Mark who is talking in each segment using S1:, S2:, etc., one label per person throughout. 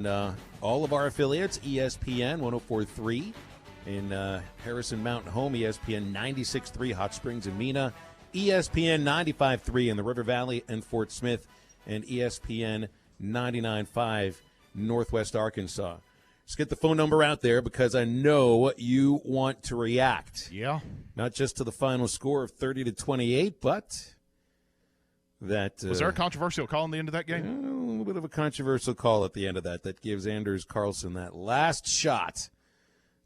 S1: all of our affiliates, ESPN 104.3 in Harrison Mountain Home, ESPN 96.3 Hot Springs and Mena, ESPN 95.3 in the River Valley and Fort Smith, and ESPN 99.5 Northwest Arkansas. Let's get the phone number out there because I know you want to react.
S2: Yeah.
S1: Not just to the final score of 30-28, but that
S2: was there a controversial call in the end of that game?
S1: A little bit of a controversial call at the end of that gives Anders Carlson that last shot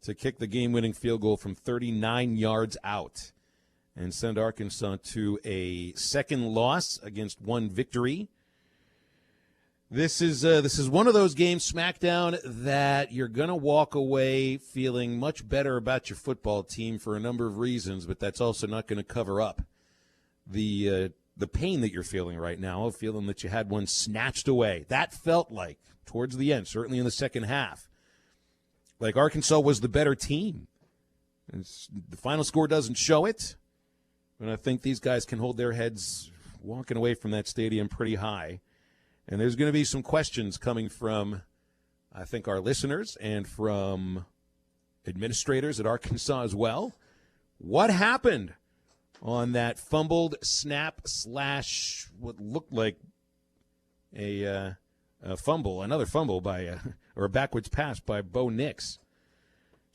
S1: to kick the game-winning field goal from 39 yards out and send Arkansas to a second loss against one victory. This is one of those games, SmackDown, that you're going to walk away feeling much better about your football team for a number of reasons, but that's also not going to cover up the pain that you're feeling right now, of feeling that you had one snatched away. That felt like, towards the end, certainly in the second half, like Arkansas was the better team. The final score doesn't show it, but I think these guys can hold their heads walking away from that stadium pretty high. And there's going to be some questions coming from, I think, our listeners and from administrators at Arkansas as well. What happened on that fumbled snap slash what looked like a fumble, another fumble by or a backwards pass by Bo Nix?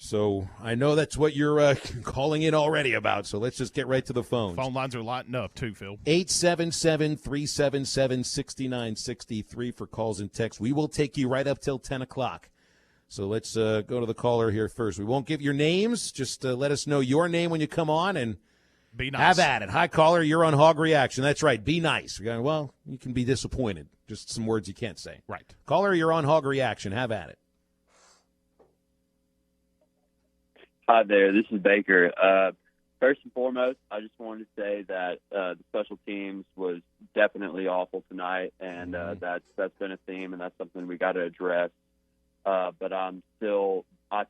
S1: So I know that's what you're calling in already about, so let's just get right to the phones.
S2: Phone lines are lighting up too, Phil.
S1: 877-377-6963 for calls and texts. We will take you right up till 10 o'clock. So let's go to the caller here first. We won't give your names. Just let us know your name when you come on and
S2: be nice.
S1: Have at it. Hi, caller. You're on Hog Reaction. That's right. Be nice. You're going, well, you can be disappointed. Just some words you can't say.
S2: Right.
S1: Caller, you're on Hog Reaction. Have at it.
S3: Hi there, this is Baker. First and foremost, I just wanted to say that the special teams was definitely awful tonight, and that's been a theme, and that's something we got to address. But I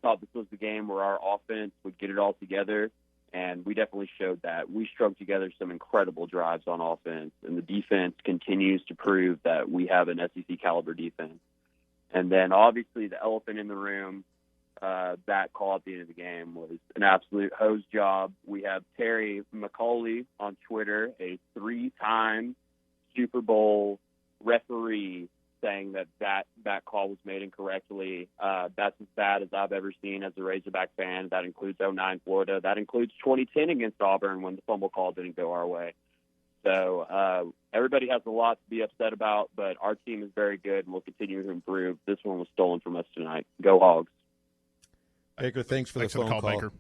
S3: thought this was the game where our offense would get it all together, and we definitely showed that. We strung together some incredible drives on offense, and the defense continues to prove that we have an SEC caliber defense. And then obviously the elephant in the room, that call at the end of the game was an absolute hose job. We have Terry McCauley on Twitter, a 3-time Super Bowl referee, saying that call was made incorrectly. That's as bad as I've ever seen as a Razorback fan. That includes 2009 Florida. That includes 2010 against Auburn when the fumble call didn't go our way. So everybody has a lot to be upset about, but our team is very good and will continue to improve. This one was stolen from us tonight. Go Hogs.
S1: Baker, thanks for the phone call.
S2: Baker.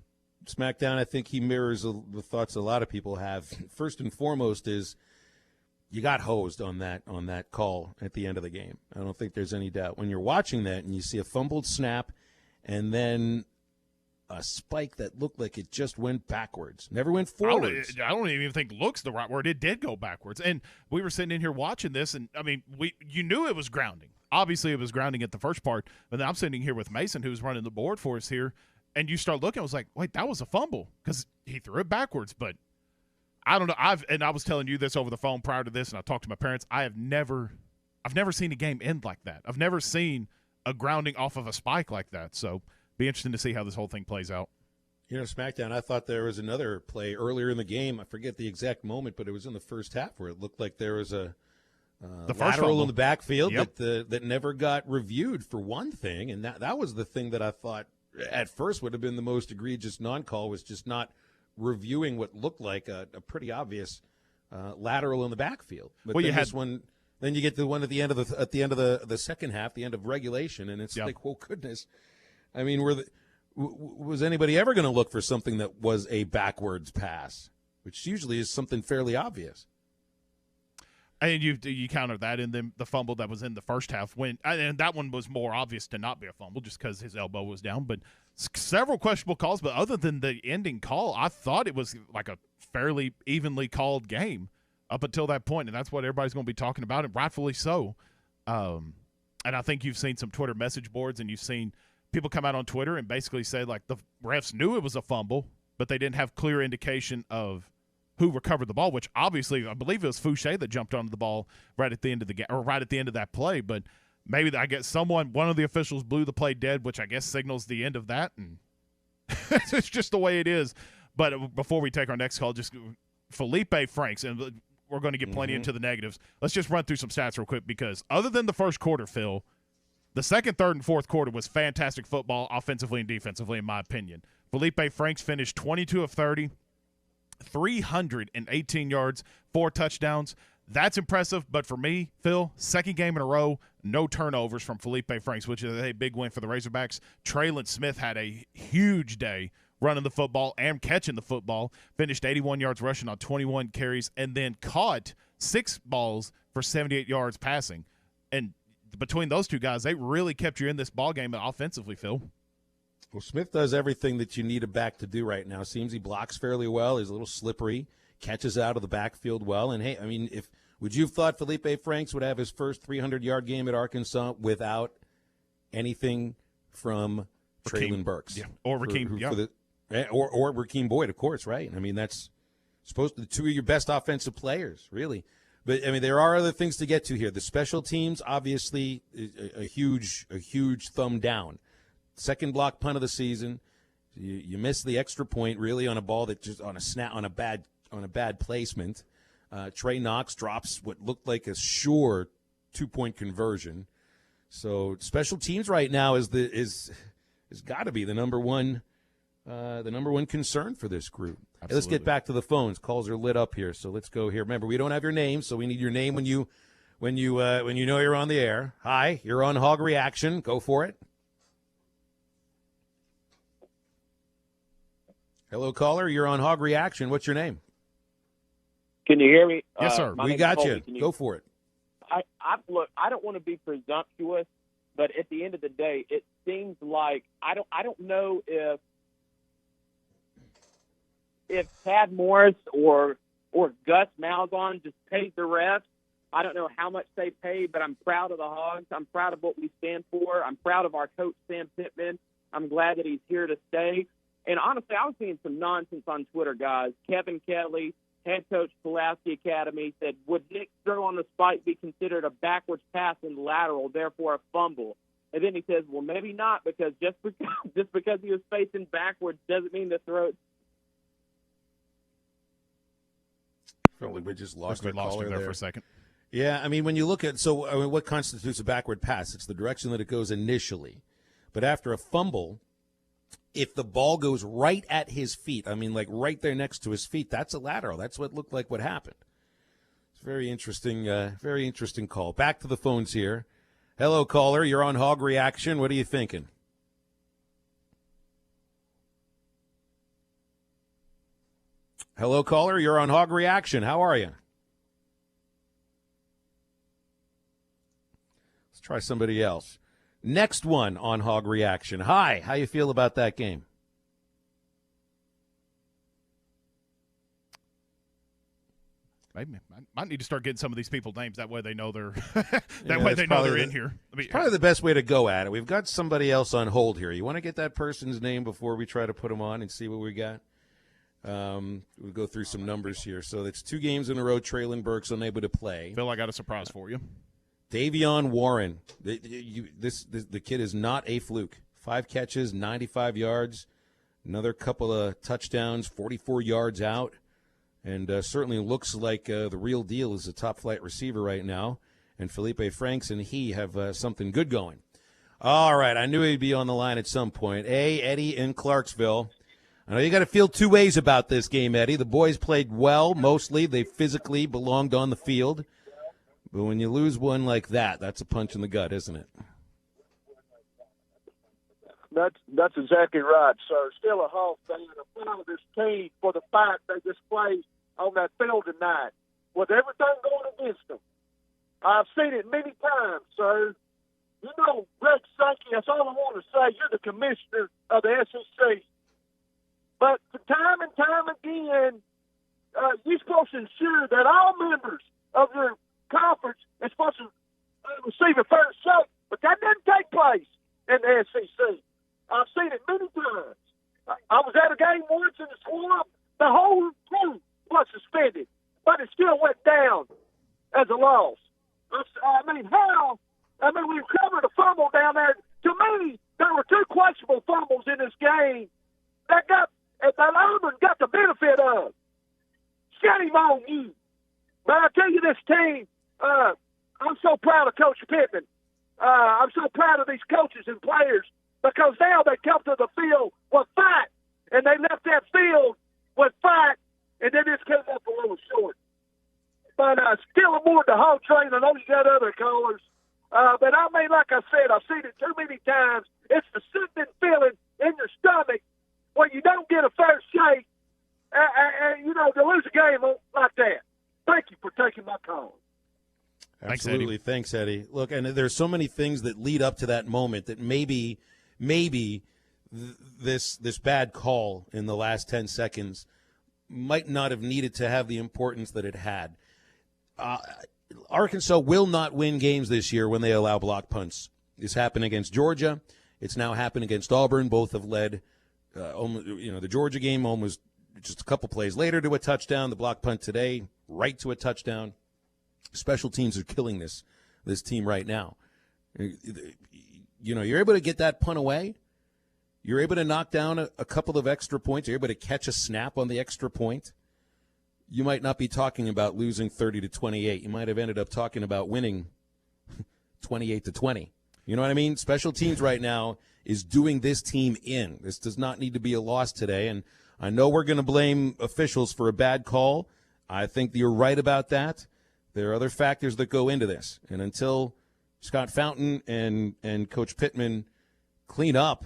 S1: SmackDown, I think he mirrors the thoughts a lot of people have. First and foremost is you got hosed on that call at the end of the game. I don't think there's any doubt. When you're watching that and you see a fumbled snap and then a spike that looked like it just went backwards, never went forwards.
S2: I don't even think looks the right word. It did go backwards. And we were sitting in here watching this, and, I mean, you knew it was grounding. Obviously, it was grounding at the first part, but then I'm sitting here with Mason, who's running the board for us here, and you start looking, I was like, wait, that was a fumble because he threw it backwards. But I don't know. I was telling you this over the phone prior to this, and I talked to my parents. I've never seen a game end like that. I've never seen a grounding off of a spike like that. So be interesting to see how this whole thing plays out.
S1: You know, SmackDown, I thought there was another play earlier in the game. I forget the exact moment, but it was in the first half where it looked like there was a lateral in the backfield that never got reviewed for one thing, and that was the thing that I thought at first would have been the most egregious non-call, was just not reviewing what looked like a pretty obvious lateral in the backfield. But
S2: well,
S1: then this one, then you get the one at the end of the second half, the end of regulation, and it's like, well, goodness, I mean, was anybody ever going to look for something that was a backwards pass, which usually is something fairly obvious?
S2: And you counter that in the fumble that was in the first half, and that one was more obvious to not be a fumble just because his elbow was down. But several questionable calls. But other than the ending call, I thought it was like a fairly evenly called game up until that point, and that's what everybody's going to be talking about, and rightfully so. And I think you've seen some Twitter message boards, and you've seen people come out on Twitter and basically say, like, the refs knew it was a fumble, but they didn't have clear indication of who recovered the ball, which obviously I believe it was Fouché that jumped onto the ball right at the end of the game, or right at the end of that play. But maybe I guess one of the officials blew the play dead, which I guess signals the end of that, and it's just the way it is. But before we take our next call, just Felipe Franks, and we're going to get plenty into the negatives. Let's just run through some stats real quick, because other than the first quarter, Phil, the second, third, and fourth quarter was fantastic football offensively and defensively, in my opinion. Felipe Franks finished 22 of 30, 318 yards, 4 touchdowns. That's impressive, but for me, Phil, second game in a row, no turnovers from Felipe Franks, which is a big win for the Razorbacks. Traylon Smith had a huge day running the football and catching the football, finished 81 yards rushing on 21 carries, and then caught 6 balls for 78 yards passing. And between those two guys, they really kept you in this ballgame offensively, Phil.
S1: Well, Smith does everything that you need a back to do right now. Seems he blocks fairly well. He's a little slippery, catches out of the backfield well. And, hey, I mean, would you have thought Felipe Franks would have his first 300-yard game at Arkansas without anything from Traylon Burks?
S2: Yeah, or Rakeem,
S1: or Rakeem Boyd, of course, right? I mean, that's supposed to be 2 of your best offensive players, really. But, I mean, there are other things to get to here. The special teams, obviously, a huge thumb down. Second block punt of the season. You miss the extra point, really, on a ball that just on a bad placement. Trey Knox drops what looked like a sure 2-point conversion. So special teams right now is got to be the number one concern for this group. Hey, let's get back to the phones. Calls are lit up here, so let's go here. Remember, we don't have your name, so we need your name when you know you're on the air. Hi, you're on Hog Reaction. Go for it. Hello, caller. You're on Hog Reaction. What's your name?
S3: Can you hear me?
S2: Yes, sir.
S1: We got you. Go for it.
S3: Look, I don't want to be presumptuous, but at the end of the day, it seems like I don't know if Tad Morris or Gus Malzahn just paid the refs. I don't know how much they paid, but I'm proud of the Hogs. I'm proud of what we stand for. I'm proud of our coach, Sam Pittman. I'm glad that he's here to stay. And honestly, I was seeing some nonsense on Twitter, guys. Kevin Kelly, head coach, Pulaski Academy, said, would Nick's throw on the spike be considered a backwards pass and lateral, therefore a fumble? And then he says, well, maybe not, because just because he was facing backwards doesn't mean the throw.
S1: Felt like we just lost
S2: him there for a second.
S1: Yeah, I mean, when you look at what constitutes a backward pass? It's the direction that it goes initially. But after a fumble, if the ball goes right at his feet, I mean, like right there next to his feet, that's a lateral. That's what looked like what happened. It's very interesting call. Back to the phones here. Hello, caller. You're on Hog Reaction. What are you thinking? Hello, caller. You're on Hog Reaction. How are you? Let's try somebody else. Next one on Hog Reaction. Hi, how you feel about that game?
S2: Maybe I might need to start getting some of these people names. That way they know they're they're in here.
S1: Probably the best way to go at it. We've got somebody else on hold here. You want to get that person's name before we try to put them on and see what we got? We'll go through some numbers here. So it's 2 games in a row. Traylon Burks unable to play.
S2: Phil, I got a surprise for you.
S1: Davion Warren. The kid is not a fluke. 5 catches, 95 yards, another couple of touchdowns, 44 yards out, and certainly looks like the real deal is a top-flight receiver right now. And Felipe Franks and he have something good going. All right, I knew he'd be on the line at some point. Hey, Eddie in Clarksville. I know you got to feel 2 ways about this game, Eddie. The boys played well, mostly. They physically belonged on the field. But when you lose one like that, that's a punch in the gut, isn't it?
S4: That's exactly right, sir. Still a Hog fan. I'm proud of this team for the fact they displayed on that field tonight with everything going against them. I've seen it many times, sir. You know, Greg Sankey, that's all I want to say. You're the commissioner of the SEC. But time and time again, you're supposed to ensure that all members of your conference is supposed to receive a fair shake, but that doesn't take place in the SEC. I've seen it many times. I was at a game once in the Swamp. The whole crew was suspended, but it still went down as a loss. I mean, how I mean, we recovered a fumble down there. To me, there were two questionable fumbles in this game that Auburn got the benefit of. Shame on you. But I tell you, this team, I'm so proud of Coach Pittman. I'm so proud of these coaches and players because now they come to the field with fight, and they left that field with fight, and they just came up a little short. But still aboard the Hog train. I know you got other callers. But I mean, like I said, I've seen it too many times. It's the sickening feeling in your stomach when you don't get a fair shake, to lose a game like that. Thank you for taking my call.
S1: Absolutely. Thanks, Eddie. Look, and there's so many things that lead up to that moment that maybe this bad call in the last 10 seconds might not have needed to have the importance that it had. Arkansas will not win games this year when they allow block punts. This happened against Georgia. It's now happened against Auburn. Both have led, the Georgia game almost just a couple plays later to a touchdown. The block punt today, right to a touchdown. Special teams are killing this team right now. You're able to get that punt away. You're able to knock down a couple of extra points. You're able to catch a snap on the extra point. You might not be talking about losing 30-28. You might have ended up talking about winning 28-20. You know what I mean? Special teams right now is doing this team in. This does not need to be a loss today. And I know we're going to blame officials for a bad call. I think you're right about that. There are other factors that go into this. And until Scott Fountain and Coach Pittman clean up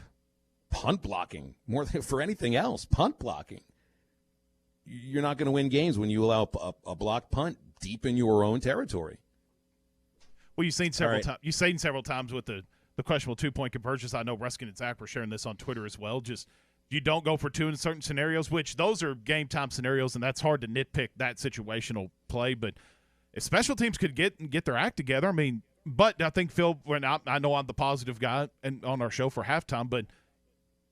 S1: punt blocking, more than for anything else, punt blocking, you're not going to win games when you allow a block punt deep in your own territory.
S2: Well, you've seen several times. You've seen several times with the questionable 2-point conversions. I know Ruskin and Zach were sharing this on Twitter as well. Just you don't go for two in certain scenarios, which those are game time scenarios, and that's hard to nitpick that situational play. But if special teams could get their act together, I mean, but I think Phil. I know I'm the positive guy and on our show for halftime, but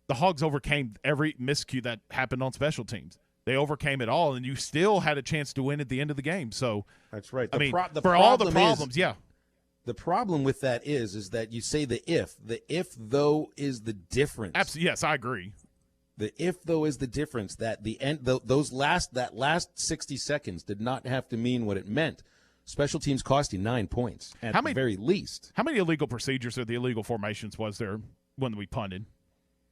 S2: the Hogs overcame every miscue that happened on special teams. They overcame it all, and you still had a chance to win at the end of the game. So
S1: that's right.
S2: For all the problems, yeah.
S1: The problem with that is that you say the if though is the difference.
S2: Absolutely, yes, I agree.
S1: The if though is the difference that the end that last 60 seconds did not have to mean what it meant. Special teams cost you 9 points at the very least.
S2: How many illegal procedures or the illegal formations was there when we punted?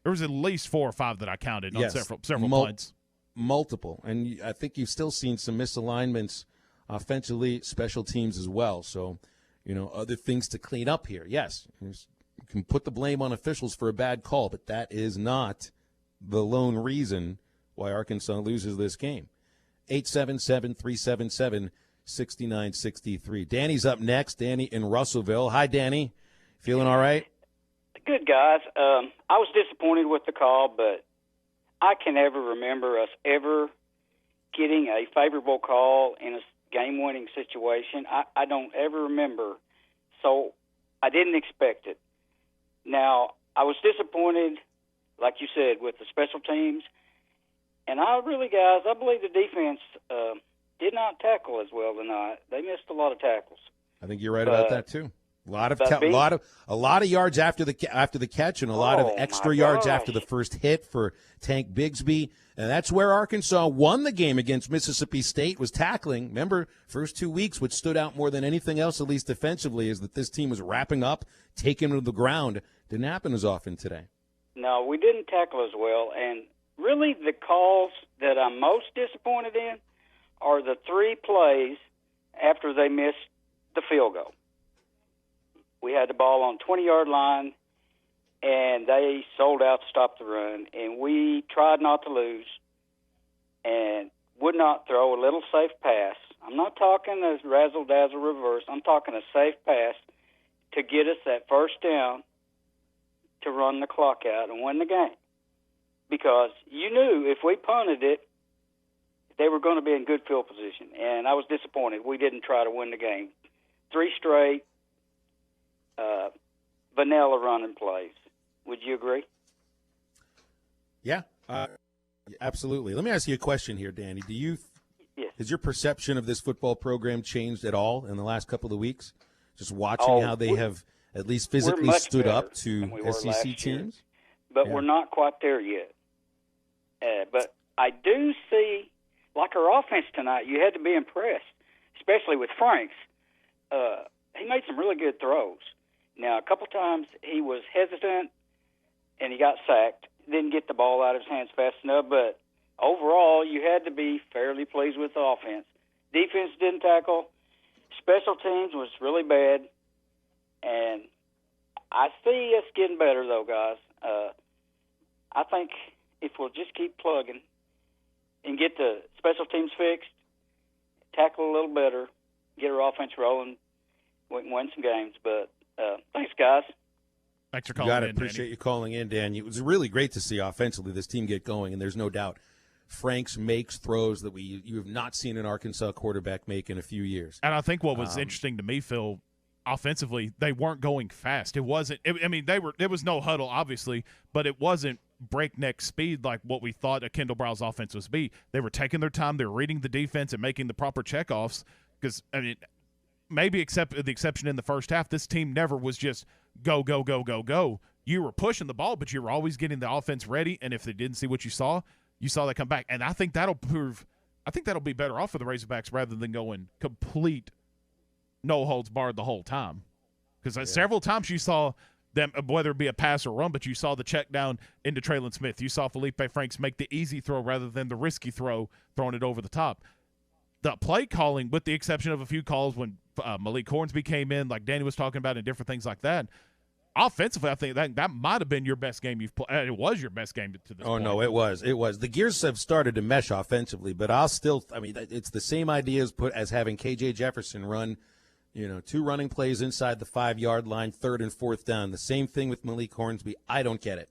S2: There was at least 4 or 5 that I counted on several punts.
S1: Multiple, and I think you've still seen some misalignments offensively, special teams as well. So, other things to clean up here. Yes, you can put the blame on officials for a bad call, but that is not the lone reason why Arkansas loses this game. 877-377-6963. Danny's up next. Danny in Russellville. Hi, Danny. Feeling all right?
S5: Good, guys. I was disappointed with the call, but I can never remember us ever getting a favorable call in a game-winning situation. I don't ever remember, so I didn't expect it. Now, I was disappointed, like you said, with the special teams, and I believe the defense did not tackle as well tonight. They missed a lot of tackles.
S1: I think you're right about that too. A lot of yards after the catch, and a lot of extra yards after the first hit for Tank Bigsby. And that's where Arkansas won the game against Mississippi State, was tackling. Remember, first 2 weeks, what stood out more than anything else, at least defensively, is that this team was wrapping up, taking to the ground. Didn't happen as often today.
S5: No, we didn't tackle as well. And really the calls that I'm most disappointed in are the 3 plays after they missed the field goal. We had the ball on 20-yard line, and they sold out to stop the run, and we tried not to lose and would not throw a little safe pass. I'm not talking a razzle-dazzle reverse. I'm talking a safe pass to get us that first down to run the clock out and win the game. Because you knew if we punted it, they were going to be in good field position, and I was disappointed. We didn't try to win the game. 3 straight vanilla running plays. Would you agree?
S1: Yeah, absolutely. Let me ask you a question here, Danny.
S5: Yes.
S1: Has your perception of this football program changed at all in the last couple of weeks? Just watching how they have at least
S5: We're
S1: physically
S5: much
S1: stood
S5: better
S1: up to
S5: than we were
S1: SEC
S5: last year.
S1: teams.
S5: But
S1: Yeah.
S5: we're not quite there yet. But I do see, like our offense tonight, you had to be impressed, especially with Franks. He made some really good throws. Now, a couple times he was hesitant and he got sacked. Didn't get the ball out of his hands fast enough, but overall, you had to be fairly pleased with the offense. Defense didn't tackle. Special teams was really bad. And I see us getting better, though, guys. I think if we'll just keep plugging and get the special teams fixed, tackle a little better, get our offense rolling, we can win some games. But thanks, guys.
S2: Thanks for
S1: You
S2: calling
S1: got
S2: in,
S1: it. Appreciate
S2: Danny.
S1: you calling in, Dan. It was really great to see offensively this team get going, and there's no doubt Franks makes throws that you have not seen an Arkansas quarterback make in a few years.
S2: And I think what was interesting to me, Phil, offensively, they weren't going fast. It wasn't. There was no huddle, obviously, but it wasn't breakneck speed like what we thought a Kendall Browse offense was be. They were taking their time. They were reading the defense and making the proper checkoffs. Because maybe except the exception in the first half, this team never was just go, go, go, go, go. You were pushing the ball, but you were always getting the offense ready. And if they didn't see what you saw that come back. And I think that'll be better off for the Razorbacks rather than going complete no holds barred the whole time. Because several times you saw them, whether it be a pass or run, but you saw the check down into Traylon Smith. You saw Felipe Franks make the easy throw rather than the risky throw, throwing it over the top. The play calling, with the exception of a few calls when Malik Hornsby came in, like Danny was talking about, and different things like that, offensively, I think that might have been your best game you've played. It was your best game to this point.
S1: No, it was. The gears have started to mesh offensively, but it's the same idea as having KJ Jefferson run, 2 running plays inside the 5-yard line, 3rd and 4th down. The same thing with Malik Hornsby. I don't get it.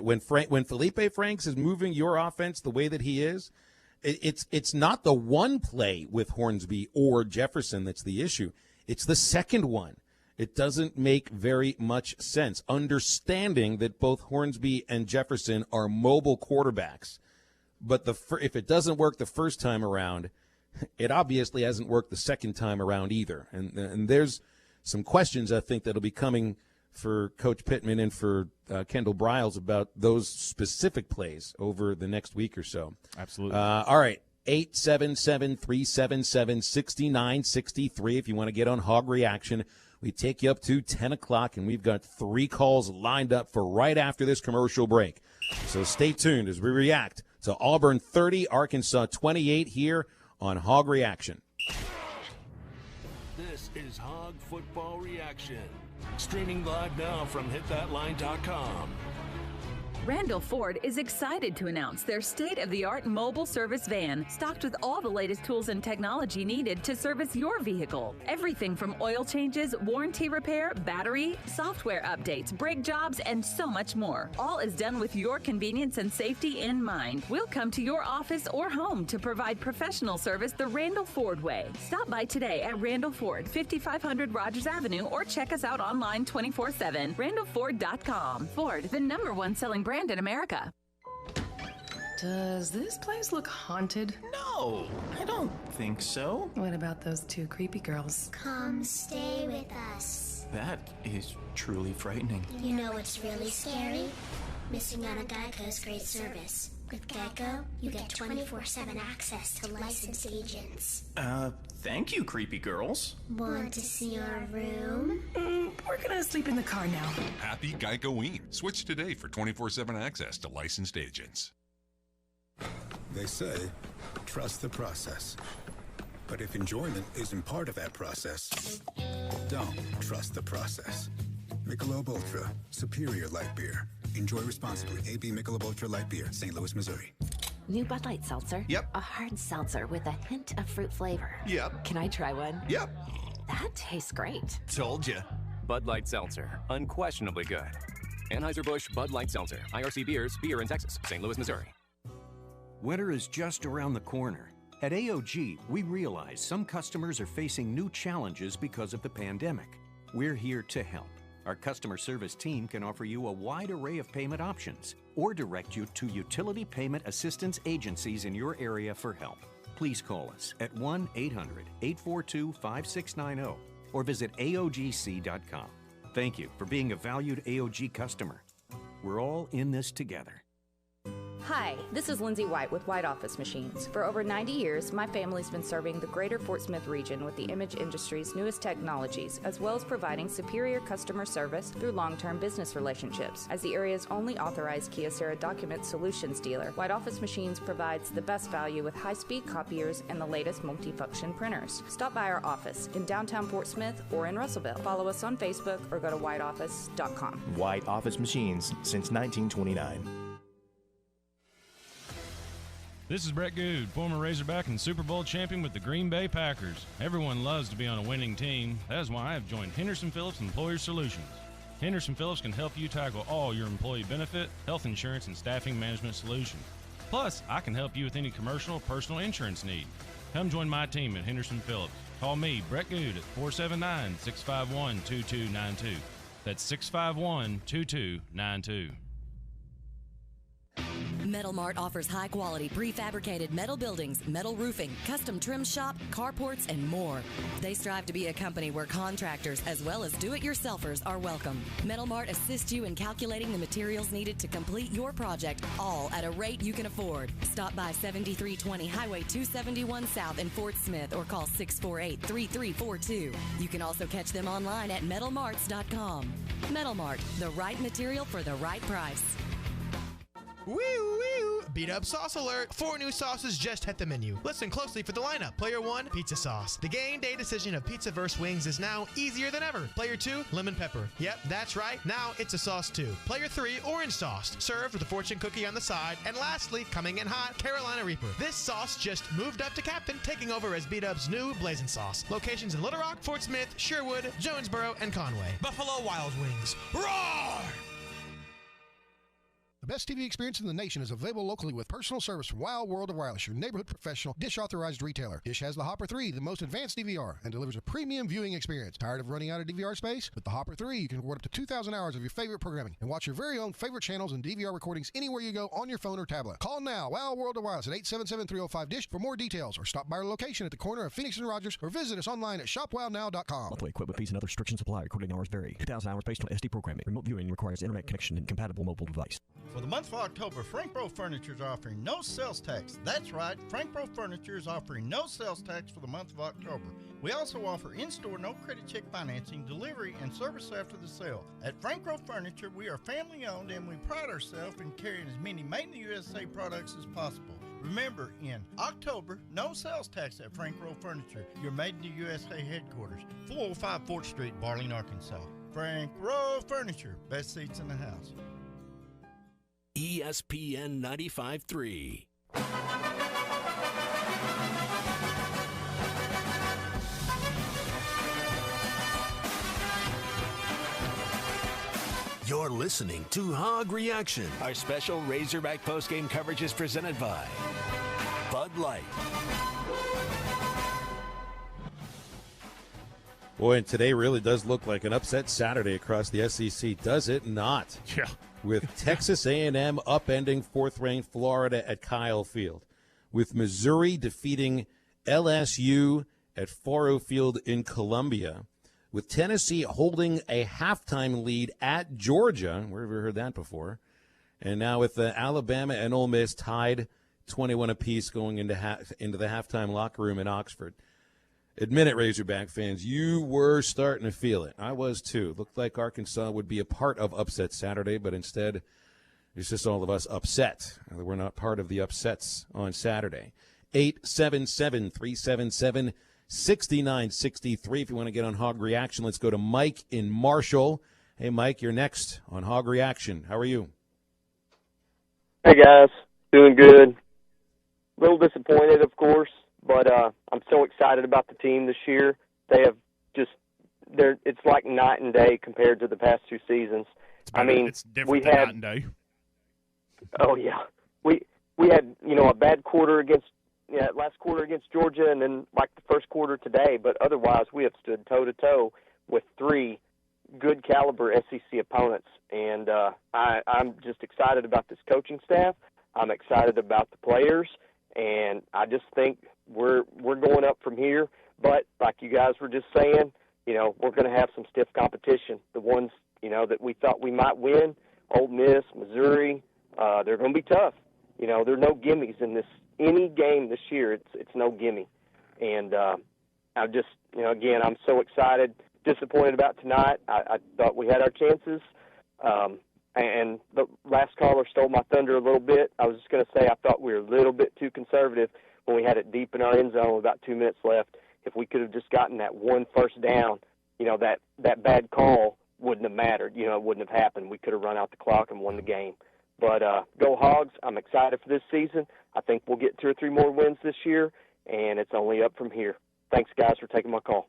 S1: When Felipe Franks is moving your offense the way that he is, it's not the one play with Hornsby or Jefferson that's the issue. It's the second one. It doesn't make very much sense. Understanding that both Hornsby and Jefferson are mobile quarterbacks, but if it doesn't work the first time around, it obviously hasn't worked the second time around either. And there's some questions I think that'll be coming for Coach Pittman and for Kendall Briles about those specific plays over the next week or so.
S2: Absolutely.
S1: All right. 877-377-6963 if you want to get on Hog Reaction. We take you up to 10 o'clock, and we've got 3 calls lined up for right after this commercial break. So stay tuned as we react to Auburn 30, Arkansas 28 here on Hog Reaction.
S6: This is Hog Football Reaction. Streaming live now from hitthatline.com.
S7: Randall Ford is excited to announce their state-of-the-art mobile service van, stocked with all the latest tools and technology needed to service your vehicle. Everything from oil changes, warranty repair, battery, software updates, brake jobs, and so much more. All is done with your convenience and safety in mind. We'll come to your office or home to provide professional service the Randall Ford way. Stop by today at Randall Ford, 5500 Rogers Avenue, or check us out online 24/7. RandallFord.com. Ford, the #1 selling brand in America.
S8: Does this place look haunted?
S9: No, I don't think so.
S8: What about those 2 creepy girls?
S10: Come stay with us.
S9: That is truly frightening.
S10: You know what's really scary? Missing out on Geico's great service. With Geico, you get 24/7 access to licensed agents.
S9: Thank you, creepy girls.
S10: Want to see our room?
S8: We're gonna sleep in the car now.
S11: Happy Geico-ween. Switch today for 24/7 access to licensed agents.
S12: They say, trust the process. But if enjoyment isn't part of that process, don't trust the process. Michelob Ultra, superior light beer. Enjoy responsibly. AB Michelob Ultra Light Beer, St. Louis, Missouri.
S13: New Bud Light Seltzer?
S9: Yep.
S13: A hard seltzer with a hint of fruit flavor.
S9: Yep.
S13: Can I try one?
S9: Yep.
S13: That tastes great.
S9: Told ya.
S14: Bud Light Seltzer. Unquestionably good. Anheuser-Busch Bud Light Seltzer. IRC Beers. Beer in Texas. St. Louis, Missouri.
S15: Winter is just around the corner. At AOG, we realize some customers are facing new challenges because of the pandemic. We're here to help. Our customer service team can offer you a wide array of payment options or direct you to utility payment assistance agencies in your area for help. Please call us at 1-800-842-5690 or visit AOGC.com. Thank you for being a valued AOG customer. We're all in this together.
S16: Hi, this is Lindsay White with White Office Machines. For over 90 years, my family's been serving the greater Fort Smith region with the image industry's newest technologies, as well as providing superior customer service through long-term business relationships. As the area's only authorized Kyocera document solutions dealer, White Office Machines provides the best value with high-speed copiers and the latest multifunction printers. Stop by our office in downtown Fort Smith or in Russellville. Follow us on Facebook or go to whiteoffice.com.
S17: White Office Machines since 1929.
S18: This is Brett Good, former Razorback and Super Bowl champion with the Green Bay Packers. Everyone loves to be on a winning team. That is why I have joined Henderson Phillips Employer Solutions. Henderson Phillips can help you tackle all your employee benefit, health insurance, and staffing management solutions. Plus, I can help you with any commercial or personal insurance need. Come join my team at Henderson Phillips. Call me, Brett Good, at 479-651-2292. That's 651-2292.
S19: Metal Mart offers high-quality prefabricated metal buildings, metal roofing, custom trim shop, carports, and more. They strive to be a company where contractors as well as do-it-yourselfers are welcome. Metal Mart assists you in calculating the materials needed to complete your project, all at a rate you can afford. Stop by 7320 Highway 271 South in Fort Smith or call 648-3342. You can also catch them online at metalmarts.com. Metal Mart, the right material for the right price.
S20: Woo woo! Beat up sauce alert! 4 new sauces just hit the menu. Listen closely for the lineup. Player 1, pizza sauce. The game day decision of pizza versus wings is now easier than ever. Player 2, lemon pepper. Yep, that's right. Now it's a sauce too. Player 3, orange sauce. Served with a fortune cookie on the side. And lastly, coming in hot, Carolina Reaper. This sauce just moved up to captain, taking over as Beat Up's new blazing sauce. Locations in Little Rock, Fort Smith, Sherwood, Jonesboro, and Conway. Buffalo Wild Wings. Roar!
S21: The best TV experience in the nation is available locally with personal service from Wild World of Wireless, your neighborhood professional, Dish-authorized retailer. Dish has the Hopper 3, the most advanced DVR, and delivers a premium viewing experience. Tired of running out of DVR space? With the Hopper 3, you can record up to 2,000 hours of your favorite programming and watch your very own favorite channels and DVR recordings anywhere you go on your phone or tablet. Call now, Wild World of Wireless at 877-305-DISH for more details, or stop by our location at the corner of Phoenix and Rogers, or visit us online at shopwildnow.com.
S22: Monthly equipment fees and other restrictions apply. Recording hours vary. 2,000 hours based on SD programming. Remote viewing requires internet connection and compatible mobile device.
S23: For the month of October, Frank Bro Furniture is offering no sales tax. That's right, Frank Bro Furniture is offering no sales tax for the month of October. We also offer in-store no credit check financing, delivery, and service after the sale. At Frank Bro Furniture, we are family owned and we pride ourselves in carrying as many made in the USA products as possible. Remember, in October, no sales tax at Frank Bro Furniture, your made in the USA headquarters, 405 4th Street, Barling, Arkansas. Frank Bro Furniture, best seats in the house.
S6: ESPN 95.3. You're listening to Hog Reaction. Our special Razorback postgame coverage is presented by Bud Light.
S1: Boy, and today really does look like an upset Saturday across the SEC, does it not?
S2: Yeah.
S1: With Texas A&M upending fourth-ranked Florida at Kyle Field, with Missouri defeating LSU at Faro Field in Columbia, with Tennessee holding a halftime lead at Georgia. Where have we heard that before? And now with Alabama and Ole Miss tied 21 apiece going into the halftime locker room in Oxford. Admit it, Razorback fans, you were starting to feel it. I was too. Looked like Arkansas would be a part of upset Saturday, but instead it's just all of us upset. We're not part of the upsets on Saturday. 877-377-6963. If you want to get on Hog Reaction, let's go to Mike in Marshall. Hey, Mike, you're next on Hog Reaction. How are you?
S24: Hey, guys. Doing good. A little disappointed, of course. But I'm so excited about the team this year. They have it's like night and day compared to the past 2 seasons.
S2: It's different than night and day.
S24: Oh, yeah. We had, a bad quarter last quarter against Georgia and then like the first quarter today. But otherwise, we have stood toe-to-toe with 3 good caliber SEC opponents. And I'm just excited about this coaching staff. I'm excited about the players. And I just think we're going up from here. But like you guys were just saying, we're going to have some stiff competition. The ones, that we thought we might win, Ole Miss, Missouri, they're going to be tough. There are no gimmies in any game this year. It's no gimme. And I just, again, I'm so excited, disappointed about tonight. I thought we had our chances. And the last caller stole my thunder a little bit. I was just going to say I thought we were a little bit too conservative when we had it deep in our end zone with about 2 minutes left. If we could have just gotten that one first down, that bad call wouldn't have mattered. It wouldn't have happened. We could have run out the clock and won the game. But go Hogs. I'm excited for this season. I think we'll get 2 or 3 more wins this year, and it's only up from here. Thanks, guys, for taking my call.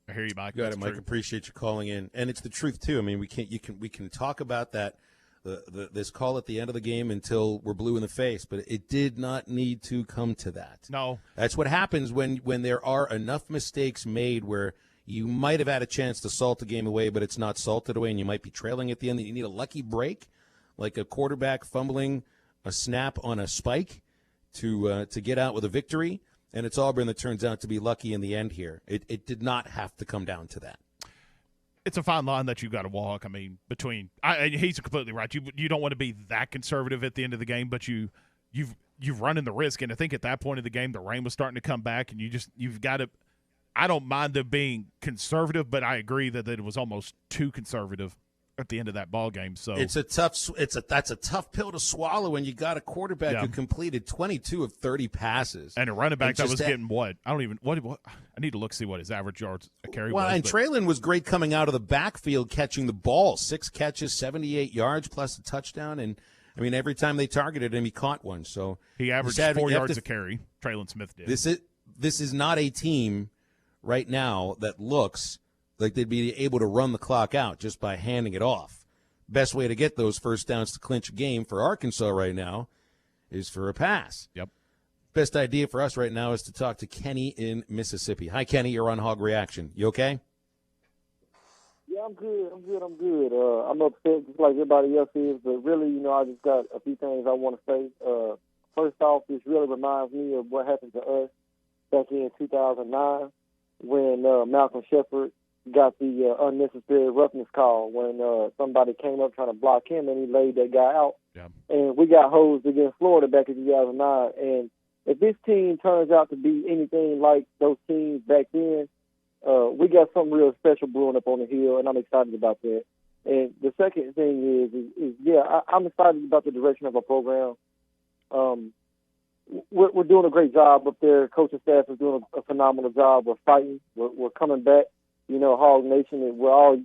S2: I hear you, Mike.
S1: Got it, Mike. Appreciate you calling in, and it's the truth too. I mean, we can talk about that this call at the end of the game until we're blue in the face, but it did not need to come to that.
S2: No,
S1: that's what happens when there are enough mistakes made where you might have had a chance to salt the game away, but it's not salted away, and you might be trailing at the end. You need a lucky break, like a quarterback fumbling a snap on a spike to get out with a victory. And it's Auburn that turns out to be lucky in the end here. It did not have to come down to that.
S2: It's a fine line that you've got to walk. I mean, he's completely right. You don't want to be that conservative at the end of the game, but you've run in the risk. And I think at that point of the game, the rain was starting to come back, and you've got to. I don't mind them being conservative, but I agree that it was almost too conservative at the end of that ball game. So
S1: that's a tough pill to swallow when you got a quarterback who completed 22 of 30 passes
S2: and a running back that was getting what I need to look see what his average yards a carry was.
S1: And Traylon was great coming out of the backfield catching the ball, 6 catches, 78 yards plus a touchdown, and I mean every time they targeted him he caught one. So
S2: he averaged 4 yards a carry. Traylon Smith did.
S1: This is not a team right now that looks like they'd be able to run the clock out just by handing it off. Best way to get those first downs to clinch a game for Arkansas right now is for a pass.
S2: Yep.
S1: Best idea for us right now is to talk to Kenny in Mississippi. Hi, Kenny. You're on Hog Reaction. You okay?
S3: Yeah, I'm good. I'm upset just like everybody else is, but really, I just got a few things I want to say. First off, this really reminds me of what happened to us back in 2009 when Malcolm Shepard got the unnecessary roughness call when somebody came up trying to block him and he laid that guy out.
S2: Yeah.
S3: And we got hosed against Florida back in 2009. And if this team turns out to be anything like those teams back then, we got something real special brewing up on the hill, and I'm excited about that. And the second thing is I'm excited about the direction of our program. We're doing a great job up there. Coaching staff is doing a phenomenal job. We're fighting. We're coming back. Hog Nation, and we're all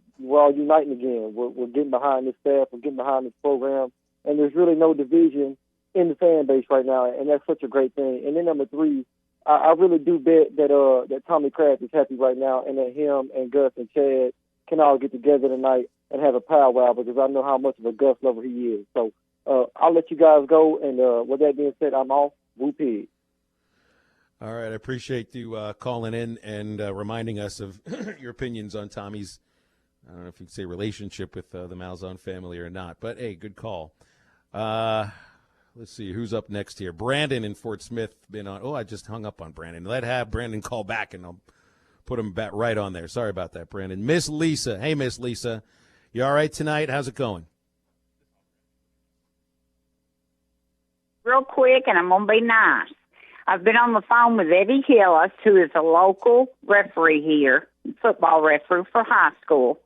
S3: uniting again. We're getting behind this staff. We're getting behind this program, and there's really no division in the fan base right now, and that's such a great thing. And then number 3, I really do bet that Tommy Kraft is happy right now, and that him and Gus and Chad can all get together tonight and have a powwow because I know how much of a Gus lover he is. So I'll let you guys go, and with that being said, I'm off. Woo pig.
S1: All right, I appreciate you calling in and reminding us of your opinions on Tommy's, I don't know if you could say relationship with the Malzahn family or not, but hey, good call. Let's see, who's up next here? Brandon in Fort Smith been on. Oh, I just hung up on Brandon. Let's have Brandon call back, and I'll put him back right on there. Sorry about that, Brandon. Miss Lisa. Hey, Miss Lisa. You all right tonight? How's it going?
S4: Real quick, and I'm going to be nice. I've been on the phone with Eddie Hillis, who is a local referee here, football referee for high school.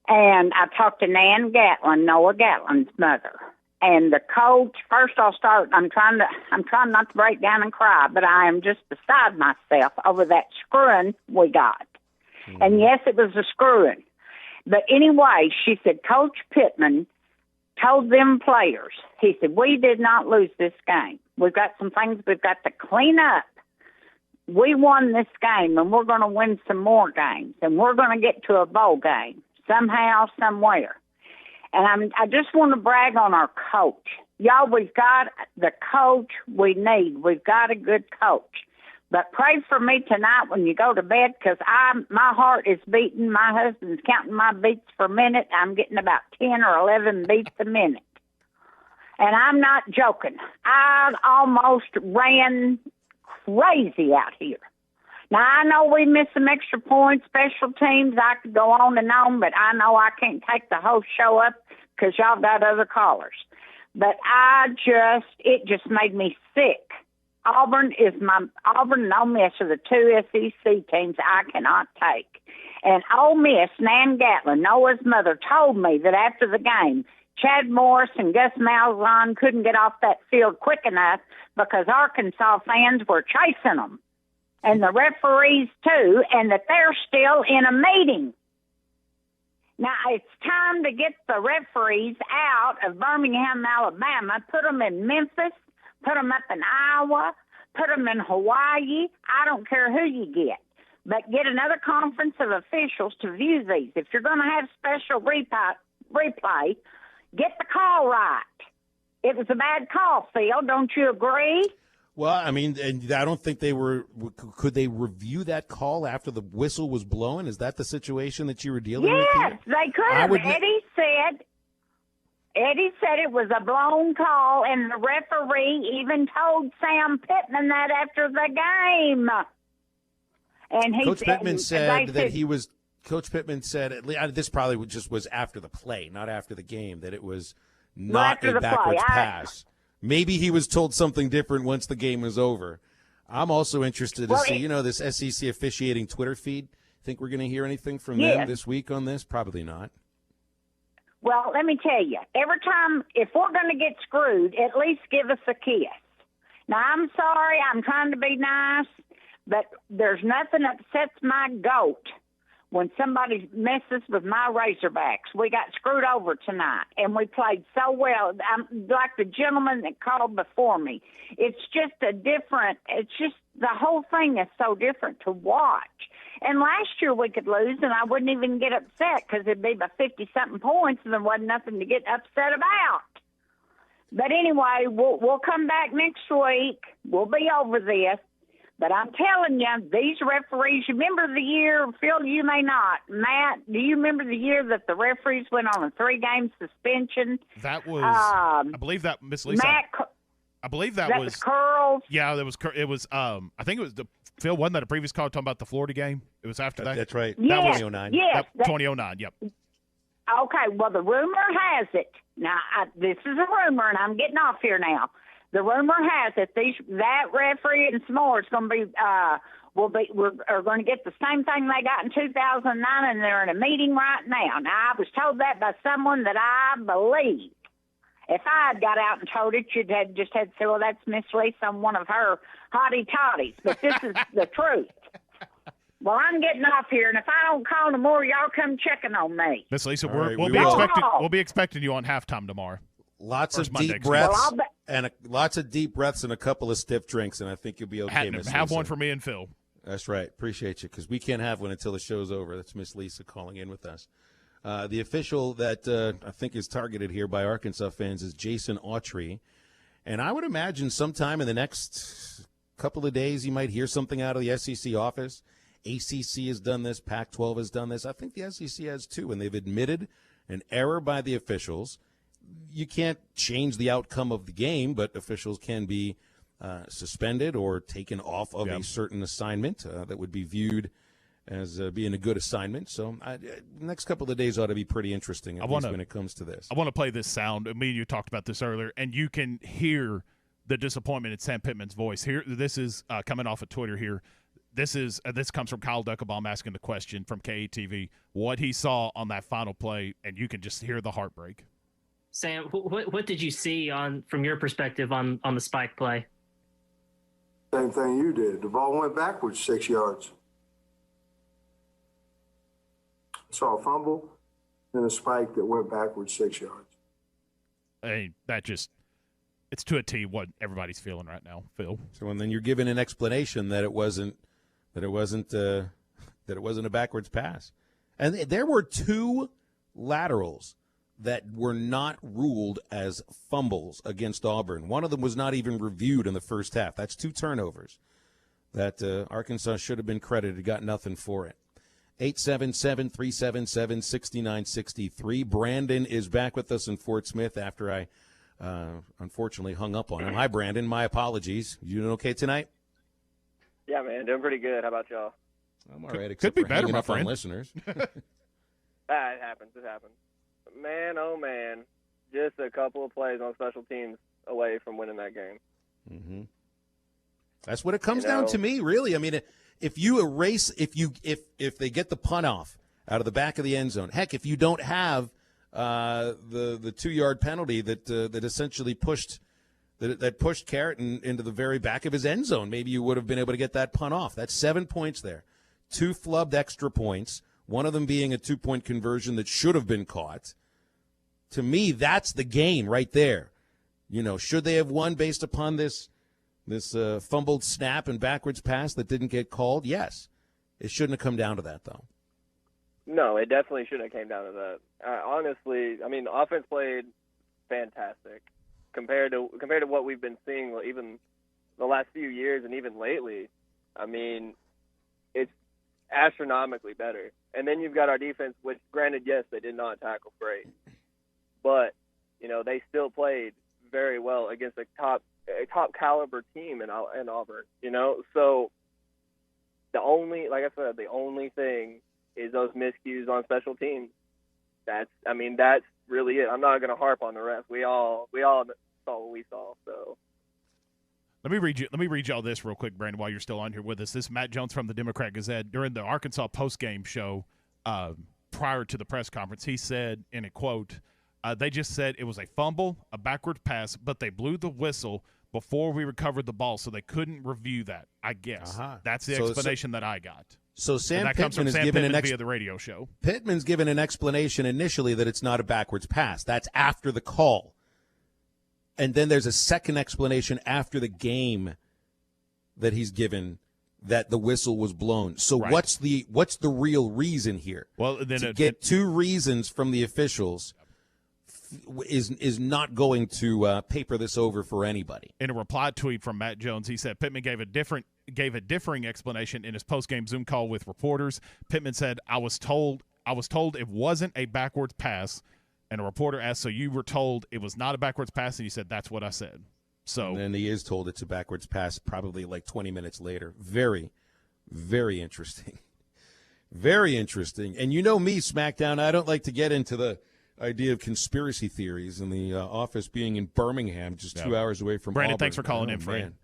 S4: And I talked to Nan Gatlin, Noah Gatlin's mother. And the coach, first I'll start, I'm trying not to break down and cry, but I am just beside myself over that screwing we got. Mm-hmm. And yes, it was a screwing. But anyway, she said, Coach Pittman told them players, he said, we did not lose this game. We've got some things we've got to clean up. We won this game, and we're going to win some more games, and we're going to get to a bowl game somehow, somewhere. And I just want to brag on our coach. Y'all, we've got the coach we need. We've got a good coach. But pray for me tonight when you go to bed because my heart is beating. My husband's counting my beats per minute. I'm getting about 10 or 11 beats a minute. And I'm not joking. I almost ran crazy out here Now, I know we missed some extra points, special teams. I could go on and on, but I know I can't take the whole show up because y'all got other callers. But it just made me sick. Auburn and Ole Miss are the two SEC teams I cannot take. And Ole Miss, Nan Gatlin, Noah's mother, told me that after the game, Chad Morris and Gus Malzahn couldn't get off that field quick enough because Arkansas fans were chasing them. And the referees, too, and that they're still in a meeting. Now, it's time to get the referees out of Birmingham, Alabama, put them in Memphis, put them up in Iowa, put them in Hawaii. I don't care who you get. But get another conference of officials to view these. If you're going to have special replay, get the call right. It was a bad call, Phil. Don't you agree?
S1: Well, I mean, and I don't think could they review that call after the whistle was blown? Is that the situation that you were dealing with here?
S4: Yes, they could have. Eddie said it was a blown call, and the referee even told Sam Pittman that after the game. And
S1: Coach Pittman said that he was. Coach Pittman said this probably just was after the play, not after the game. That it was not a backwards pass. Maybe he was told something different once the game was over. I'm also interested to see, this SEC officiating Twitter feed. Think we're going to hear anything from them this week on this? Probably not.
S4: Well, let me tell you, every time, if we're going to get screwed, at least give us a kiss. Now, I'm sorry, I'm trying to be nice, but there's nothing that upsets my goat when somebody messes with my Razorbacks. We got screwed over tonight, and we played so well. Like the gentleman that called before me. It's just the whole thing is so different to watch. And last year we could lose, and I wouldn't even get upset because it'd be by 50-something points, and there wasn't nothing to get upset about. But anyway, we'll come back next week. We'll be over this. But I'm telling you, these referees, you remember the year, Phil, you may not. Matt, do you remember the year that the referees went on a 3-game suspension?
S2: That was, I believe that, Miss Lisa. I believe that was
S4: Curls.
S2: Yeah, it was, I think it was Phil, wasn't that a previous call talking about the Florida game? It was after that?
S1: That's right.
S4: Yes,
S1: that was 2009.
S4: Yes.
S2: 2009, yep.
S4: Okay, well, the rumor has it. Now, this is a rumor, and I'm getting off here now. The rumor has it that referee and S'more's going to be are going to get the same thing they got in 2009, and they're in a meeting right now. Now, I was told that by someone that I believe. If I had got out and told it, you'd have just had to say, well, that's Miss Lisa on one of her hottie toddies. But this is the truth. Well, I'm getting off here, and if I don't call no more, y'all come checking on me.
S2: Miss Lisa,
S4: we'll
S2: be expecting you on halftime tomorrow.
S1: Lots of deep breaths lots of deep breaths and a couple of stiff drinks, and I think you'll be okay, Miss Lisa.
S2: Have one for me and Phil.
S1: That's right. Appreciate you, because we can't have one until the show's over. That's Miss Lisa calling in with us. The official that I think is targeted here by Arkansas fans is Jason Autry, and I would imagine sometime in the next couple of days you might hear something out of the SEC office. ACC has done this. Pac-12 has done this. I think the SEC has too, and they've admitted an error by the officials. You can't change the outcome of the game, but officials can be suspended or taken off of a certain assignment that would be viewed as being a good assignment. So next couple of days ought to be pretty interesting, at least when it comes to this.
S2: I want to play this sound. Me and you talked about this earlier, and you can hear the disappointment in Sam Pittman's voice. Here, this is coming off of Twitter here. This comes from Kyle Duckebaum asking the question from KATV, what he saw on that final play, and you can just hear the heartbreak.
S5: Sam, what did you see from your perspective on the spike play?
S7: Same thing you did. The ball went backwards 6 yards. I saw a fumble and a spike that went backwards 6 yards.
S2: Hey, it's to a T what everybody's feeling right now, Phil.
S1: So, and then you're given an explanation that it wasn't a backwards pass, and there were 2 laterals that were not ruled as fumbles against Auburn. One of them was not even reviewed in the first half. That's 2 turnovers that Arkansas should have been credited. Got nothing for it. 877-377-6963. Brandon is back with us in Fort Smith after I unfortunately hung up on him. Hi, Brandon. My apologies. You doing okay tonight?
S8: Yeah, man, doing pretty good. How about y'all?
S1: I'm all right,
S2: Could
S1: except
S2: be
S1: for
S2: better,
S1: hanging
S2: my
S1: up on
S2: friend.
S1: listeners.
S8: It happens. It happens. Man, oh, man. Just a couple of plays on special teams away from winning that game.
S1: Mm-hmm. That's what it comes down to me, really. I mean, if you erase, if they get the punt off out of the back of the end zone, heck, if you don't have the 2-yard penalty that essentially pushed that pushed Carrot into the very back of his end zone, maybe you would have been able to get that punt off. That's 7 points there. 2 flubbed extra points, one of them being a 2-point conversion that should have been caught. To me, that's the game right there. You know, should they have won based upon this fumbled snap and backwards pass that didn't get called? Yes. It shouldn't have come down to that, though.
S8: No, it definitely shouldn't have came down to that. Honestly, I mean, the offense played fantastic compared to what we've been seeing even the last few years and even lately. I mean, it's astronomically better. And then you've got our defense, which, granted, yes, they did not tackle great, but you know they still played very well against a top caliber team in Auburn. You know, so the only thing is those miscues on special teams. That's really it. I'm not going to harp on the rest. We all saw what we saw. So
S2: let me read y'all this real quick, Brandon, while you're still on here with us. This is Matt Jones from the Democrat Gazette during the Arkansas postgame show prior to the press conference. He said in a quote, "They just said it was a fumble, a backward pass, but they blew the whistle before we recovered the ball, so they couldn't review that. I guess that's the explanation that I got."
S1: So Sam
S2: and that comes from
S1: Pittman is
S2: Sam
S1: given
S2: Pittman
S1: an
S2: via the radio show.
S1: Pittman's given an explanation initially that it's not a backwards pass. That's after the call. And then there's a second explanation after the game that he's given that the whistle was blown. So
S2: Right.
S1: what's the real reason here?
S2: Well, then
S1: to get 2 reasons from the officials is not going to paper this over for anybody.
S2: In a reply tweet from Matt Jones, he said Pittman gave a differing explanation in his postgame Zoom call with reporters. Pittman said, I was told it wasn't a backwards pass, and a reporter asked, so you were told it was not a backwards pass, and he said, that's what I said. So
S1: and then he is told it's a backwards pass probably like 20 minutes later. Very, very interesting. Very interesting. And you know me, SmackDown, I don't like to get into the idea of conspiracy theories and the office being in Birmingham, just 2 hours away from
S2: Brandon,
S1: Auburn.
S2: thanks for calling in, friend.
S1: Man.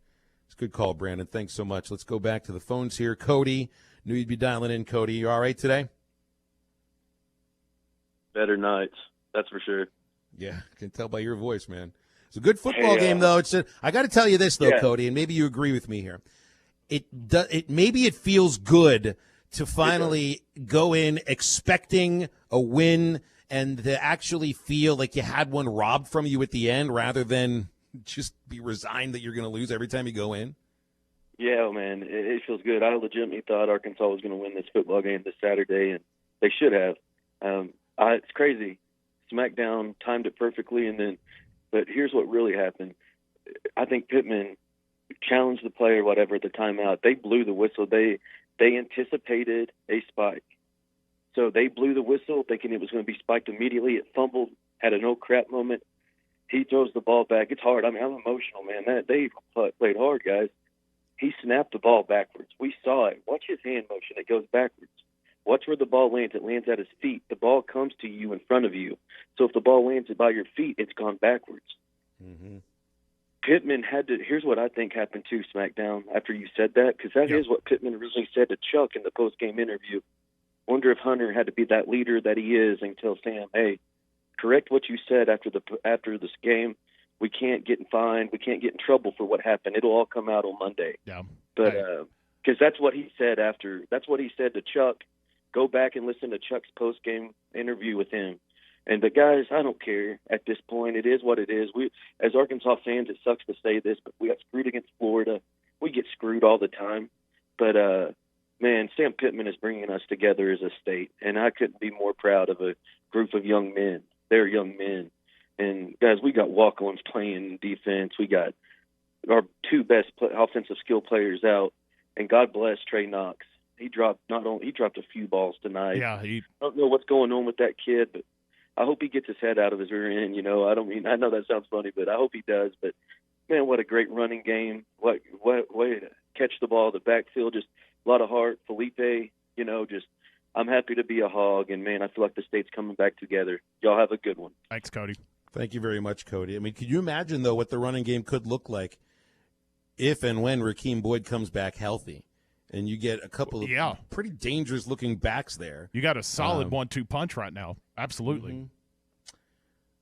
S1: It's a good call, Brandon. Thanks so much. Let's go back to the phones here. Cody, knew you'd be dialing in. Cody, you all right today?
S10: Better nights, that's for sure.
S1: Yeah, I can tell by your voice, man. It's a good football game, though. I got to tell you this, though, Cody, and maybe you agree with me here. Maybe it feels good to finally go in expecting a win and to actually feel like you had one robbed from you at the end rather than just be resigned that you're going to lose every time you go in.
S10: Yeah, man, it feels good. I legitimately thought Arkansas was going to win this football game this Saturday, and they should have. It's crazy. SmackDown timed it perfectly, but here's what really happened. I think Pittman challenged the play or whatever at the timeout. They blew the whistle. They anticipated a spike. So they blew the whistle thinking it was going to be spiked immediately. It fumbled, had a no-crap moment. He throws the ball back. It's hard. I mean, I'm emotional, man. They played hard, guys. He snapped the ball backwards. We saw it. Watch his hand motion. It goes backwards. Watch where the ball lands. It lands at his feet. The ball comes to you in front of you. So if the ball lands by your feet, it's gone backwards.
S1: Mm-hmm.
S10: Pittman had to – here's what I think happened to SmackDown after you said that, because that is what Pittman originally said to Chuck in the post-game interview. Wonder if Hunter had to be that leader that he is and tell Sam, hey, correct what you said after this game. We can't get fined. We can't get in trouble for what happened. It'll all come out on Monday.
S2: Yeah.
S10: But because that's what he said after. That's what he said to Chuck. Go back and listen to Chuck's post-game interview with him. And the guys, I don't care at this point. It is what it is. We, as Arkansas fans, it sucks to say this, but we got screwed against Florida. We get screwed all the time. But, man, Sam Pittman is bringing us together as a state, and I couldn't be more proud of a group of young men. They're young men. And, guys, we got walk-ons playing defense. We got our 2 best offensive skill players out, and God bless Trey Knox. He dropped a few balls tonight.
S2: Yeah,
S10: I don't know what's going on with that kid, but I hope he gets his head out of his rear end. You know, I know that sounds funny, but I hope he does. But man, what a great running game! What catch the ball, the backfield, just a lot of heart. Felipe, just I'm happy to be a Hog, and, man, I feel like the state's coming back together. Y'all have a good one.
S2: Thanks, Cody.
S1: Thank you very much, Cody. I mean, could you imagine, though, what the running game could look like if and when Rakeem Boyd comes back healthy? And you get a couple of pretty dangerous-looking backs there.
S2: You got a solid 1-2 punch right now. Absolutely.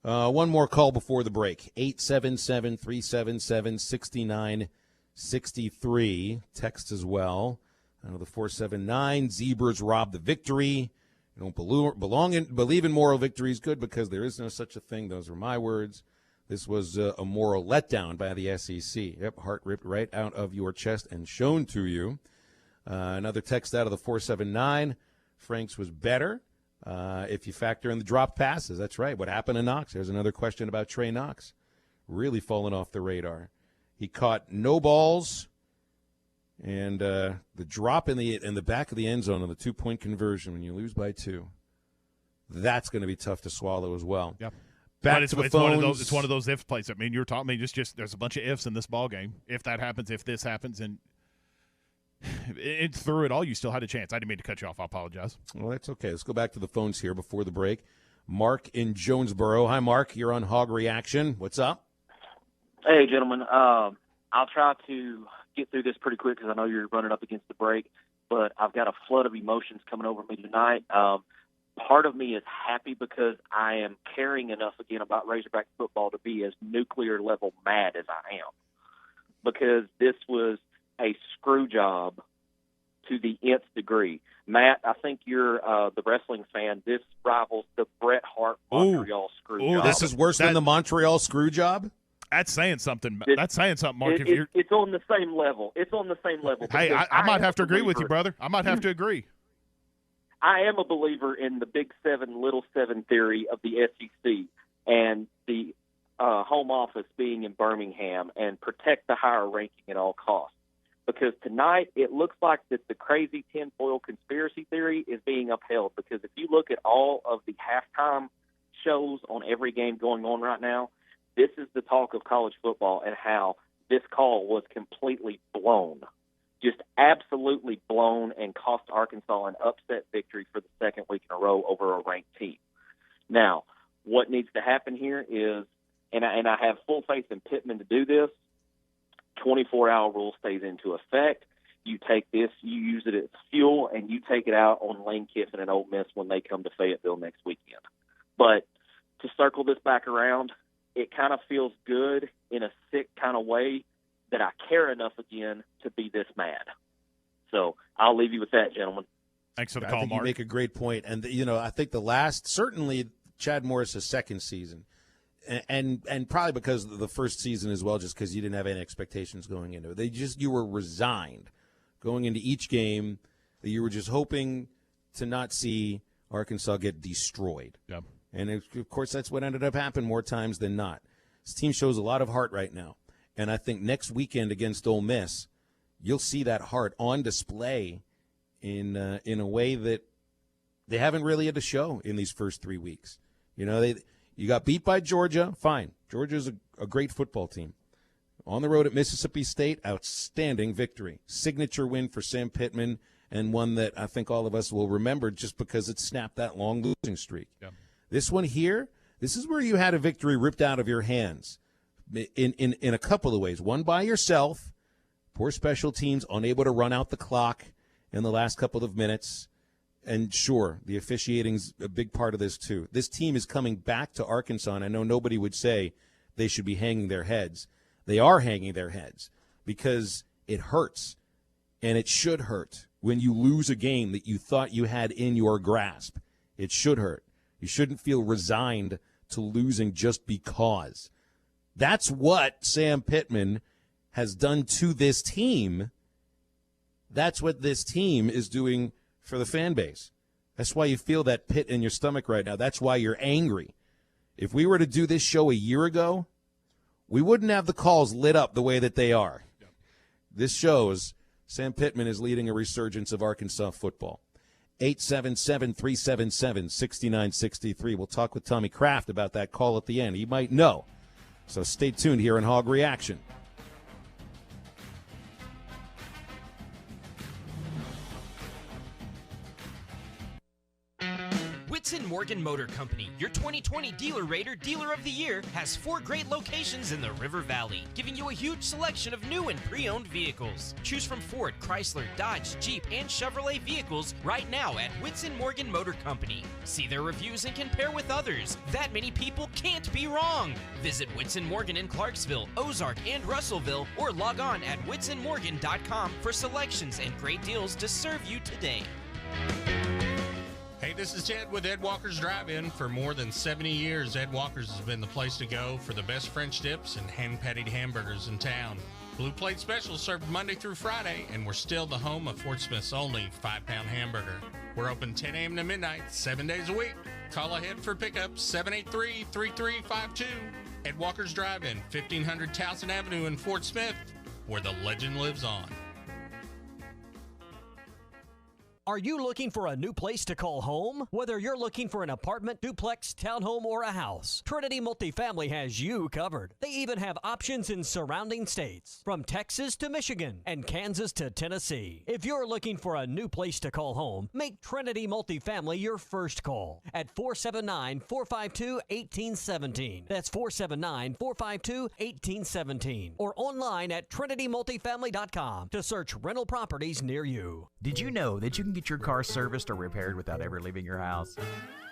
S1: One more call before the break. 877-377-6963. Text as well. The 479. Zebras rob the victory. You don't believe in moral victories. Good, because there is no such a thing. Those are my words. This was a moral letdown by the SEC. Yep, heart ripped right out of your chest and shown to you. Another text out of the 479. Franks was better if you factor in the dropped passes. That's right. What happened to Knox? There's another question about Trey Knox. Really fallen off the radar. He caught no balls, and the drop in the back of the end zone on the 2-point conversion when you lose by 2. That's going to be tough to swallow as well.
S2: Yep.
S1: Back to the phones.
S2: It's one of those if plays. I mean, you're talking. Just there's a bunch of ifs in this ball game. If that happens, if this happens, and through it all, you still had a chance. I didn't mean to cut you off. I apologize.
S1: Well, that's okay. Let's go back to the phones here before the break. Mark in Jonesboro. Hi, Mark. You're on Hog Reaction. What's up?
S9: Hey, gentlemen. I'll try to get through this pretty quick because I know you're running up against the break, but I've got a flood of emotions coming over me tonight. Part of me is happy because I am caring enough again about Razorback football to be as nuclear-level mad as I am, because this was a screw job to the nth degree. Matt, I think you're the wrestling fan. This rivals the Bret Hart Montreal screw job.
S1: This is worse than the Montreal screw job?
S2: That's saying something. That's saying something, Mark.
S9: It's on the same level. It's on the same level.
S2: Hey, I might have to agree with you, brother. I might have to agree.
S9: I am a believer in the Big 7, Little 7 theory of the SEC and the home office being in Birmingham and protect the higher ranking at all costs. Because tonight it looks like that the crazy tinfoil conspiracy theory is being upheld. Because if you look at all of the halftime shows on every game going on right now, this is the talk of college football and how this call was completely blown. Just absolutely blown, and cost Arkansas an upset victory for the second week in a row over a ranked team. Now, what needs to happen here is, and I have full faith in Pittman to do this, 24-hour rule stays into effect. You take this, you use it as fuel, and you take it out on Lane Kiffin and Ole Miss when they come to Fayetteville next weekend. But to circle this back around, it kind of feels good in a sick kind of way that I care enough again to be this mad. So I'll leave you with that, gentlemen.
S2: Thanks for the
S1: I
S2: call,
S1: think
S2: Mark.
S1: You make a great point. And, I think certainly Chad Morris' second season, and probably because of the first season as well, just because you didn't have any expectations going into it. You were resigned going into each game, that you were just hoping to not see Arkansas get destroyed.
S2: Yep.
S1: And, of course, that's what ended up happening more times than not. This team shows a lot of heart right now. And I think next weekend against Ole Miss, you'll see that heart on display in a way that they haven't really had to show in these first 3 weeks. You got beat by Georgia, fine. Georgia's a great football team. On the road at Mississippi State, outstanding victory. Signature win for Sam Pittman, and one that I think all of us will remember just because it snapped that long losing streak.
S2: Yeah.
S1: This one here, this is where you had a victory ripped out of your hands. In a couple of ways. One by yourself, poor special teams, unable to run out the clock in the last couple of minutes. And sure, the officiating's a big part of this too. This team is coming back to Arkansas, and I know nobody would say they should be hanging their heads. They are hanging their heads because it hurts, and it should hurt when you lose a game that you thought you had in your grasp. It should hurt. You shouldn't feel resigned to losing just because. That's what Sam Pittman has done to this team. That's what this team is doing for the fan base. That's why you feel that pit in your stomach right now. That's why you're angry. If we were to do this show a year ago, we wouldn't have the calls lit up the way that they are. Yep. This shows Sam Pittman is leading a resurgence of Arkansas football. 877-377-6963. We'll talk with Tommy Kraft about that call at the end. He might know. So stay tuned here on Hog Reaction.
S11: Morgan Motor Company, your 2020 Dealer Rater Dealer of the Year, has 4 great locations in the River Valley, giving you a huge selection of new and pre-owned vehicles. Choose from Ford, Chrysler, Dodge, Jeep, and Chevrolet vehicles right now at Whitson Morgan Motor Company. See their reviews and compare with others. That many people can't be wrong. Visit Whitson Morgan in Clarksville, Ozark, and Russellville, or log on at whitsonmorgan.com for selections and great deals to serve you today.
S12: Hey, this is Ted with Ed Walker's Drive-In. For more than 70 years, Ed Walker's has been the place to go for the best French dips and hand-patted hamburgers in town. Blue Plate Specials served Monday through Friday, and we're still the home of Fort Smith's only 5-pound hamburger. We're open 10 a.m. to midnight, 7 days a week. Call ahead for pickup, 783-3352. Ed Walker's Drive-In, 1500 Towson Avenue in Fort Smith, where the legend lives on.
S13: Are you looking for a new place to call home? Whether you're looking for an apartment, duplex, townhome, or a house, Trinity Multifamily has you covered. They even have options in surrounding states, from Texas to Michigan and Kansas to Tennessee. If you're looking for a new place to call home, make Trinity Multifamily your first call at 479-452-1817. That's 479-452-1817. Or online at trinitymultifamily.com to search rental properties near you.
S14: Did you know that you can get your car serviced or repaired without ever leaving your house?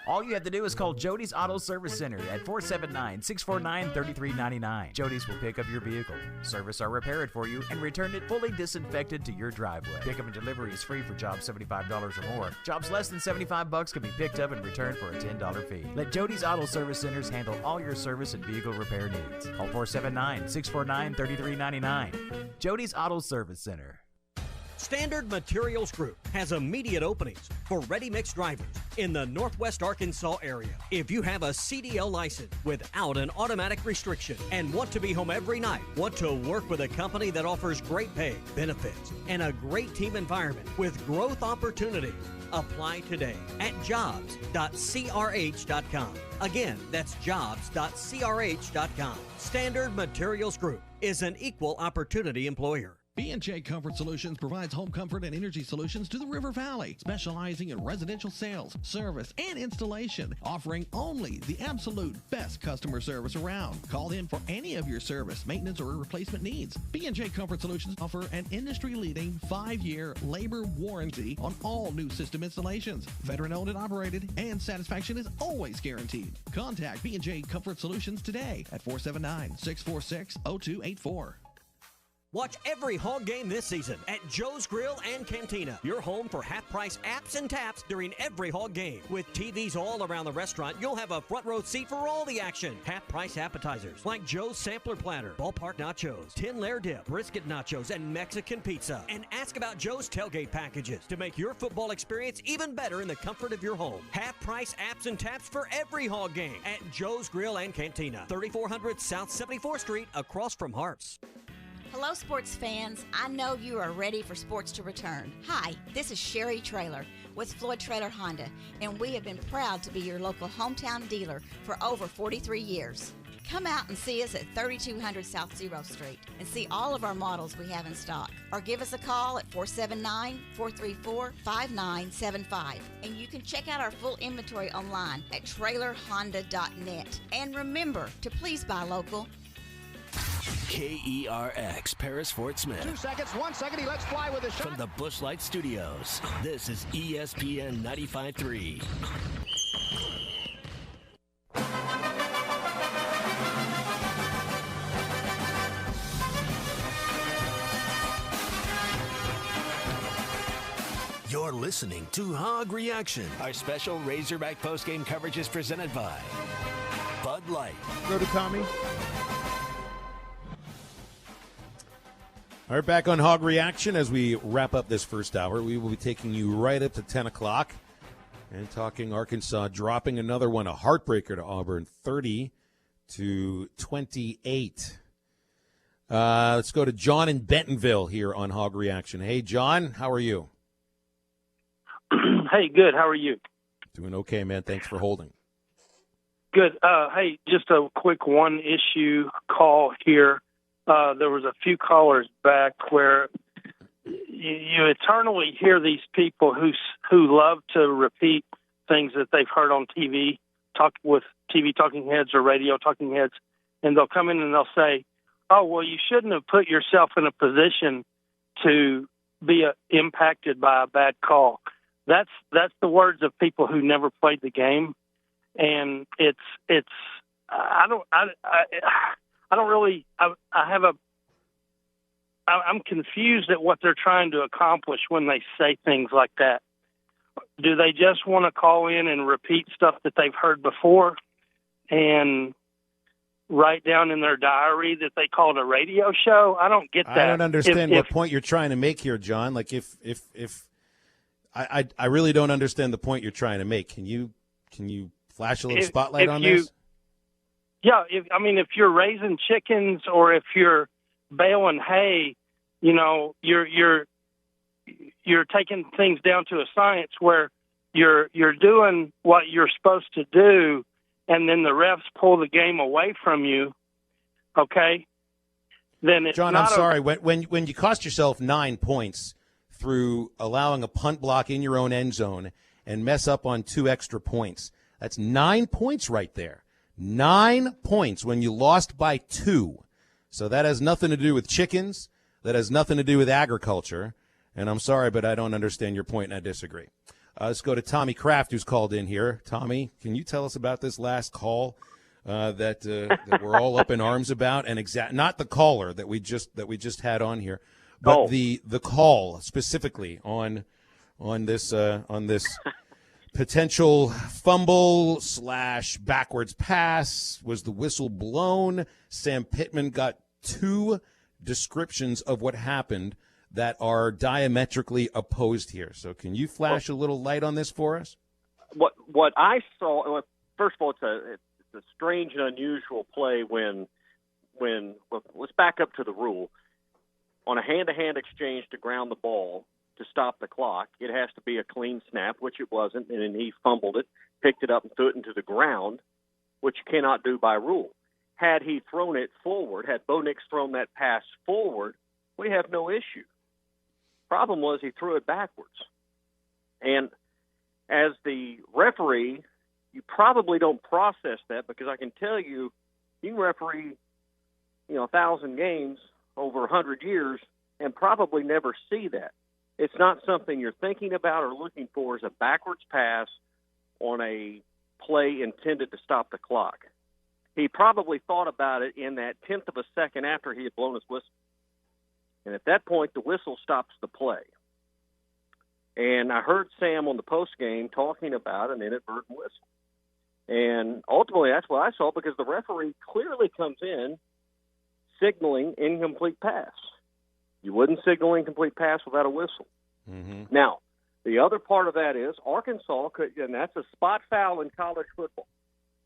S14: All you have to do is call Jody's Auto Service Center at 479-649-3399. Jody's will pick up your vehicle, service or repair it for you, and return it fully disinfected to your driveway. Pickup and delivery is free for jobs $75 or more. Jobs less than $75 can be picked up and returned for a $10 fee. Let Jody's Auto Service Centers handle all your service and vehicle repair needs. Call 479-649-3399. Jody's Auto Service Center.
S13: Standard Materials Group has immediate openings for ready-mix drivers in the Northwest Arkansas area. If you have a CDL license without an automatic restriction and want to be home every night, want to work with a company that offers great pay, benefits, and a great team environment with growth opportunities, apply today at jobs.crh.com. Again, that's jobs.crh.com. Standard Materials Group is an equal opportunity employer.
S25: B&J Comfort Solutions provides home comfort and energy solutions to the River Valley, specializing in residential sales, service, and installation, offering only the absolute best customer service around. Call in for any of your service, maintenance, or replacement needs. B&J Comfort Solutions offer an industry-leading 5-year labor warranty on all new system installations. Veteran-owned and operated, and satisfaction is always guaranteed. Contact B&J Comfort Solutions today at 479-646-0284.
S13: Watch every Hog game this season at Joe's Grill and Cantina, your home for half-price apps and taps during every Hog game. With TVs all around the restaurant, you'll have a front row seat for all the action. Half-price appetizers like Joe's Sampler Platter, Ballpark Nachos, 10-layer dip, brisket nachos, and Mexican pizza. And ask about Joe's tailgate packages to make your football experience even better in the comfort of your home. Half-price apps and taps for every Hog game at Joe's Grill and Cantina, 3400 South 74th Street, across from Harps.
S26: Hello, sports fans. I know you are ready for sports to return. Hi, this is Sherry Traylor with Floyd Traylor Honda, and we have been proud to be your local hometown dealer for over 43 years. Come out and see us at 3200 South 0th Street and see all of our models we have in stock. Or give us a call at 479-434-5975. And you can check out our full inventory online at trailerhonda.net. And remember to please buy local.
S6: KERX, Paris, Fort Smith.
S21: 2 seconds, 1 second, he lets fly with a shot.
S6: From the Busch Light Studios, this is ESPN 95.3. You're listening to Hog Reaction. Our special Razorback postgame coverage is presented by Bud Light.
S1: Go to Tommy. All right, back on Hog Reaction as we wrap up this first hour. We will be taking you right up to 10 o'clock and talking Arkansas dropping another one, a heartbreaker to Auburn, 30-28. Let's go to John in Bentonville here on Hog Reaction. Hey, John, how are you?
S27: Hey, good. How are you?
S1: Doing okay, man. Thanks for holding.
S27: Good. Hey, just a quick one-issue call here. There was a few callers back where you eternally hear these people who love to repeat things that they've heard on TV, talk with TV talking heads or radio talking heads, and they'll come in and they'll say, "Oh, well, you shouldn't have put yourself in a position to be impacted by a bad call." That's the words of people who never played the game, and I'm confused at what they're trying to accomplish when they say things like that. Do they just want to call in and repeat stuff that they've heard before and write down in their diary that they called a radio show? I don't get that.
S1: I don't understand what point you're trying to make here, John. Like if I really don't understand the point you're trying to make. Can you flash a little spotlight on this?
S27: Yeah, if you're raising chickens or if you're baling hay, you're taking things down to a science where you're doing what you're supposed to do, and then the refs pull the game away from you. Okay, then it's
S1: John,
S27: not
S1: I'm sorry. When you cost yourself 9 points through allowing a punt block in your own end zone and mess up on 2 extra points, that's 9 points right there. 9 points when you lost by 2. So that has nothing to do with chickens. That has nothing to do with agriculture. And I'm sorry, but I don't understand your point, and I disagree. Let's go to Tommy Kraft, who's called in here. Tommy, can you tell us about this last call that we're all up in arms about? And not the caller that we just had on here, but the call specifically on this potential fumble / backwards pass. Was the whistle blown? Sam Pittman got 2 descriptions of what happened that are diametrically opposed here. So can you flash a little light on this for us?
S9: What I saw, first of all, it's a strange and unusual play when let's back up to the rule. On a hand-to-hand exchange to ground the ball to stop the clock, it has to be a clean snap, which it wasn't, and then he fumbled it, picked it up and threw it into the ground, which you cannot do by rule. Had he thrown it forward, had Bo Nix thrown that pass forward, we have no issue. Problem was he threw it backwards. And as the referee, you probably don't process that, because I can tell you, you can referee 1,000 games over 100 years and probably never see that. It's not something you're thinking about or looking for as a backwards pass on a play intended to stop the clock. He probably thought about it in that 10th of a second after he had blown his whistle. And at that point, the whistle stops the play. And I heard Sam on the postgame talking about an inadvertent whistle. And ultimately, that's what I saw, because the referee clearly comes in signaling incomplete pass. You wouldn't signal incomplete pass without a whistle. Mm-hmm. Now, the other part of that is Arkansas could, and that's a spot foul in college football.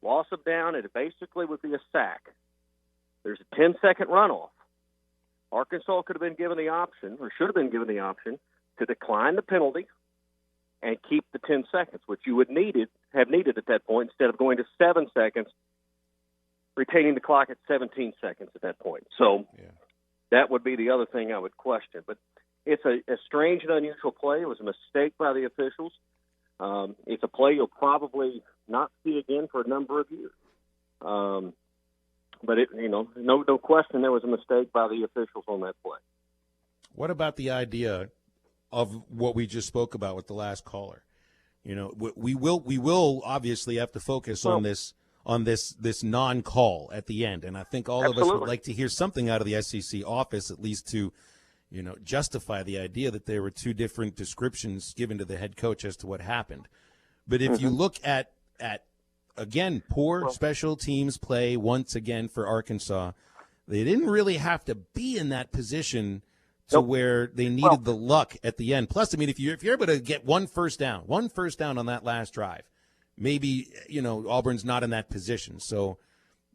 S9: Loss of down, it basically would be a sack. There's a 10-second runoff. Arkansas could have been given the option, or should have been given the option, to decline the penalty and keep the 10 seconds, which you would have needed at that point, instead of going to 7 seconds, retaining the clock at 17 seconds at that point. So that would be the other thing I would question. But it's a strange and unusual play. It was a mistake by the officials. It's a play you'll probably not see again for a number of years. But no question there was a mistake by the officials on that play.
S1: What about the idea of what we just spoke about with the last caller? We will obviously have to focus on this non-call at the end, and I think all of us would like to hear something out of the SEC office, at least to justify the idea that there were 2 different descriptions given to the head coach as to what happened. But if you look at again, poor special teams play once again for Arkansas, they didn't really have to be in that position to where they needed the luck at the end. Plus, I mean, if you're able to get one first down on that last drive, maybe Auburn's not in that position. So,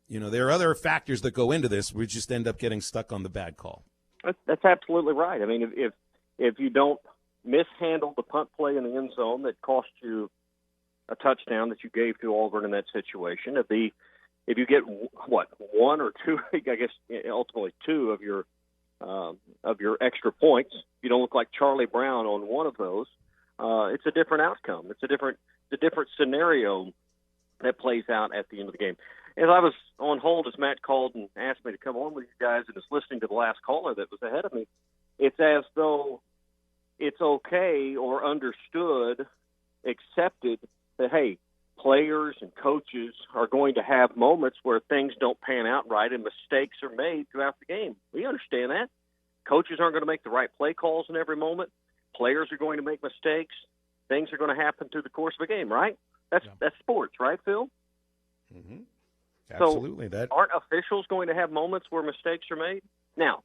S1: there are other factors that go into this. We just end up getting stuck on the bad call.
S9: That's absolutely right. I mean, if you don't mishandle the punt play in the end zone that cost you a touchdown that you gave to Auburn in that situation, if you get 1 or 2, I guess ultimately 2 of your extra points, you don't look like Charlie Brown on one of those. It's a different outcome. It's a different
S15: the different scenario that plays out at the end of the game. As I was on hold, as Matt called and asked me to come on with you guys and was listening to the last caller that was ahead of me, it's as though it's okay or understood, accepted that, hey, players and coaches are going to have moments where things don't pan out right and mistakes are made throughout the game. We understand that. Coaches aren't going to make the right play calls in every moment. Players are going to make mistakes. Things are going to happen through the course of a game, right? That's sports, right, Phil?
S1: Mm-hmm. Absolutely.
S15: So aren't officials going to have moments where mistakes are made? Now,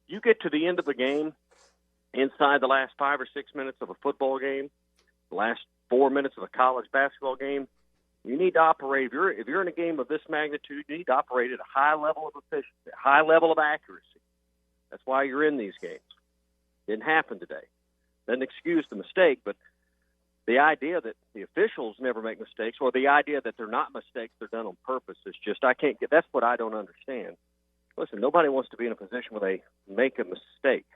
S15: you get to the end of the game, inside the last 5 or 6 minutes of a football game, the last 4 minutes of a college basketball game, you need to operate. If you're in a game of this magnitude, you need to operate at a high level of efficiency, a high level of accuracy. That's why you're in these games. Didn't happen today. Doesn't excuse the mistake, but the idea that the officials never make mistakes, or the idea that they're not mistakes, they're done on purpose, is just, that's what I don't understand. Listen, nobody wants to be in a position where they make a mistake.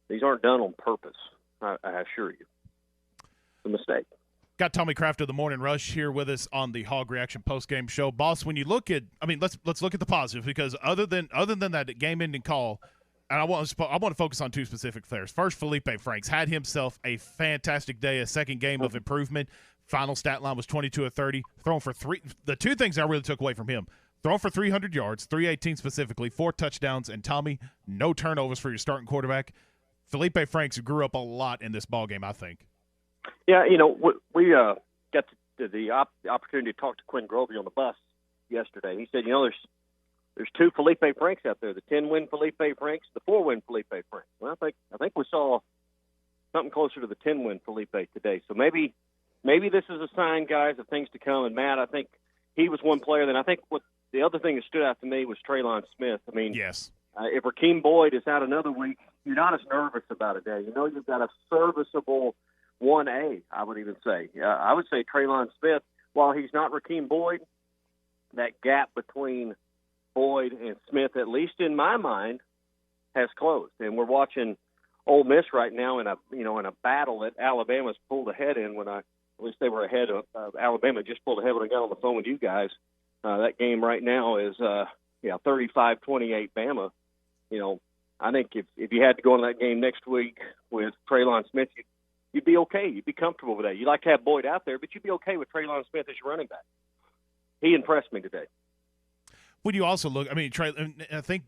S15: These aren't done on purpose, I assure you. It's a mistake.
S2: Got Tommy Kraft of the Morning Rush here with us on the Hog Reaction Postgame Show. Boss, when you look at, let's look at the positive, because other than that game-ending call, and I want to focus on two specific players. First, Felipe Franks had himself a fantastic day, a second game of improvement. Final stat line was 22 of 30, throwing for three. The two things I really took away from him: throwing for 300 yards, 318 specifically, 4 touchdowns, and Tommy, no turnovers for your starting quarterback. Felipe Franks grew up a lot in this ballgame, I think.
S15: Yeah, we got the opportunity to talk to Quinn Grovey on the bus yesterday. He said, there's 2 Felipe Franks out there, the 10-win Felipe Franks, the 4-win Felipe Franks. Well, I think we saw something closer to the 10-win Felipe today. So maybe this is a sign, guys, of things to come. And, Matt, I think he was one player. Then I think what the other thing that stood out to me was Traylon Smith. I mean,
S2: yes.
S15: If Rakeem Boyd is out another week, you're not as nervous about it, Dad. You've got a serviceable 1A, I would even say. I would say Traylon Smith, while he's not Rakeem Boyd, that gap between Boyd and Smith, at least in my mind, has closed. And we're watching Ole Miss right now in a battle that Alabama's pulled ahead in. At least they were ahead of Alabama, just pulled ahead when I got on the phone with you guys. That game right now is 35-28 Bama. I think if you had to go in that game next week with Traylon Smith, you'd be okay. You'd be comfortable with that. You'd like to have Boyd out there, but you'd be okay with Traylon Smith as your running back. He impressed me today.
S2: When you also look, I think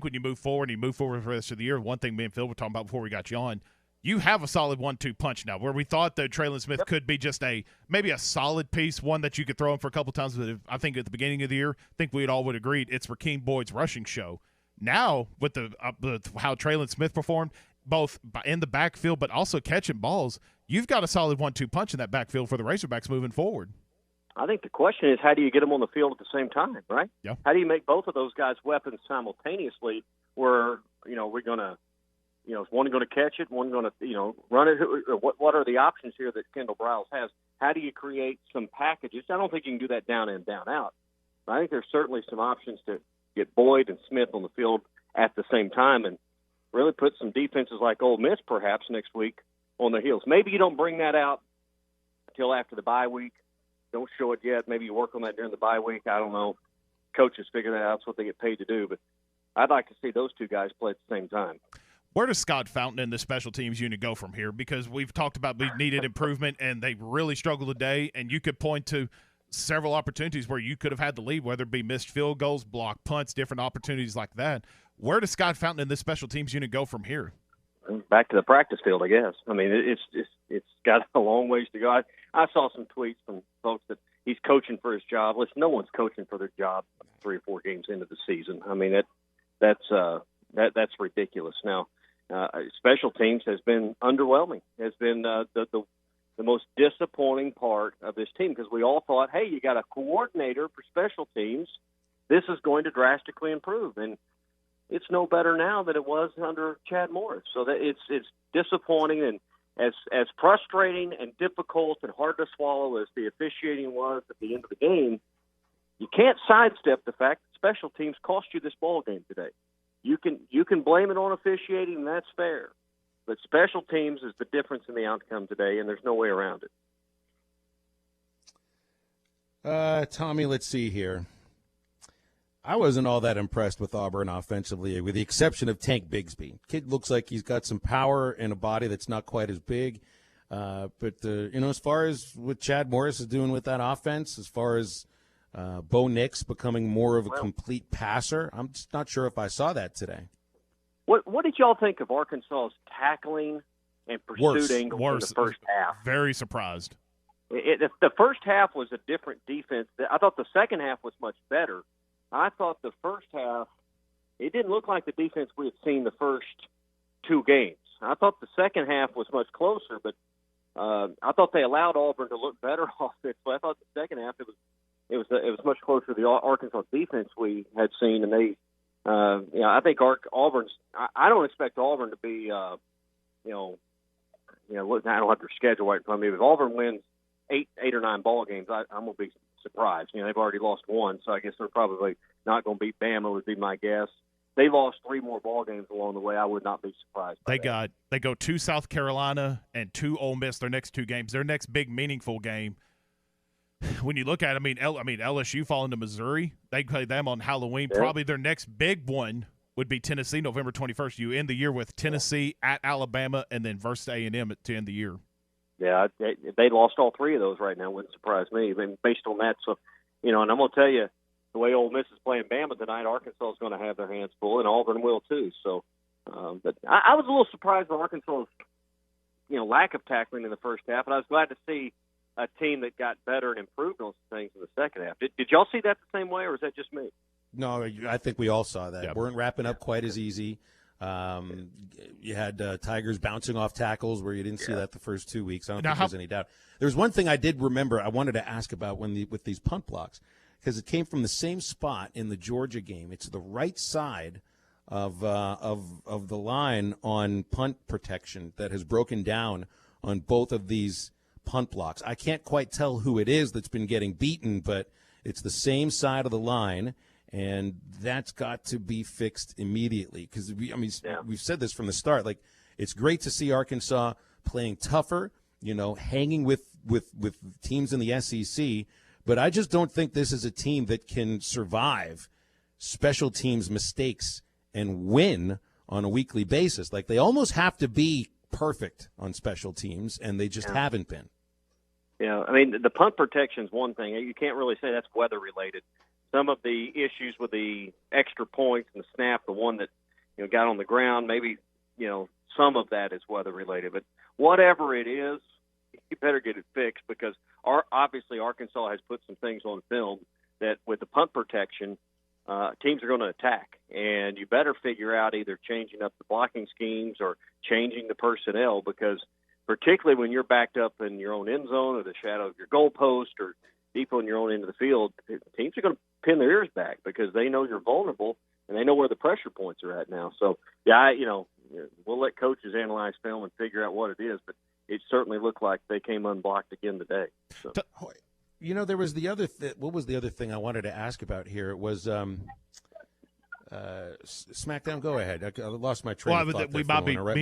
S2: when you move forward for the rest of the year, one thing me and Phil were talking about before we got you on, you have a solid 1-2 punch now, where we thought that Traylon Smith could be just maybe a solid piece, one that you could throw in for a couple times. But I think at the beginning of the year, I think we all would agree it's Rakeem Boyd's rushing show. Now, with how Traylon Smith performed, both in the backfield but also catching balls, you've got a solid 1-2 punch in that backfield for the Razorbacks moving forward.
S15: I think the question is, how do you get them on the field at the same time, right?
S2: Yeah.
S15: How do you make both of those guys weapons simultaneously where, we're going to, is one going to catch it, one going to, run it? What are the options here that Kendall Briles has? How do you create some packages? I don't think you can do that down in, down out. But I think there's certainly some options to get Boyd and Smith on the field at the same time and really put some defenses like Ole Miss perhaps next week on their heels. Maybe you don't bring that out until after the bye week. Don't show it yet. Maybe you work on that during the bye week. I don't know. Coaches figure that out. That's what they get paid to do. But I'd like to see those two guys play at the same time.
S2: Where does Scott Fountain and the special teams unit go from here? Because we've talked about we needed improvement, and they really struggled today. And you could point to several opportunities where you could have had the lead, whether it be missed field goals, blocked punts, different opportunities like that. Where does Scott Fountain and the special teams unit go from here?
S15: Back to the practice field, I guess. I mean, it's got a long ways to go. I saw some tweets from folks that he's coaching for his job. Listen, no one's coaching for their job 3 or 4 games into the season. I mean, that's ridiculous. Now, special teams has been underwhelming. Has been the most disappointing part of this team, because we all thought, hey, you got a coordinator for special teams. This is going to drastically improve, and it's no better now than it was under Chad Morris. So that it's disappointing, and as frustrating and difficult and hard to swallow as the officiating was at the end of the game, you can't sidestep the fact that special teams cost you this ball game today. You can blame it on officiating, and that's fair. But special teams is the difference in the outcome today, and there's no way around it.
S1: Tommy, let's see here. I wasn't all that impressed with Auburn offensively, with the exception of Tank Bigsby. Kid looks like he's got some power and a body that's not quite as big. But as far as what Chad Morris is doing with that offense, as far as Bo Nix becoming more of a complete passer, I'm just not sure if I saw that today.
S15: What did y'all think of Arkansas's tackling and pursuing in the first half?
S2: Very surprised.
S15: The first half was a different defense. I thought the second half was much better. I thought the first half, it didn't look like the defense we had seen the first two games. I thought the second half was much closer, but I thought they allowed Auburn to look better offensively. I thought the second half it was much closer to the Arkansas defense we had seen, and they, I think Auburn's. I don't expect Auburn to be, I don't have their schedule right in front of me. If Auburn wins eight or nine ball games, I'm gonna be surprised. They've already lost one, so I guess they're probably not going to beat Bama, would be my guess. They lost three more ball games along the way. I would not be surprised.
S2: They go to South Carolina and to Ole Miss their next two games. Their next big meaningful game. When you look at it, LSU falling to Missouri. They play them on Halloween. Yeah. Probably their next big one would be Tennessee, November 21st. You end the year with Tennessee at Alabama and then versus A&M to end the year.
S15: Yeah, they lost all three of those right now. Wouldn't surprise me. I mean, based on that, so and I'm going to tell you, the way Ole Miss is playing Bama tonight, Arkansas is going to have their hands full, and Auburn will too. So, but I was a little surprised by Arkansas's lack of tackling in the first half, and I was glad to see a team that got better and improved on some things in the second half. Did y'all see that the same way, or is that just me?
S1: No, I think we all saw that.
S2: Yep.
S1: Weren't wrapping up quite as easy. You had Tigers bouncing off tackles where you didn't see that the first 2 weeks. I don't think there's any doubt. There's one thing I did remember I wanted to ask about with these punt blocks, because it came from the same spot in the Georgia game. It's the right side of the line on punt protection that has broken down on both of these punt blocks. I can't quite tell who it is that's been getting beaten, but it's the same side of the line. And that's got to be fixed immediately because, we've said this from the start. Like, it's great to see Arkansas playing tougher, hanging with teams in the SEC. But I just don't think this is a team that can survive special teams mistakes and win on a weekly basis. Like, they almost have to be perfect on special teams, and they just haven't been.
S15: Yeah, the punt protection is one thing. You can't really say that's weather-related. Some of the issues with the extra points and the snap, the one that got on the ground, maybe some of that is weather related. But whatever it is, you better get it fixed because obviously Arkansas has put some things on film that with the punt protection, teams are going to attack, and you better figure out either changing up the blocking schemes or changing the personnel because particularly when you're backed up in your own end zone or the shadow of your goalpost or deep on your own end of the field, teams are going to pin their ears back because they know you're vulnerable and they know where the pressure points are at now. So, we'll let coaches analyze film and figure out what it is, but it certainly looked like they came unblocked again today. So.
S1: There was the other what was the other thing I wanted to ask about here? It was SmackDown. Go ahead. I lost my train of thought.
S2: Me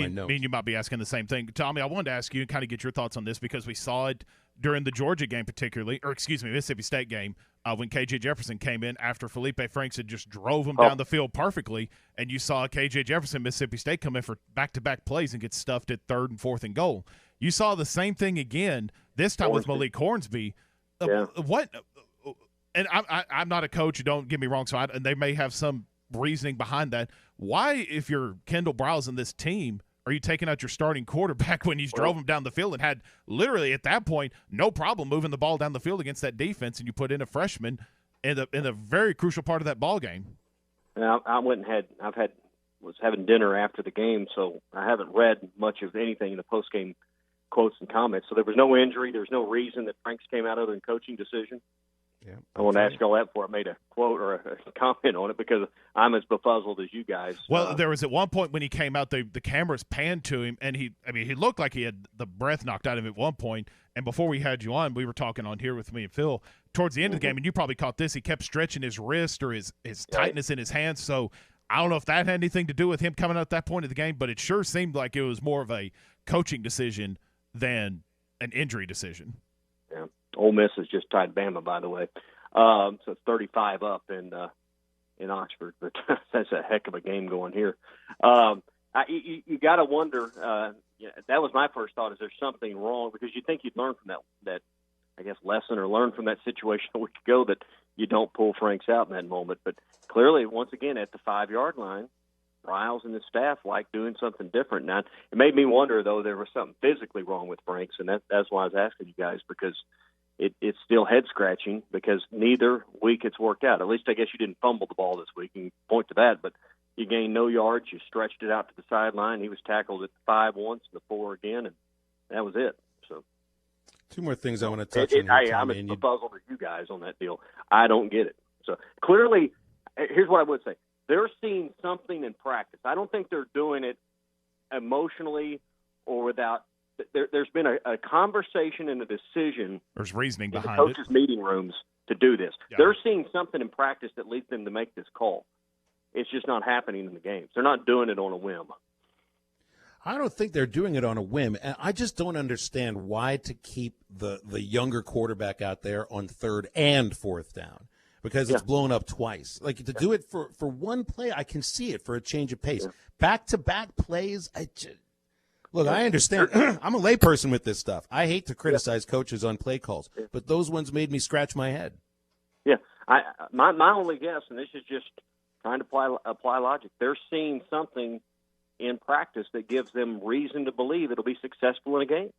S2: and you might be asking the same thing. Tommy, I wanted to ask you and kind of get your thoughts on this because we saw it during the Georgia game Mississippi State game, when K.J. Jefferson came in after Felipe Franks had just drove him down the field perfectly, and you saw K.J. Jefferson, Mississippi State, come in for back-to-back plays and get stuffed at 3rd and 4th and goal. You saw the same thing again, this time with Malik Hornsby. What? And I'm not a coach, don't get me wrong, and they may have some reasoning behind that. Why, if you're Kendall Briles in this team, are you taking out your starting quarterback when you drove him down the field and had literally at that point no problem moving the ball down the field against that defense, and you put in a freshman in a very crucial part of that ball game?
S15: Now, I was having dinner after the game, so I haven't read much of anything in the post-game quotes and comments. So there was no injury. There was no reason that Franks came out other than coaching decision.
S1: Yeah,
S15: I want to ask all that before I made a quote or a comment on it because I'm as befuddled as you guys.
S2: Well, there was at one point when he came out, the cameras panned to him, and he looked like he had the breath knocked out of him at one point. And before we had you on, we were talking on here with me and Phil towards the end of the game, and you probably caught this. He kept stretching his wrist or his tightness in his hands. So I don't know if that had anything to do with him coming out at that point of the game, but it sure seemed like it was more of a coaching decision than an injury decision.
S15: Yeah. Ole Miss has just tied Bama, by the way. So it's 35 up in Oxford, but that's a heck of a game going here. You got to wonder. That was my first thought. Is there something wrong? Because you think you'd learn from that I guess lesson or learn from that situation a week ago that you don't pull Franks out in that moment. But clearly, once again, at the 5-yard line, Riles and his staff like doing something different. Now, it made me wonder, though, there was something physically wrong with Franks, and that's why I was asking you guys, because it's still head-scratching because neither week it's worked out. At least I guess you didn't fumble the ball this week. You can point to that, but you gained no yards. You stretched it out to the sideline. He was tackled at the 5 once and the 4 again, and that was it. So,
S1: 2 more things I want to touch on here, Tommy.
S15: I'm as puzzled as you guys on that deal. I don't get it. So clearly, here's what I would say. They're seeing something in practice. I don't think they're doing it emotionally or without. There's been a conversation and a decision.
S2: There's reasoning behind
S15: in the coaches' meeting rooms to do this.
S2: Yeah.
S15: They're seeing something in practice that leads them to make this call. It's just not happening in the games. They're not doing it on a whim.
S1: I don't think they're doing it on a whim. And I just don't understand why to keep the younger quarterback out there on 3rd and 4th down, because it's blown up twice. Like, to do it for one play, I can see it for a change of pace. Back-to-back plays, look, I understand. I'm a layperson with this stuff. I hate to criticize coaches on play calls, but those ones made me scratch my head.
S15: Yeah, my only guess, and this is just trying to apply logic, they're seeing something in practice that gives them reason to believe it'll be successful in a game.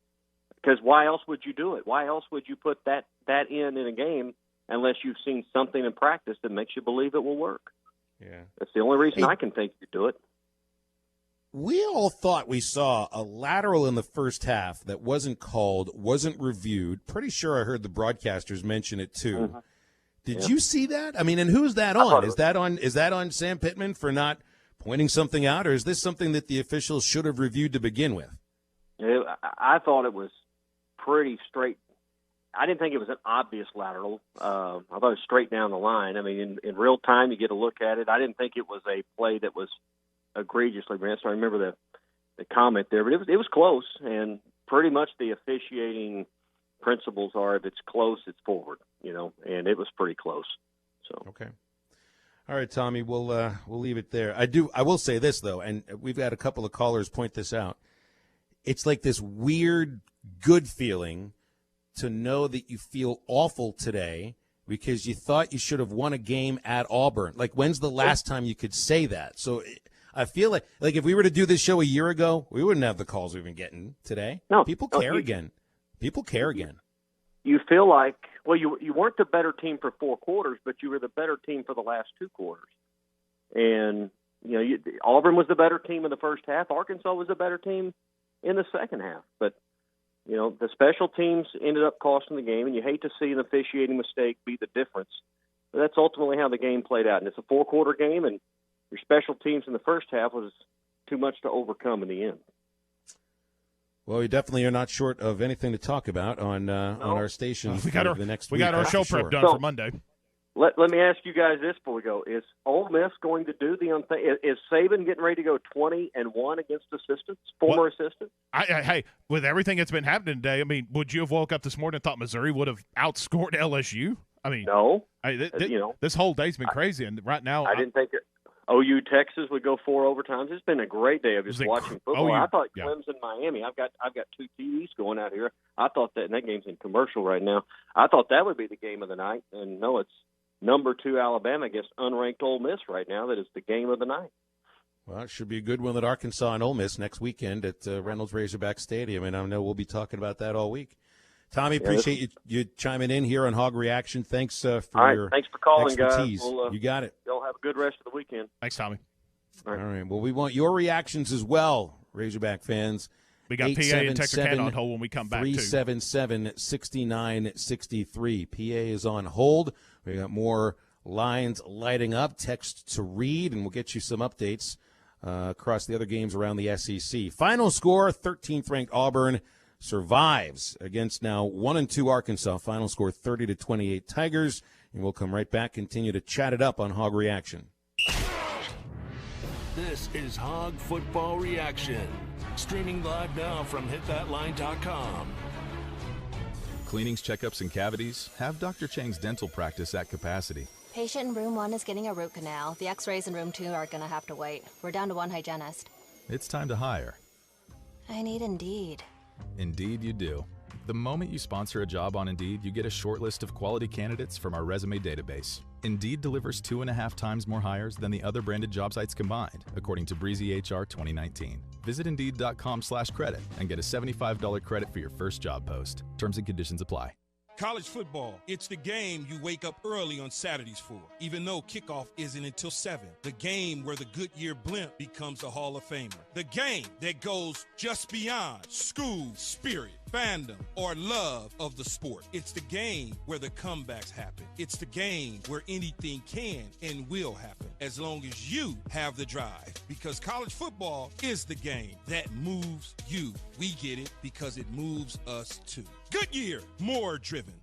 S15: Because why else would you do it? Why else would you put that in a game unless you've seen something in practice that makes you believe it will work?
S1: Yeah,
S15: that's the only reason I can think you do it.
S1: We all thought we saw a lateral in the first half that wasn't called, wasn't reviewed. Pretty sure I heard the broadcasters mention it too.
S15: Mm-hmm.
S1: Did you see that? I mean, and who's that on? Is that on Sam Pittman for not pointing something out, or is this something that the officials should have reviewed to begin with?
S15: I thought it was pretty straight. I didn't think it was an obvious lateral. I thought it was straight down the line. I mean, in real time, you get a look at it. I didn't think it was a play that was egregiously missed. I remember the comment there, but it was close, and pretty much the officiating principles are if it's close, it's forward, and it was pretty close. So
S1: okay. All right, Tommy, we'll leave it there. I will say this, though, and we've had a couple of callers point this out. It's like this weird good feeling to know that you feel awful today because you thought you should have won a game at Auburn. Like, when's the last time you could say that? So I feel like if we were to do this show a year ago, we wouldn't have the calls we've been getting today.
S15: No,
S1: people care again. People care again.
S15: You feel like, well, you weren't the better team for 4 quarters, but you were the better team for the last 2 quarters. And, Auburn was the better team in the first half. Arkansas was the better team in the second half. But, the special teams ended up costing the game, and you hate to see an officiating mistake be the difference. But that's ultimately how the game played out. And it's a 4-quarter game, and your special teams in the first half was too much to overcome in the end.
S1: Well, we definitely are not short of anything to talk about on our station
S2: we got
S1: the next
S2: week.
S1: We
S2: got our show prep done for Monday.
S15: Let me ask you guys this before we go. Is Ole Miss going to do the unthinkable? Is Saban getting ready to go 20-1 against former assistants?
S2: Hey, with everything that's been happening today, I mean, would you have woke up this morning and thought Missouri would have outscored LSU? I mean,
S15: no.
S2: This whole day's been crazy, and right now
S15: I didn't think it. OU Texas would go 4 overtimes. It's been a great day of just watching football. I thought Clemson Miami. I've got 2 TVs going out here. I thought that, and that game's in commercial right now. I thought that would be the game of the night, and no, it's number 2 Alabama against unranked Ole Miss right now. That is the game of the night.
S1: Well, it should be a good one at Arkansas and Ole Miss next weekend at Reynolds Razorback Stadium, and I know we'll be talking about that all week. Tommy, appreciate you chiming in here on Hog Reaction. Thanks for your
S15: thanks for calling,
S1: expertise.
S15: Guys.
S1: You got it.
S15: Y'all have a good rest of the weekend.
S2: Thanks, Tommy.
S1: All right. Well, we want your reactions as well, Razorback fans.
S2: We got PA and Texarkana on hold when we come back,
S1: 377-6963. PA is on hold. We got more lines lighting up. Text to read, and we'll get you some updates across the other games around the SEC. Final score, 13th-ranked Auburn survives against now 1-2 Arkansas. Final score 30-28 Tigers. And we'll come right back, continue to chat it up on Hog Reaction.
S6: This is Hog Football Reaction. Streaming live now from hitthatline.com.
S16: cleanings, checkups, and cavities, have Dr. Chang's dental practice at capacity.
S17: Patient in room 1 is getting a root canal. The x-rays in room 2 are going to have to wait. We're down to 1 hygienist.
S16: It's time to hire.
S17: I need Indeed.
S16: Indeed you do. The moment you sponsor a job on Indeed, you get a short list of quality candidates from our resume database. Indeed delivers 2.5 times more hires than the other branded job sites combined, according to Breezy HR 2019. Visit Indeed.com/credit and get a $75 credit for your first job post. Terms and conditions apply.
S18: College football, it's the game you wake up early on Saturdays for, even though kickoff isn't until 7. The game where the Goodyear blimp becomes a Hall of Famer. The game that goes just beyond school spirit, fandom, or love of the sport. It's the game where the comebacks happen. It's the game where anything can and will happen as long as you have the drive. Because college football is the game that moves you. We get it because it moves us too. Goodyear, more driven.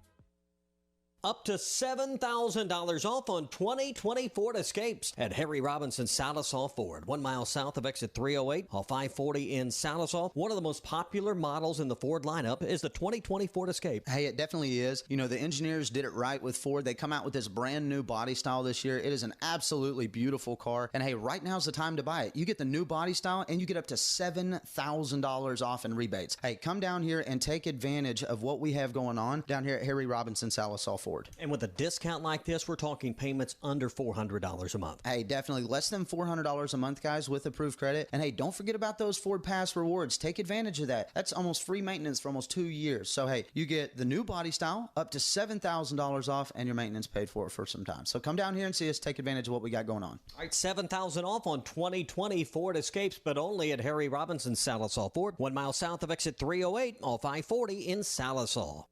S13: Up to $7,000 off on 2020 Ford Escapes at Harry Robinson Salisaw Ford, 1 mile south of exit 308 off I-40 in Salisaw. One of the most popular models in the Ford lineup is the 2020 Ford Escape.
S19: Hey, it definitely is. You know, the engineers did it right with Ford. They come out with this brand new body style this year. It is an absolutely beautiful car. And hey, right now's the time to buy it. You get the new body style and you get up to $7,000 off in rebates. Hey, come down here and take advantage of what we have going on down here at Harry Robinson Salisaw Ford.
S13: And with a discount like this, we're talking payments under $400 a month.
S19: Hey, definitely less than $400 a month, guys, with approved credit. And hey, don't forget about those Ford Pass rewards. Take advantage of that. That's almost free maintenance for almost 2 years. So hey, you get the new body style, up to $7,000 off, and your maintenance paid for some time. So come down here and see us. Take advantage of what we got going on.
S13: All right, $7,000 off on 2020 Ford Escapes, but only at Harry Robinson Salisaw Ford, 1 mile south of exit 308 off I-40 in Salisaw.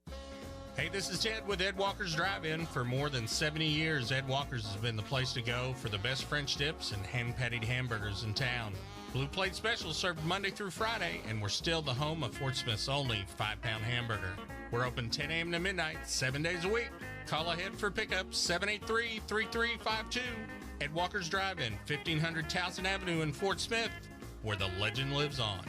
S12: Hey, this is Ted with Ed Walker's Drive-In. For more than 70 years, Ed Walker's has been the place to go for the best French dips and hand-patted hamburgers in town. Blue Plate Specials served Monday through Friday, and we're still the home of Fort Smith's only 5-pound hamburger. We're open 10 a.m. to midnight, 7 days a week. Call ahead for pickups, 783-3352. Ed Walker's Drive-In, 1500 Towson Avenue in Fort Smith, where the legend lives on.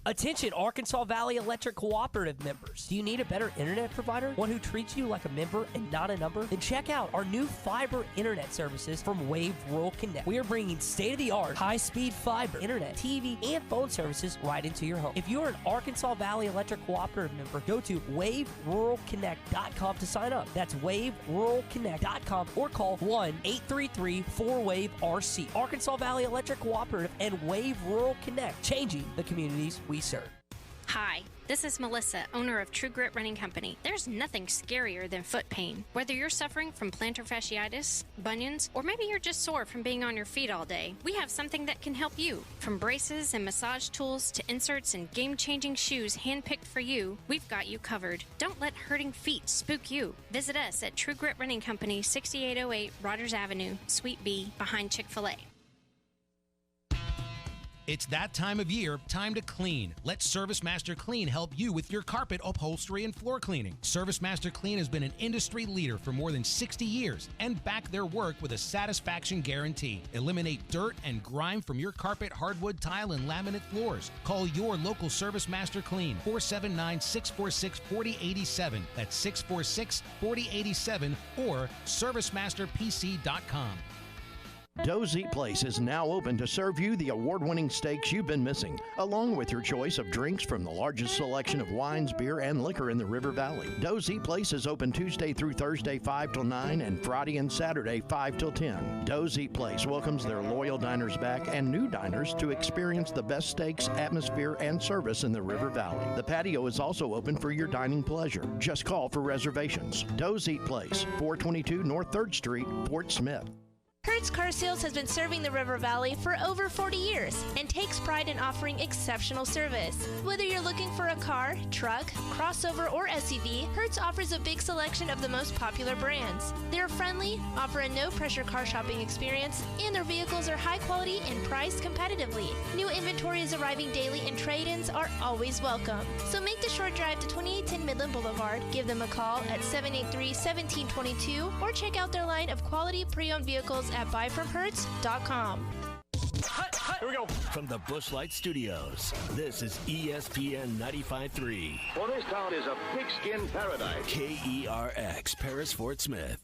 S20: Attention Arkansas Valley Electric Cooperative members. Do you need a better internet provider? One who treats you like a member and not a number? Then check out our new fiber internet services from Wave Rural Connect. We are bringing state-of-the-art, high-speed fiber, internet, TV, and phone services right into your home. If you're an Arkansas Valley Electric Cooperative member, go to waveruralconnect.com to sign up. That's waveruralconnect.com or call 1-833-4WAVE-RC. Arkansas Valley Electric Cooperative and Wave Rural Connect, changing the communities we serve.
S22: Hi, this is Melissa, owner of True Grit Running Company. There's nothing scarier than foot pain. Whether you're suffering from plantar fasciitis, bunions, or maybe you're just sore from being on your feet all day, we have something that can help you. From braces and massage tools to inserts and game-changing shoes handpicked for you, we've got you covered. Don't let hurting feet spook you. Visit us at True Grit Running Company, 6808 Rogers Avenue, Suite B, behind Chick-fil-A.
S23: It's that time of year, time to clean. Let ServiceMaster Clean help you with your carpet, upholstery, and floor cleaning. ServiceMaster Clean has been an industry leader for more than 60 years and back their work with a satisfaction guarantee. Eliminate dirt and grime from your carpet, hardwood, tile, and laminate floors. Call your local ServiceMaster Clean, 479-646-4087. That's 646-4087 or ServiceMasterPC.com.
S28: Doe's Eat Place is now open to serve you the award-winning steaks you've been missing, along with your choice of drinks from the largest selection of wines, beer, and liquor in the River Valley. Doe's Eat Place is open Tuesday through Thursday 5 till 9 and Friday and Saturday 5 till 10. Doe's Eat Place welcomes their loyal diners back and new diners to experience the best steaks, atmosphere, and service in the River Valley. The patio is also open for your dining pleasure. Just call for reservations. Doe's Eat Place, 422 North 3rd Street, Fort Smith.
S29: Hertz Car Sales has been serving the River Valley for over 40 years and takes pride in offering exceptional service. Whether you're looking for a car, truck, crossover, or SUV, Hertz offers a big selection of the most popular brands. They're friendly, offer a no-pressure car shopping experience, and their vehicles are high quality and priced competitively. New inventory is arriving daily and trade-ins are always welcome. So make the short drive to 2810 Midland Boulevard, give them a call at 783-1722, or check out their line of quality pre-owned vehicles at buyfromhertz.com.
S6: Here we go. From the Bushlight Studios, this is ESPN 95.3.
S3: For this town is a pigskin paradise.
S6: KERX, Paris, Fort Smith.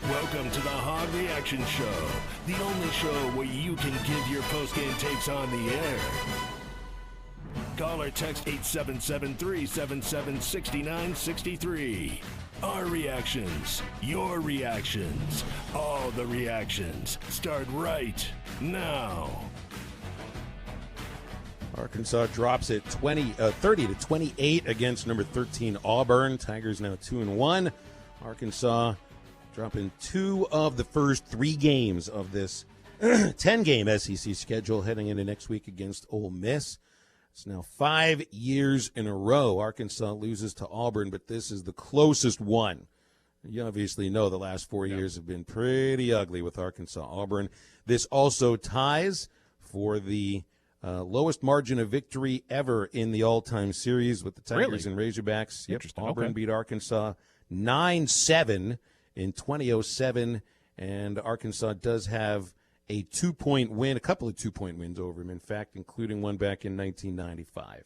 S6: Welcome to the Hog Reaction Show, the only show where you can give your postgame takes on the air. Call or text 877-377-6963. Our reactions, your reactions, all the reactions start right now.
S1: Arkansas drops it 30-28 against number 13 Auburn. Tigers now 2-1. Arkansas dropping 2 of the first 3 games of this 10-game SEC schedule heading into next week against Ole Miss. It's now 5 years in a row Arkansas loses to Auburn, but this is the closest one. You obviously know the last 4 years have been pretty ugly with Arkansas. Auburn. This also ties for the lowest margin of victory ever in the all-time series with the Tigers and Razorbacks. Yep, Auburn beat Arkansas 9-7 in 2007, and Arkansas does have a 2-point win, a couple of 2-point wins over him, in fact, including one back in 1995.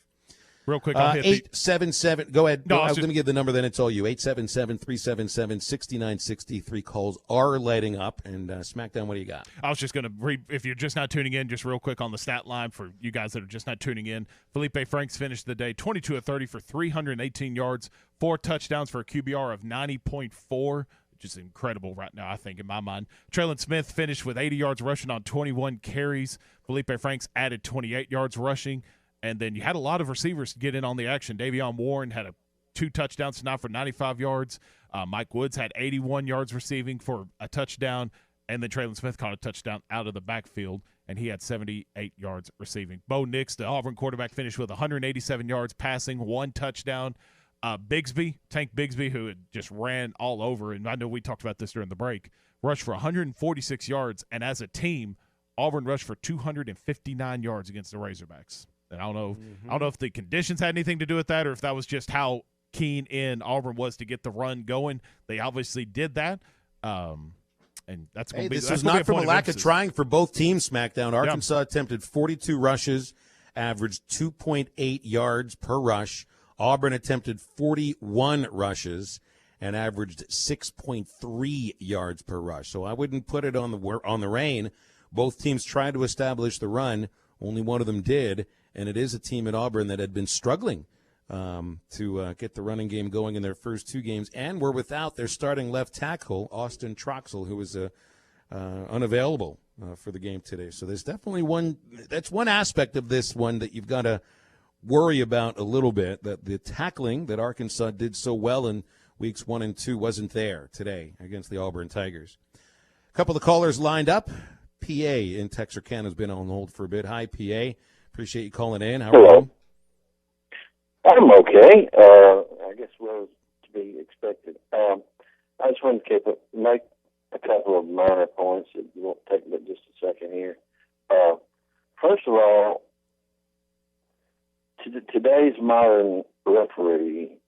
S2: Real quick,
S1: 877. Go ahead.
S2: No,
S1: I was going to give the number, then it's all you. 877-377-6963. Calls are lighting up. And SmackDown, what do you got?
S2: I was just going to read, if you're just not tuning in, just real quick on the stat line for you guys that are just not tuning in. Felipe Franks finished the day 22 of 30 for 318 yards, 4 touchdowns for a QBR of 90.4. Which is incredible right now, I think, in my mind. Traylon Smith finished with 80 yards rushing on 21 carries. Felipe Franks added 28 yards rushing. And then you had a lot of receivers get in on the action. Davion Warren had 2 touchdowns tonight for 95 yards. Mike Woods had 81 yards receiving for a touchdown. And then Traylon Smith caught a touchdown out of the backfield, and he had 78 yards receiving. Bo Nix, the Auburn quarterback, finished with 187 yards passing, 1 touchdown. Tank Bigsby, who had just ran all over, and I know we talked about this during the break, rushed for 146 yards, and as a team, Auburn rushed for 259 yards against the Razorbacks. And I don't know if the conditions had anything to do with that, or if that was just how keen in Auburn was to get the run going. They obviously did that, and that's going to be.
S1: This was not from a lack of trying for both teams. SmackDown. Arkansas attempted 42 rushes, averaged 2.8 yards per rush. Auburn attempted 41 rushes and averaged 6.3 yards per rush. So I wouldn't put it on the rain. Both teams tried to establish the run. Only one of them did, and it is a team at Auburn that had been struggling to get the running game going in their first 2 games, and were without their starting left tackle, Austin Troxell, who was unavailable for the game today. So there's definitely one aspect of this one that you've got to worry about a little bit, that the tackling that Arkansas did so well in weeks 1 and 2 wasn't there today against the Auburn Tigers. A couple of callers lined up. PA in Texarkana has been on hold for a bit. Hi, PA. Appreciate you calling in. How are you?
S4: I'm okay. I guess was to be expected. I just wanted to make a couple of minor points. It won't take but just a second here. First of all, today's modern referee,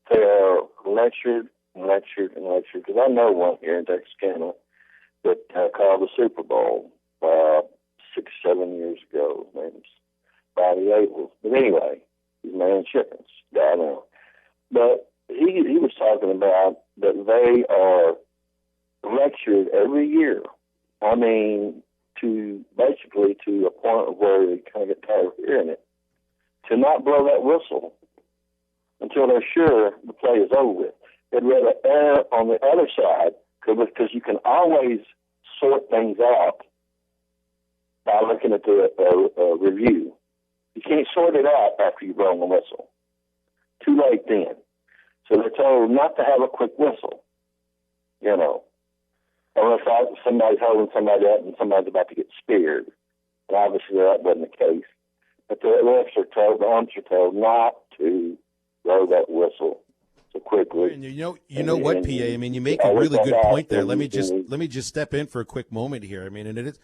S4: they are lectured and lectured and lectured, because I know one here in Texarkana that called the Super Bowl 6-7 years ago. His name's Bobby Abel. But anyway, he's man chickens. I know. But he was talking about that they are lectured every year. I mean, to a point where they kind of get tired of hearing it, to not blow that whistle until they're sure the play is over with. They'd rather err on the other side, because you can always sort things out by looking at the review. You can't sort it out after you've blown the whistle. Too late then. So they're told not to have a quick whistle, unless somebody's holding somebody up and somebody's about to get speared. And obviously that wasn't the case. But the umps are told not to blow that whistle so quickly.
S1: And you know what, PA? I mean, you make a really good point there. Let me just step in for a quick moment here. I mean, and it is.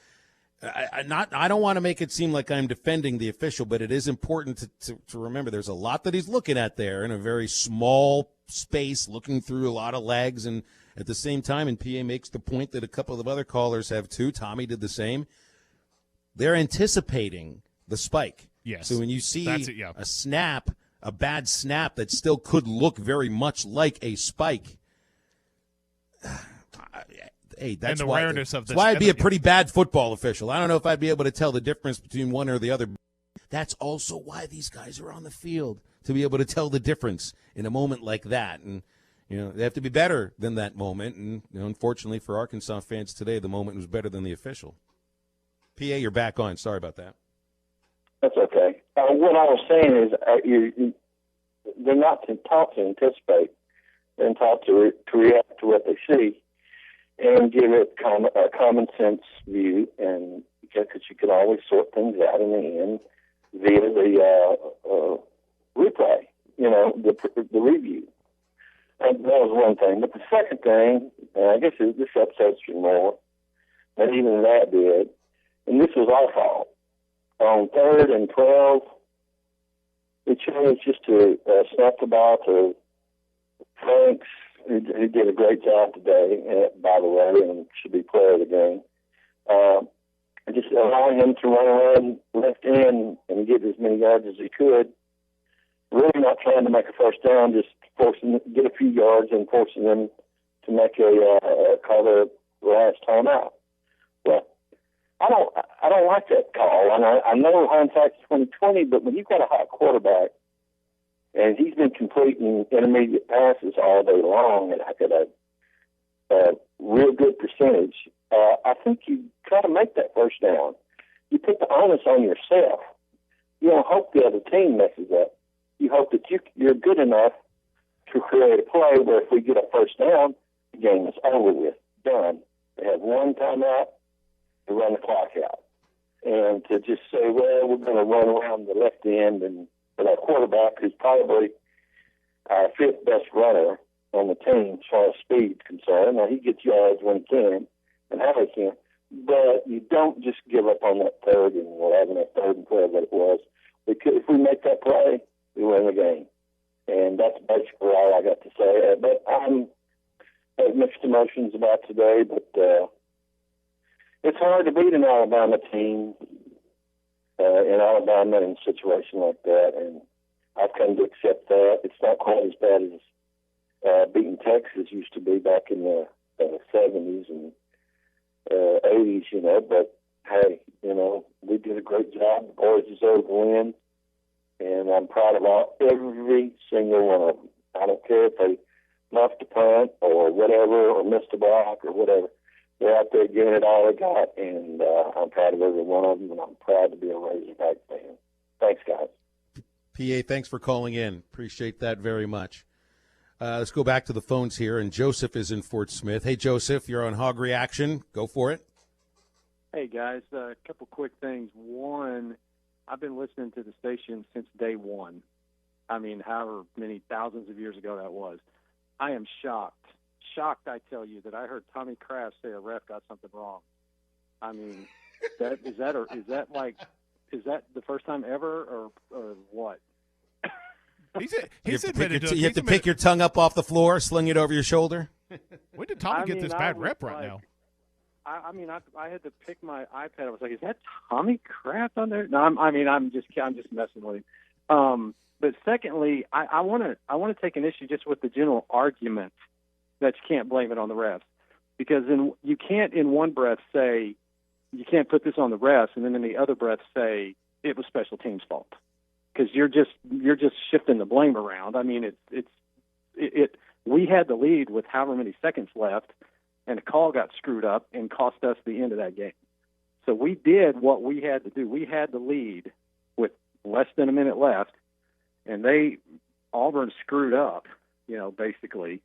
S1: I don't want to make it seem like I'm defending the official, but it is important to remember there's a lot that he's looking at there in a very small space, looking through a lot of legs, and at the same time, and PA makes the point that a couple of other callers have too, Tommy did the same, they're anticipating the spike.
S2: Yes.
S1: So when you see
S2: That's it, yeah.
S1: a snap, a bad snap that still could look very much like a spike, hey, that's
S2: and the rareness of this.
S1: That's why I'd be a pretty bad football official. I don't know if I'd be able to tell the difference between one or the other. That's also why these guys are on the field, to be able to tell the difference in a moment like that. And, they have to be better than that moment. And, unfortunately for Arkansas fans today, the moment was better than the official. PA, you're back on. Sorry about that.
S4: That's okay. What I was saying is they're not taught to anticipate. They're taught to react to what they see and give it a common sense view, and because you can always sort things out in the end via the replay, the review. And that was one thing. But the second thing, and I guess this upsets you more than even that did, and this was our fault. On 3rd and 12, we chose just to snap the ball to Franks, who did a great job today, by the way, and should be player of the game. And just allowing him to run around left end and get as many yards as he could. Really not trying to make a first down, just forcing get a few yards and forcing them to make call their last time out. But I don't like that call, and I know hindsight's 20/20, but when you've got a hot quarterback and he's been completing intermediate passes all day long at a real good percentage, I think you try to make that first down. You put the onus on yourself. You don't hope the other team messes up. You hope that you're good enough to create a play where if we get a first down, the game is over with, done. They have one timeout to run the clock out. And to just say, well, we're going to run around the left end and with our quarterback, who's probably our 5th best runner on the team as far as speed is concerned. Now, he gets yards when he can and how he can. But you don't just give up on that 3rd and 11 or 3rd and 12 that it was. If we make that play, we win the game. And that's basically all I got to say. But I'm have mixed emotions about today, but it's hard to beat an Alabama team in Alabama in a situation like that, and I've come to accept that. It's not quite as bad as beating Texas used to be back in the 70s and 80s, but hey, we did a great job. The boys deserve to win, and I'm proud of every single one of them. I don't care if they muffed a punt or whatever or missed a block or whatever. They're out there giving it all they got, and I'm proud of every one of them, and I'm proud to be a Razorback fan. Thanks, guys.
S1: PA, thanks for calling in. Appreciate that very much. Let's go back to the phones here, and Joseph is in Fort Smith. Hey, Joseph, you're on Hog Reaction. Go for it.
S5: Hey, guys, a couple quick things. One, I've been listening to the station since day one. I mean, however many thousands of years ago that was. I am shocked, I tell you, that I heard Tommy Kraft say a ref got something wrong. I mean, is that the first time ever, or what?
S2: He's admitted
S1: you have to pick your tongue up off the floor, sling it over your shoulder.
S2: When did Tommy get this bad rep right now?
S5: I had to pick my iPad. I was like, "Is that Tommy Kraft on there?" No, I'm just messing with him. But secondly, I want to take an issue just with the general argument that you can't blame it on the refs, because you can't in one breath say you can't put this on the refs, and then in the other breath say it was special teams' fault, because you're just shifting the blame around. I mean, we had the lead with however many seconds left, and the call got screwed up and cost us the end of that game. So we did what we had to do. We had the lead with less than a minute left, and Auburn screwed up, basically.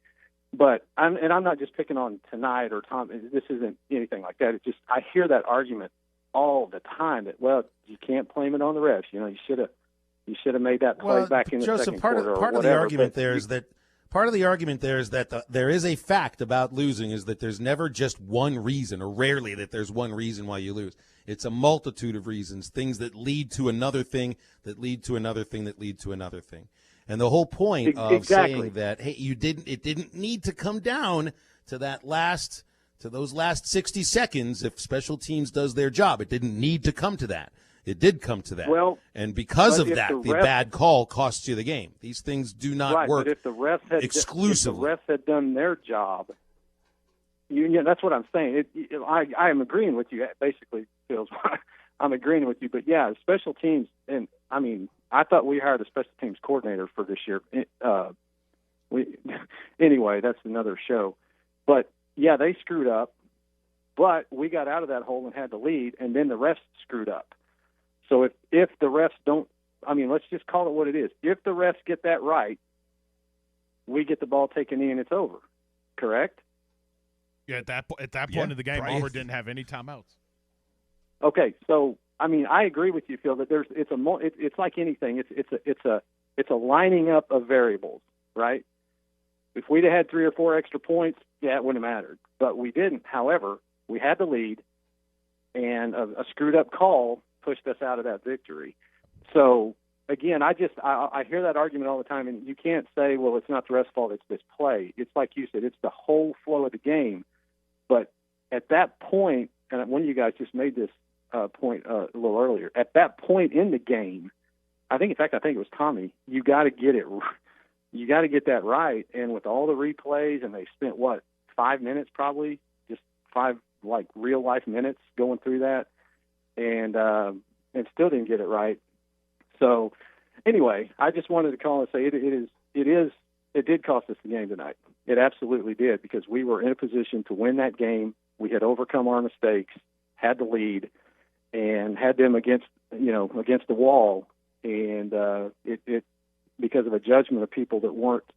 S5: But I'm not just picking on tonight or Tom. This isn't anything like that. It's just I hear that argument all the time that, well, you can't blame it on the refs. You should have made that play back in the
S1: Joseph,
S5: second quarter.
S1: Part of the argument there is that there is a fact about losing is that there's never just one reason, or rarely that there's one reason why you lose. It's a multitude of reasons, things that lead to another thing, that lead to another thing, that lead to another thing. And the whole point of
S5: Exactly.
S1: saying that, hey, it didn't need to come down to those last 60 seconds if special teams does their job. It didn't need to come to that. It did come to that.
S5: Well,
S1: and because
S5: but
S1: of
S5: if
S1: that,
S5: the
S1: the
S5: ref-
S1: bad call costs you the game. These things do not
S5: right,
S1: work
S5: but if the refs
S1: exclusively.
S5: if the refs had done their job, that's what I'm saying. I am agreeing with you. Basically, Phil, I'm agreeing with you. But yeah, special teams, and I mean, I thought we hired a special teams coordinator for this year. Anyway, that's another show. But yeah, they screwed up, but we got out of that hole and had the lead, and then the refs screwed up. So if the refs don't, I mean, let's just call it what it is. If the refs get that right, we get the ball taken in, it's over. Correct?
S2: Yeah, at that point in the game,
S1: right.
S2: Auburn didn't have any timeouts.
S5: Okay, so I mean, I agree with you, Phil, that it's like anything. It's a lining up of variables, right? If we'd have had 3 or 4 extra points, yeah, it wouldn't have mattered. But we didn't. However, we had the lead, and a screwed up call pushed us out of that victory. So again, I hear that argument all the time, and you can't say, well, it's not the ref's fault, it's this play. It's like you said, it's the whole flow of the game. But at that point, and one of you guys just made this point a little earlier, at that point in the game, I think it was Tommy, you got to get it. You got to get that right. And with all the replays, and they spent 5 minutes probably, just 5 real life minutes going through that, and still didn't get it right. So anyway, I just wanted to call and say it did cost us the game tonight. It absolutely did, because we were in a position to win that game. We had overcome our mistakes, had the lead, and had them against the wall, and it because of a judgment of people that weren't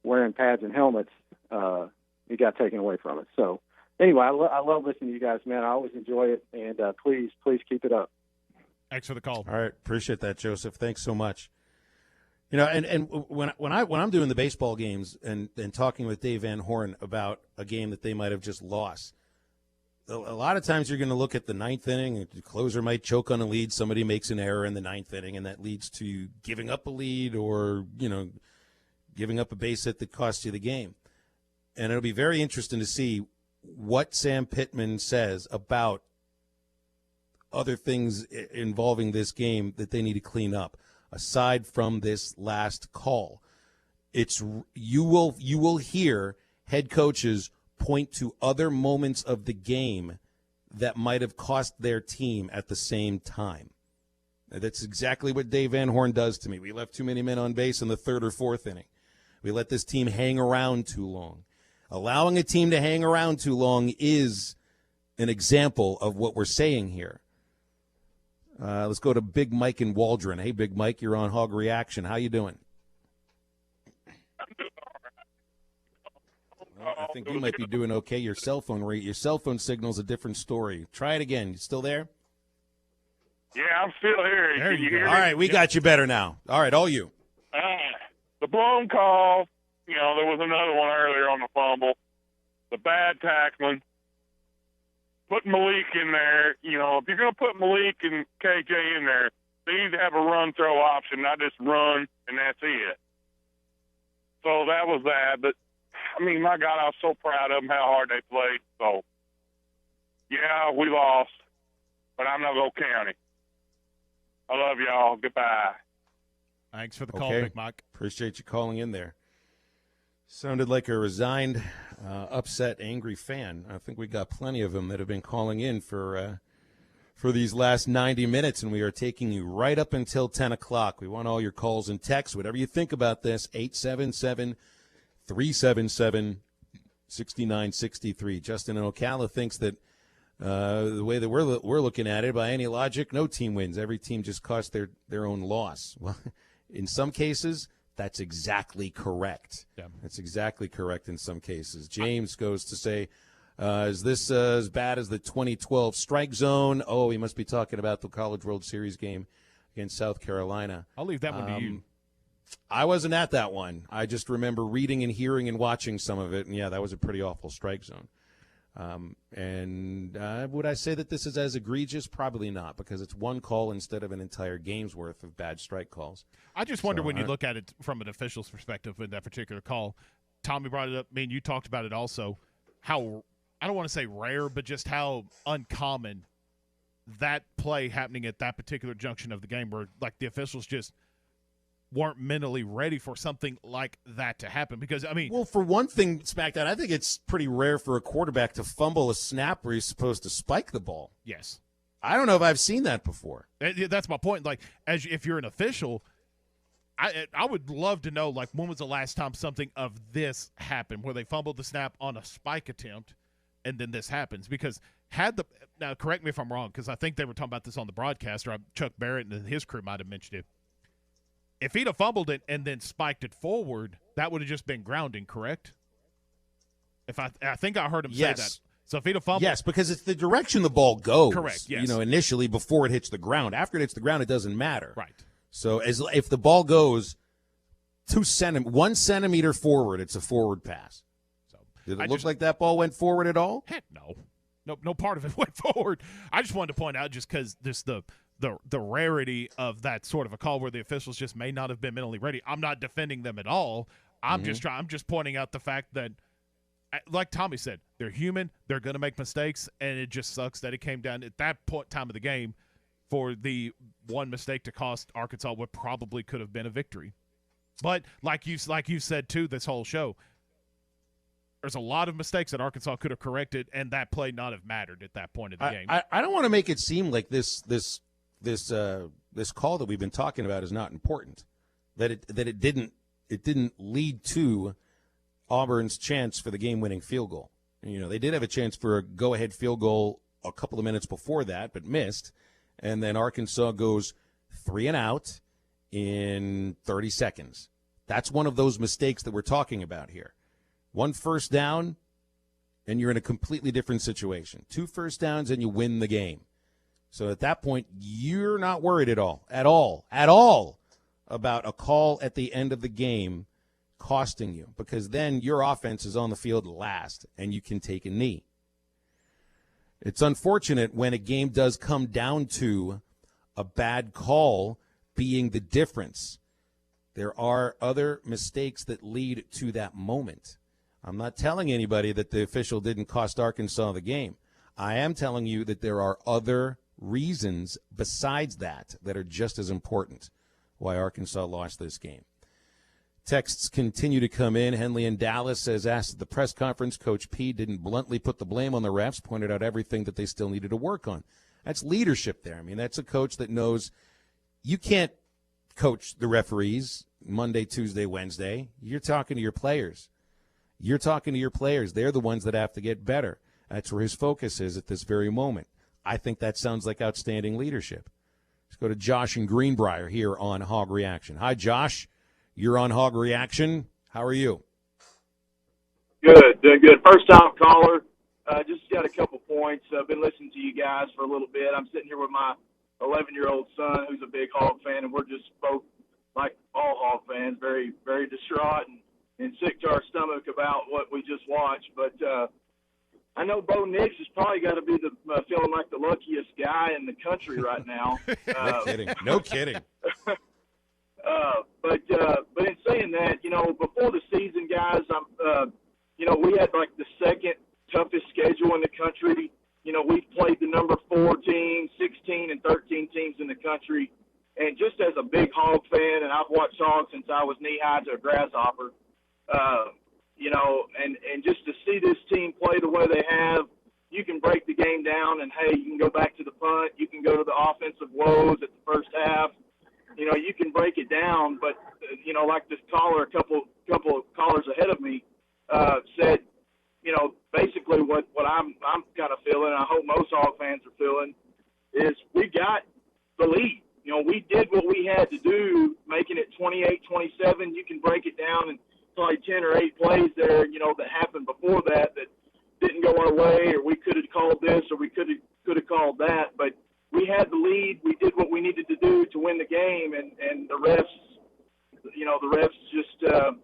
S5: wearing pads and helmets, it got taken away from us. So anyway, I love listening to you guys, man. I always enjoy it, and please keep it up.
S2: Thanks for the call.
S1: All right, appreciate that, Joseph. Thanks so much. And when I'm doing the baseball games and talking with Dave Van Horn about a game that they might have just lost, a lot of times you're going to look at the ninth inning. The closer might choke on a lead. Somebody makes an error in the ninth inning, and that leads to giving up a lead or giving up a base hit that costs you the game. And it'll be very interesting to see what Sam Pittman says about other things involving this game that they need to clean up. Aside from this last call, you will hear head coaches point to other moments of the game that might have cost their team at the same time. That's exactly what Dave Van Horn does to me. We left too many men on base in the 3rd or 4th inning. We let this team hang around too long. Allowing a team to hang around too long is an example of what we're saying here. Let's go to Big Mike in Waldron. Hey, Big Mike, you're on Hog Reaction. How you doing? Well, I think you might be doing okay. Your cell phone signal's a different story. Try it again. You still there?
S7: Yeah, I'm still here.
S1: There
S7: Can
S1: you go.
S7: hear me?
S1: All right, we got you better now. All right, all you.
S7: The blown call, there was another one earlier on the fumble. The bad tackling. Put Malik in there. If you're going to put Malik and KJ in there, they need to have a run-throw option, not just run, and that's it. So that was that. But, my God, I was so proud of them, how hard they played. So, yeah, we lost, but I'm not going to count it. I love y'all. Goodbye.
S2: Thanks for the call,
S1: Okay.
S2: Big Mike.
S1: Appreciate you calling in there. Sounded like a resigned, upset, angry fan. I think we got plenty of them that have been calling in for these last 90 minutes, and we are taking you right up until 10 o'clock. We want all your calls and texts, whatever you think about this, 877-377-6963. Justin in Ocala thinks that the way that we're looking at it, by any logic, no team wins. Every team just costs their own loss. Well, in some cases, that's exactly correct.
S2: Yeah.
S1: That's exactly correct in some cases. James goes to say, is this as bad as the 2012 strike zone? Oh, he must be talking about the College World Series game against South Carolina.
S2: I'll leave that one to you.
S1: I wasn't at that one. I just remember reading and hearing and watching some of it, and, yeah, that was a pretty awful strike zone. And would I say that this is as egregious? Probably not, because it's one call instead of an entire game's worth of bad strike calls.
S2: I just wonder when you look at it from an official's perspective in that particular call. Tommy brought it up. I mean, you talked about it also, how, I don't want to say rare, but just how uncommon that play happening at that particular junction of the game where, like, the officials just weren't mentally ready for something like that to happen. Because, I mean,
S1: well, for one thing, SmackDown, I think it's pretty rare for a quarterback to fumble a snap where he's supposed to spike the ball.
S2: Yes.
S1: I don't know if I've seen that before.
S2: That's my point. Like, if you're an official, I would love to know, like, when was the last time something of this happened where they fumbled the snap on a spike attempt and then this happens? Because now correct me if I'm wrong, because I think they were talking about this on the broadcast, or Chuck Barrett and his crew might have mentioned it. If he'd have fumbled it and then spiked it forward, that would have just been grounding, correct? If I think I heard him say that. So if he'd have fumbled,
S1: yes, because it's the direction the ball goes.
S2: Correct. Yes.
S1: You know, initially before it hits the ground. After it hits the ground, it doesn't matter.
S2: Right.
S1: So if the ball goes 1 centimeter forward, it's a forward pass. So did it look like that ball went forward at all?
S2: Heck no. No part of it went forward. I just wanted to point out, just because this the rarity of that sort of a call where the officials just may not have been mentally ready. I'm not defending them at all. I'm just pointing out the fact that, like Tommy said, they're human. They're going to make mistakes, and it just sucks that it came down at that time of the game for the one mistake to cost Arkansas what probably could have been a victory. But like you said too, this whole show, there's a lot of mistakes that Arkansas could have corrected, and that play not have mattered at that point of the game.
S1: I don't want to make it seem like this call that we've been talking about is not important. That it didn't lead to Auburn's chance for the game-winning field goal. You know, they did have a chance for a go-ahead field goal a couple of minutes before that, but missed. And then Arkansas goes 3 and out in 30 seconds. That's one of those mistakes that we're talking about here. 1 first down, and you're in a completely different situation. 2 first downs, and you win the game. So at that point, you're not worried at all about a call at the end of the game costing you, because then your offense is on the field last, and you can take a knee. It's unfortunate when a game does come down to a bad call being the difference. There are other mistakes that lead to that moment. I'm not telling anybody that the official didn't cost Arkansas the game. I am telling you that there are other reasons besides that are just as important why Arkansas lost this game. Texts continue to come in. Henley in Dallas says, asked at the press conference, Coach P didn't bluntly put the blame on the refs, pointed out everything that they still needed to work on. That's leadership there. I mean, that's a coach that knows you can't coach the referees Monday, Tuesday, Wednesday. You're talking to your players. They're the ones that have to get better. That's where his focus is at this very moment. I think that sounds like outstanding leadership. Let's go to Josh in Greenbrier here on Hog Reaction. Hi, Josh. You're on Hog Reaction. How are you?
S8: Good, doing good. First time caller. Just got a couple points. I've been listening to you guys for a little bit. I'm sitting here with my 11-year-old son who's a big Hog fan, and we're just both, like all Hog fans, very, very distraught and sick to our stomach about what we just watched. But I know Bo Nix has probably got to be feeling like the luckiest guy in the country right now.
S1: No kidding.
S8: But in saying that, you know, before the season, guys, we had like the second toughest schedule in the country. You know, we've played the number 4 teams, 16 and 13 teams in the country. And just as a big Hog fan, and I've watched Hog since I was knee-high to a grasshopper, and just to see this team play the way they have, you can break the game down and, hey, you can go back to the punt. You can go to the offensive woes at the first half. You know, you can break it down, but, like this caller, a couple of callers ahead of me said, basically what I'm kind of feeling, and I hope most Hog fans are feeling, is we got the lead. You know, we did what we had to do, making it 28-27. You can break it down and probably 10 or 8 plays there, that happened before that didn't go our way, or we could have called this or we could have called that. But we had the lead. We did what we needed to do to win the game, and the refs, just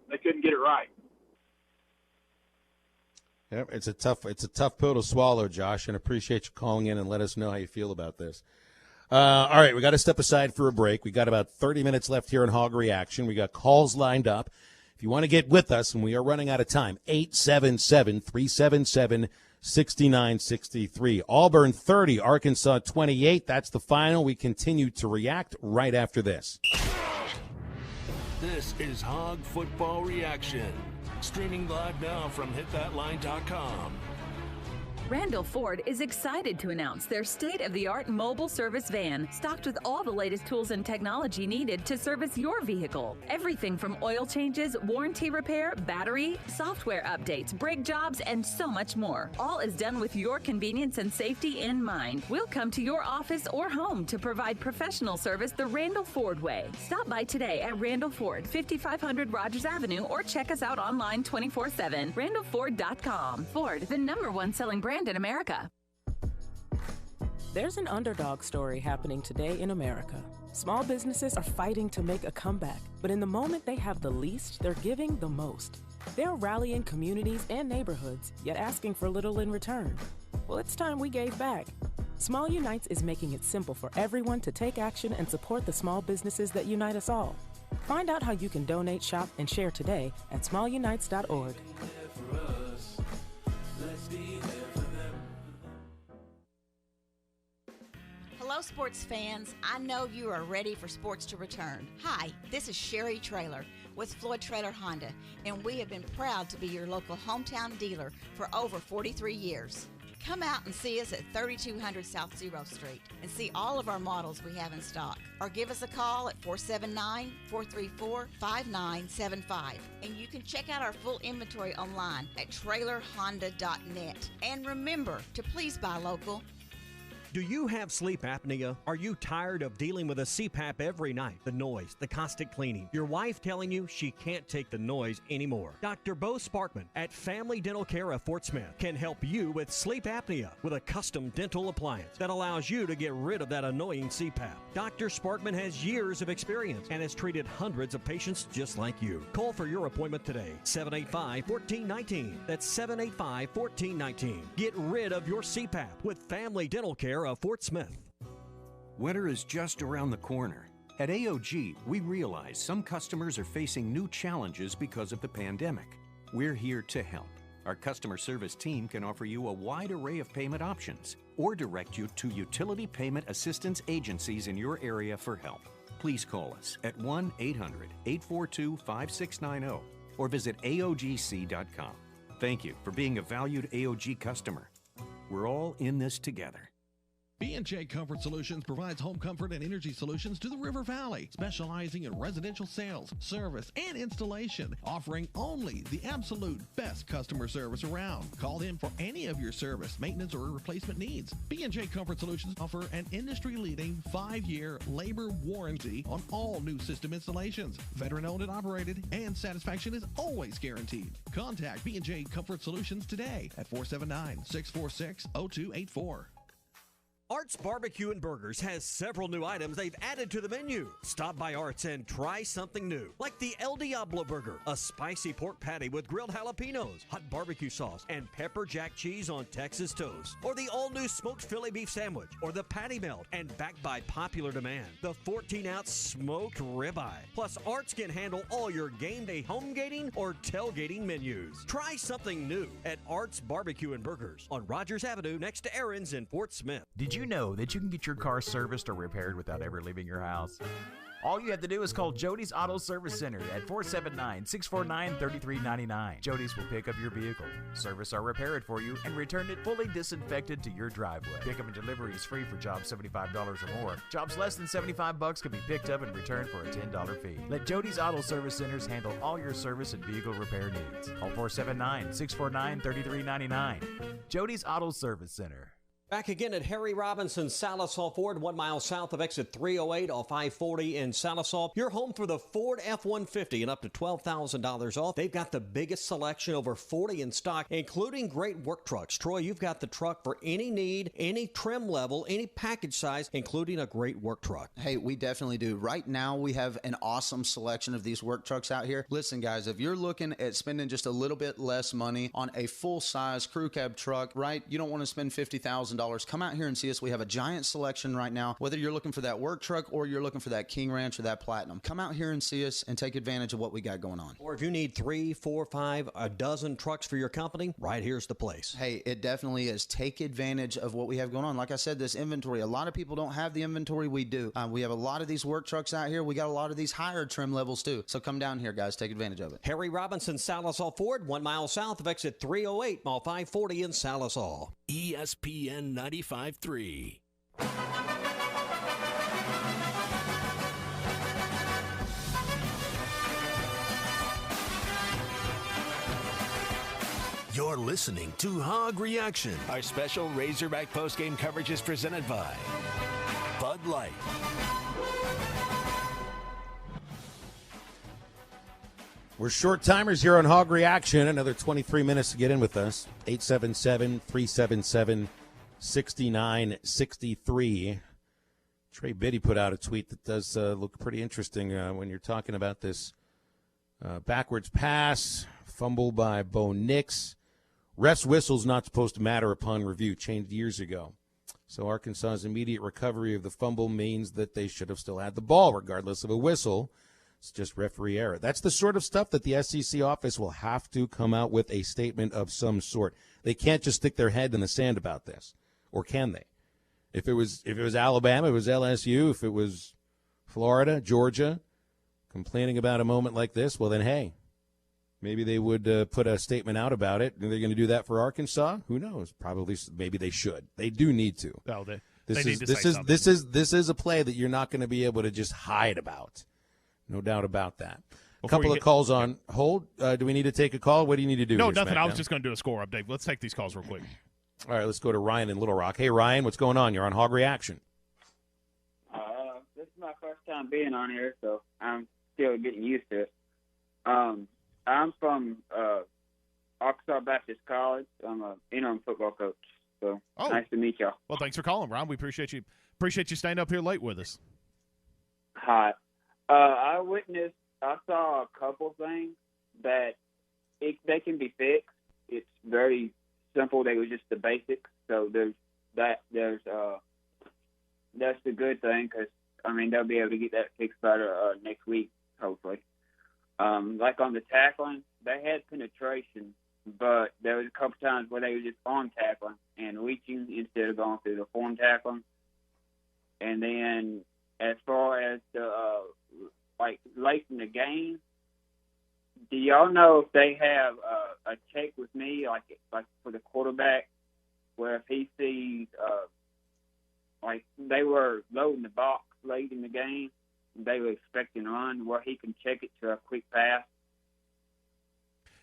S8: they couldn't get it right.
S1: Yep, it's a tough pill to swallow, Josh, and appreciate you calling in and let us know how you feel about this. All right, we got to step aside for a break. We got about 30 minutes left here in Hog Reaction. We got calls lined up. If you want to get with us, and we are running out of time, 877-377-6963. Auburn 30, Arkansas 28. That's the final. We continue to react right after this.
S6: This is Hog Football Reaction. Streaming live now from hitthatline.com.
S9: Randall Ford is excited to announce their state-of-the-art mobile service van, stocked with all the latest tools and technology needed to service your vehicle. Everything from oil changes, warranty repair, battery, software updates, brake jobs, and so much more. All is done with your convenience and safety in mind. We'll come to your office or home to provide professional service the Randall Ford way. Stop by today at Randall Ford, 5500 Rogers Avenue, or check us out online 24/7. RandallFord.com. Ford, the #1 selling brand in America.
S10: There's an underdog story happening today in America. Small businesses are fighting to make a comeback, but in the moment they have the least, they're giving the most. They're rallying communities and neighborhoods, yet asking for little in return. Well, it's time we gave back. Small Unites is making it simple for everyone to take action and support the small businesses that unite us all. Find out how you can donate, shop, and share today at smallunites.org.
S11: Hello, sports fans. I know you are ready for sports to return. Hi, this is Sherry Traylor with Floyd Traylor Honda, and we have been proud to be your local hometown dealer for over 43 years. Come out and see us at 3200 South Zero Street and see all of our models we have in stock. Or give us a call at 479-434-5975. And you can check out our full inventory online at trailerhonda.net. And remember to please buy local.
S13: Do you have sleep apnea? Are you tired of dealing with a CPAP every night? The noise, the constant cleaning, your wife telling you she can't take the noise anymore. Dr. Bo Sparkman at Family Dental Care of Fort Smith can help you with sleep apnea with a custom dental appliance that allows you to get rid of that annoying CPAP. Dr. Sparkman has years of experience and has treated hundreds of patients just like you. Call for your appointment today, 785-1419. That's 785-1419. Get rid of your CPAP with Family Dental Care of Fort Smith.
S14: Winter is just around the corner. At AOG, we realize some customers are facing new challenges because of the pandemic. We're here to help. Our customer service team can offer you a wide array of payment options or direct you to utility payment assistance agencies in your area for help. Please call us at 1-800-842-5690 or visit AOGC.com. Thank you for being a valued AOG customer. We're all in this together.
S21: B&J Comfort Solutions provides home comfort and energy solutions to the River Valley, specializing in residential sales, service, and installation, offering only the absolute best customer service around. Call them for any of your service, maintenance, or replacement needs. B&J Comfort Solutions offer an industry-leading 5-year labor warranty on all new system installations. Veteran-owned and operated, and satisfaction is always guaranteed. Contact B&J Comfort Solutions today at 479-646-0284.
S13: Art's Barbecue and Burgers has several new items they've added to the menu. Stop by Art's and try something new, like the El Diablo Burger, a spicy pork patty with grilled jalapenos, hot barbecue sauce, and pepper jack cheese on Texas toast. Or the all-new smoked Philly beef sandwich, or the patty melt, and backed by popular demand, the 14-ounce smoked ribeye. Plus, Art's can handle all your game day home gating or tailgating menus. Try something new at Art's Barbecue and Burgers on Rogers Avenue next to Aaron's in Fort Smith.
S24: Did you know that you can get your car serviced or repaired without ever leaving your house? All you have to do is call Jody's Auto Service Center at 479-649-3399. Jody's will pick up your vehicle, service or repair it for you, and return it fully disinfected to your driveway. Pickup and delivery is free for jobs $75 or more. Jobs less than $75 can be picked up and returned for a $10 fee. Let Jody's Auto Service Centers handle all your service and vehicle repair needs. Call 479-649-3399. Jody's Auto Service Center.
S13: Back again at Harry Robinson Salisaw Ford, 1 mile south of exit 308 off I-40 in Salisaw. You're home for the Ford F-150 and up to $12,000 off. They've got the biggest selection, over 40 in stock, including great work trucks. Troy, you've got the truck for any need, any trim level, any package size, including a great work truck.
S12: Hey, we definitely do. Right now, we have an awesome selection of these work trucks out here. Listen, guys, if you're looking at spending just a little bit less money on a full-size crew cab truck, right, you don't want to spend $50,000. Come out here and see us. We have a giant selection right now. Whether you're looking for that work truck or you're looking for that King Ranch or that Platinum, come out here and see us and take advantage of what we got going on.
S13: Or if you need 3, 4, 5, a dozen trucks for your company, right here's the place.
S12: Hey, it definitely is. Take advantage of what we have going on. Like I said, this inventory, a lot of people don't have the inventory we do. We have a lot of these work trucks out here. We got a lot of these higher trim levels too. So come down here, guys. Take advantage of it.
S13: Harry Robinson Salisaw Ford, 1 mile south of exit 308 off I-40 in Salisaw.
S6: ESPN 95.3. You're listening to Hog Reaction. Our special Razorback postgame coverage is presented by Bud Light.
S1: We're short timers here on Hog Reaction. Another 23 minutes to get in with us. 877-377-6963. Trey Biddy put out a tweet that does look pretty interesting when you're talking about this backwards pass, fumble by Bo Nix. Ref's whistle's not supposed to matter upon review, changed years ago. So Arkansas's immediate recovery of the fumble means that they should have still had the ball regardless of a whistle. It's just referee error. That's the sort of stuff that the SEC office will have to come out with a statement of some sort. They can't just stick their head in the sand about this, or can they? If it was Alabama, it was LSU, if it was Florida, Georgia, complaining about a moment like this, well then, hey, maybe they would put a statement out about it. Are they going to do that for Arkansas? Who knows? Probably. Maybe they should. They do need to.
S2: No, they
S1: This
S2: need
S1: is
S2: to say something.
S1: this is a play that you're not going to be able to just hide about. No doubt about that. A
S2: Before
S1: couple
S2: you
S1: of
S2: get-
S1: calls on hold. Do we need to take a call? What do you need to do?
S2: No,
S1: here,
S2: nothing. I was
S1: SmackDown?
S2: just going to do a score update. Let's take these calls real quick.
S1: All right, let's go to Ryan in Little Rock. Hey, Ryan, what's going on? You're on Hog Reaction.
S15: This is my first time being on here, so I'm still getting used to it. I'm from Arkansas Baptist College. I'm a interim football coach, so nice to meet y'all.
S2: Well, thanks for calling, Ron. We appreciate you. Appreciate you staying up here late with us.
S15: Hi. I saw a couple things that they can be fixed. It's very simple. They were just the basics. So that's the good thing because, they'll be able to get that fixed better next week, hopefully. Like on the tackling, they had penetration, but there was a couple times where they were just on tackling and reaching instead of going through the form tackling. And then as far as the late in the game, do y'all know if they have a check with me, like for the quarterback, where if he sees they were loading the box late in the game, they were expecting a run, where he can check it to a quick pass?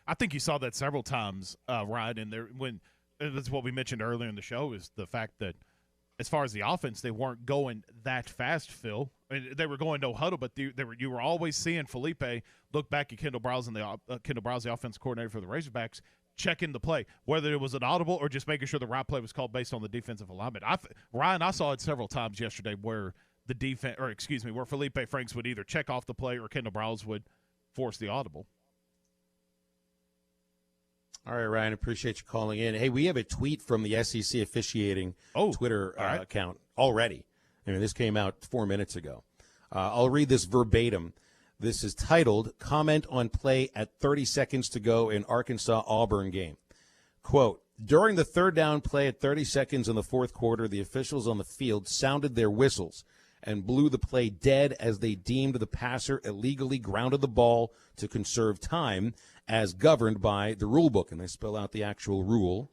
S2: I think you saw that several times, Ryan, and that's what we mentioned earlier in the show, is the fact that as far as the offense, they weren't going that fast, Phil. They were going no huddle, but you were always seeing Felipe look back at Kendall Browse, the offense coordinator for the Razorbacks, checking the play, whether it was an audible or just making sure the right play was called based on the defensive alignment. Ryan, I saw it several times yesterday where where Felipe Franks would either check off the play or Kendall Browse would force the audible.
S1: All right, Ryan, appreciate you calling in. Hey, we have a tweet from the SEC Officiating Twitter account already. This came out 4 minutes ago. I'll read this verbatim. This is titled, Comment on Play at 30 Seconds to Go in Arkansas-Auburn Game. Quote, during the third down play at 30 seconds in the fourth quarter, the officials on the field sounded their whistles and blew the play dead as they deemed the passer illegally grounded the ball to conserve time as governed by the rule book. And they spell out the actual rule.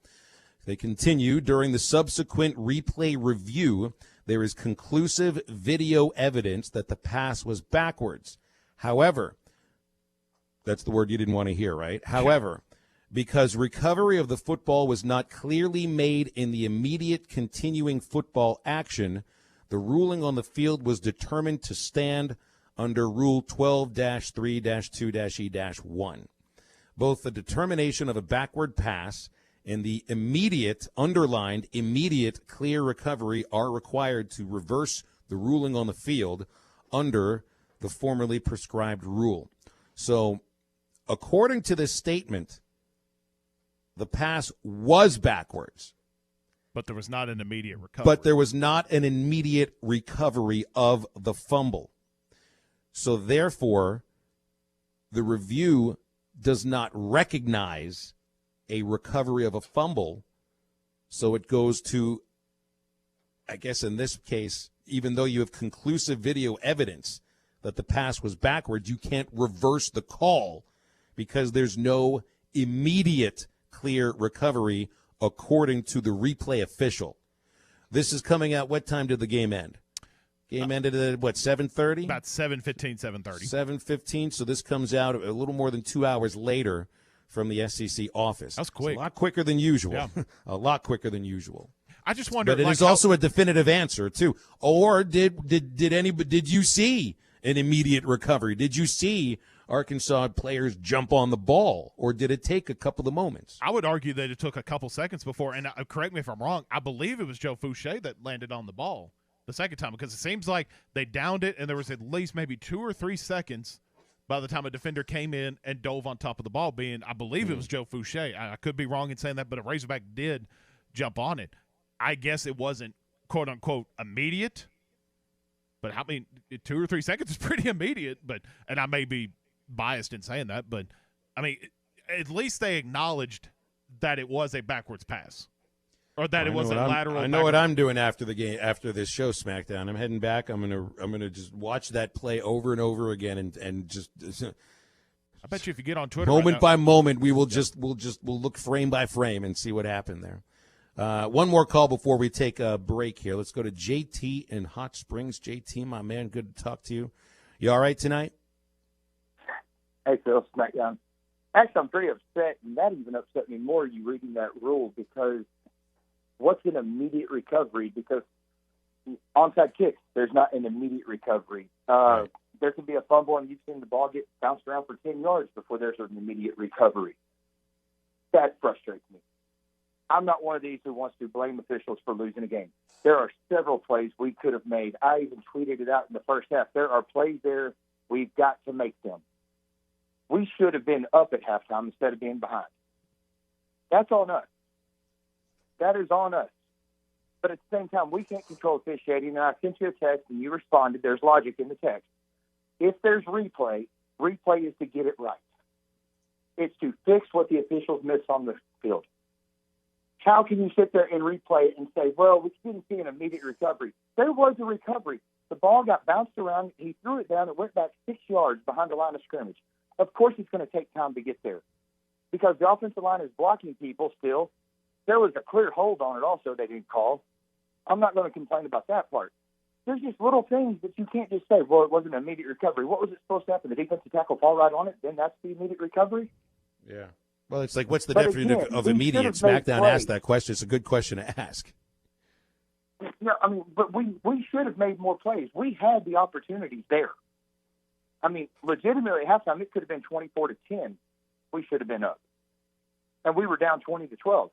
S1: They continue, during the subsequent replay review, there is conclusive video evidence that the pass was backwards. However, that's the word you didn't want to hear, right? However, because recovery of the football was not clearly made in the immediate continuing football action, the ruling on the field was determined to stand under Rule 12-3-2-E-1. Both the determination of a backward pass and the underlined immediate clear recovery are required to reverse the ruling on the field under the formerly prescribed rule. So, according to this statement, the pass was backwards.
S2: But there was not an immediate recovery.
S1: But there was not an immediate recovery of the fumble. So, therefore, the review does not recognize a recovery of a fumble. So it goes to, I guess in this case, even though you have conclusive video evidence that the pass was backwards, you can't reverse the call because there's no immediate clear recovery according to the replay official. This is coming out, what time did the game end? Game ended at, 7:30?
S2: About 7:15, 7:30.
S1: 7:15, so this comes out a little more than 2 hours later from the SEC office.
S2: That's quick.
S1: It's a lot quicker than usual.
S2: Yeah.
S1: A lot quicker than usual.
S2: I just wonder.
S1: But it is also a definitive answer, too. Or did you see an immediate recovery? Did you see Arkansas players jump on the ball, or did it take a couple of moments?
S2: I would argue that it took a couple seconds before, and correct me if I'm wrong, I believe it was Joe Fouché that landed on the ball the second time, because it seems like they downed it, and there was at least maybe 2 or 3 seconds by the time a defender came in and dove on top of the ball, I believe it was Joe Fouché. I could be wrong in saying that, but a Razorback did jump on it. I guess it wasn't, quote-unquote, immediate, but 2 or 3 seconds is pretty immediate, and I may be biased in saying that, but, at least they acknowledged that it was a backwards pass. Or that it was a lateral.
S1: I know what I'm doing after the game, after this show, SmackDown. I'm heading back. I'm gonna just watch that play over and over again, and just.
S2: I bet you if you get on Twitter,
S1: moment by moment, we'll look frame by frame and see what happened there. One more call before we take a break here. Let's go to JT in Hot Springs. JT, my man, good to talk to you. You all right tonight?
S16: Hey, Phil, SmackDown. Actually, I'm pretty upset, and that even upset me more, you reading that rule, because what's an immediate recovery? Because onside kicks, there's not an immediate recovery. There can be a fumble, and you've seen the ball get bounced around for 10 yards before there's an immediate recovery. That frustrates me. I'm not one of these who wants to blame officials for losing a game. There are several plays we could have made. I even tweeted it out in the first half. There are plays there. We've got to make them. We should have been up at halftime instead of being behind. That's on us. That is on us. But at the same time, we can't control officiating. And I sent you a text, and you responded. There's logic in the text. If there's replay is to get it right. It's to fix what the officials missed on the field. How can you sit there and replay it and say, well, we didn't see an immediate recovery? There was a recovery. The ball got bounced around. He threw it down. It went back 6 yards behind the line of scrimmage. Of course it's going to take time to get there because the offensive line is blocking people still. There was a clear hold on it also they didn't call. I'm not going to complain about that part. There's just little things that you can't just say, well, it wasn't an immediate recovery. What was it supposed to happen? The defensive tackle fall right on it, then that's the immediate recovery?
S1: Yeah. Well, it's like, what's the definition of immediate? SmackDown asked that question. It's a good question to ask.
S16: Yeah, but we should have made more plays. We had the opportunities there. Legitimately at halftime, it could have been 24-10. We should have been up. And we were down 20-12.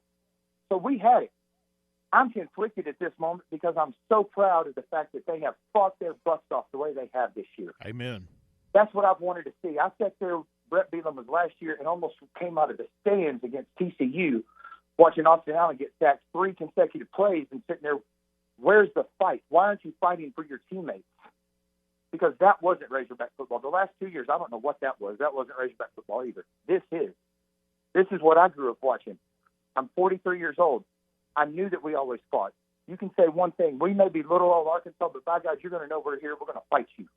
S16: So we had it. I'm conflicted at this moment because I'm so proud of the fact that they have fought their butts off the way they have this year.
S2: Amen.
S16: That's what I've wanted to see. I sat there, Brett Bielema was last year, and almost came out of the stands against TCU, watching Austin Allen get sacked 3 consecutive plays and sitting there, where's the fight? Why aren't you fighting for your teammates? Because that wasn't Razorback football. The last 2 years, I don't know what that was. That wasn't Razorback football either. This is. This is what I grew up watching. I'm 43 years old. I knew that we always fought. You can say one thing. We may be little old Arkansas, but by God, you're going to know we're here. We're going to fight you.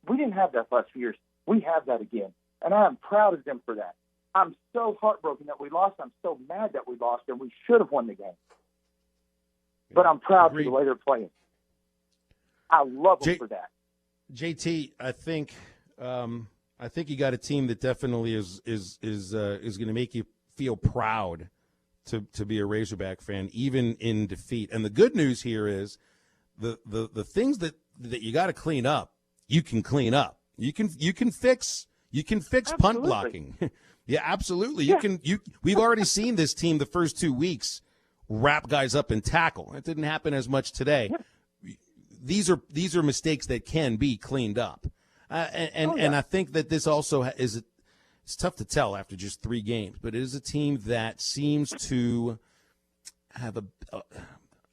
S16: We didn't have that last few years. We have that again. And I am proud of them for that. I'm so heartbroken that we lost. I'm so mad that we lost, and we should have won the game. But I'm proud of the way they're playing. I love them for that.
S1: JT, I think I think you got a team that definitely is going to make you feel proud to be a Razorback fan, even in defeat. And the good news here is the things that you got to clean up, you can clean up. You can fix punt blocking. Yeah, absolutely. Yeah. We've already seen this team the first 2 weeks wrap guys up and tackle. It didn't happen as much today. Yeah. These are mistakes that can be cleaned up. And I think that this also it's tough to tell after just 3 games, but it is a team that seems to have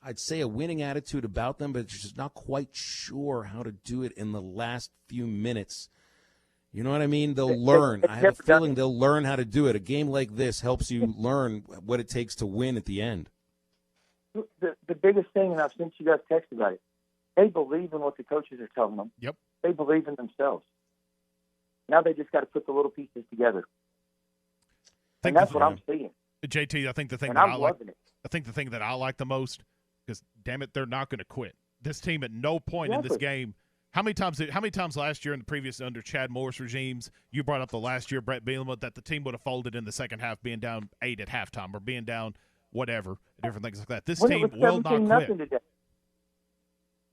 S1: I'd say a winning attitude about them, but just not quite sure how to do it in the last few minutes. You know what I mean? They'll learn. I have a feeling they'll learn how to do it. A game like this helps you learn what it takes to win at the end.
S16: The biggest thing, and I've sent you guys text about it, they believe in what the coaches are telling them.
S2: Yep.
S16: They believe in themselves. Now they just got to put the little pieces together. And that's what I'm seeing.
S2: JT, I think the thing
S16: and
S2: that
S16: I'm
S2: I like,
S16: loving it.
S2: I think the thing that I like the most, because damn it, they're not going to quit. This team at no point in this game. How many times last year in the previous under Chad Morris regimes, you brought up the last year Brett Bielema that the team would have folded in the second half, being down 8 at halftime or being down whatever, different things like that. This team will not quit.
S16: Today.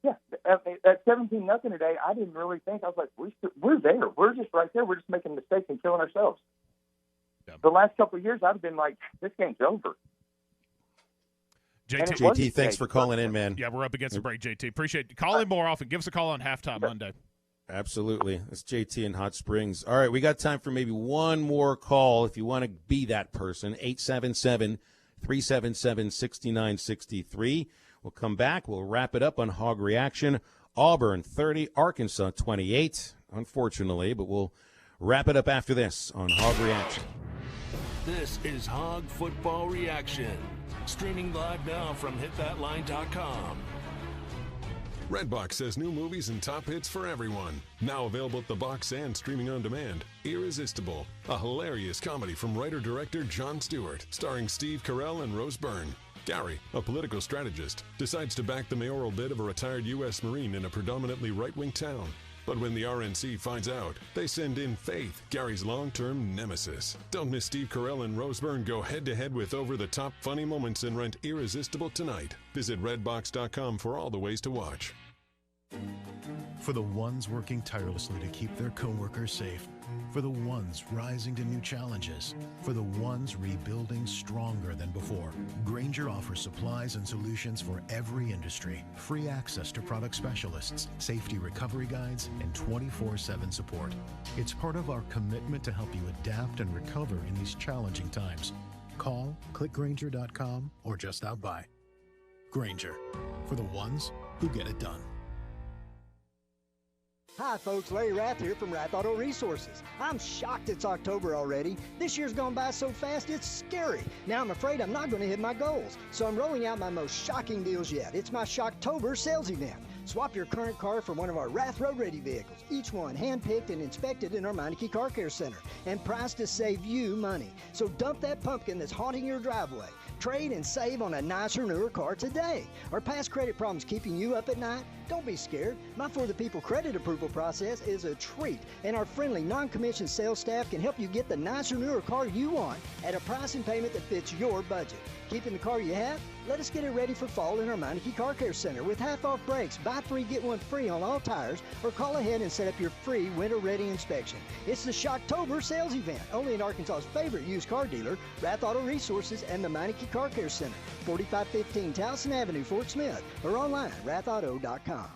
S16: Yeah, at 17-0 today, I didn't really think. I was like, we're there. We're just right there. We're just making mistakes and killing ourselves. Yeah. The last couple of years, I've been like, this game's over.
S1: JT, thanks for calling in, man.
S2: Yeah, we're up against a break, JT. Appreciate it. Call in more often. Give us a call on halftime Monday.
S1: Absolutely. It's JT in Hot Springs. All right, we got time for maybe one more call if you want to be that person. 877-377-6963. We'll come back. We'll wrap it up on Hog Reaction. Auburn 30, Arkansas 28, unfortunately, but we'll wrap it up after this on Hog Reaction.
S6: This is Hog Football Reaction, streaming live now from hitthatline.com.
S17: Redbox has new movies and top hits for everyone. Now available at the box and streaming on demand. Irresistible, a hilarious comedy from writer-director Jon Stewart, starring Steve Carell and Rose Byrne. Gary, a political strategist, decides to back the mayoral bid of a retired U.S. Marine in a predominantly right-wing town. But when the RNC finds out, they send in Faith, Gary's long-term nemesis. Don't miss Steve Carell and Rose Byrne go head-to-head with over-the-top funny moments and rent Irresistible tonight. Visit redbox.com for all the ways to watch.
S18: For the ones working tirelessly to keep their coworkers safe. For the ones rising to new challenges. For the ones rebuilding stronger than before. Grainger offers supplies and solutions for every industry. Free access to product specialists, safety recovery guides, and 24/7 support. It's part of our commitment to help you adapt and recover in these challenging times. Call, click Grainger.com, or just stop by. Grainger, for the ones who get it done.
S19: Hi folks, Larry Rath here from Rath Auto Resources. I'm shocked it's October already. This year's gone by so fast it's scary. Now I'm afraid I'm not going to hit my goals. So I'm rolling out my most shocking deals yet. It's my Shocktober sales event. Swap your current car for one of our Rath Road Ready vehicles, each one hand-picked and inspected in our Meineke Car Care Center, and priced to save you money. So dump that pumpkin that's haunting your driveway. Trade and save on a nicer, newer car today. Are past credit problems keeping you up at night? Don't be scared. My For the People credit approval process is a treat, and our friendly, non-commissioned sales staff can help you get the nicer, newer car you want at a price and payment that fits your budget. Keeping the car you have? Let us get it ready for fall in our Meineke Car Care Center with half-off brakes, buy 3, get 1 free on all tires, or call ahead and set up your free winter-ready inspection. It's the Shocktober sales event, only in Arkansas's favorite used car dealer, Rath Auto Resources and the Meineke Car Care Center, 4515 Towson Avenue, Fort Smith, or online, rathauto.com.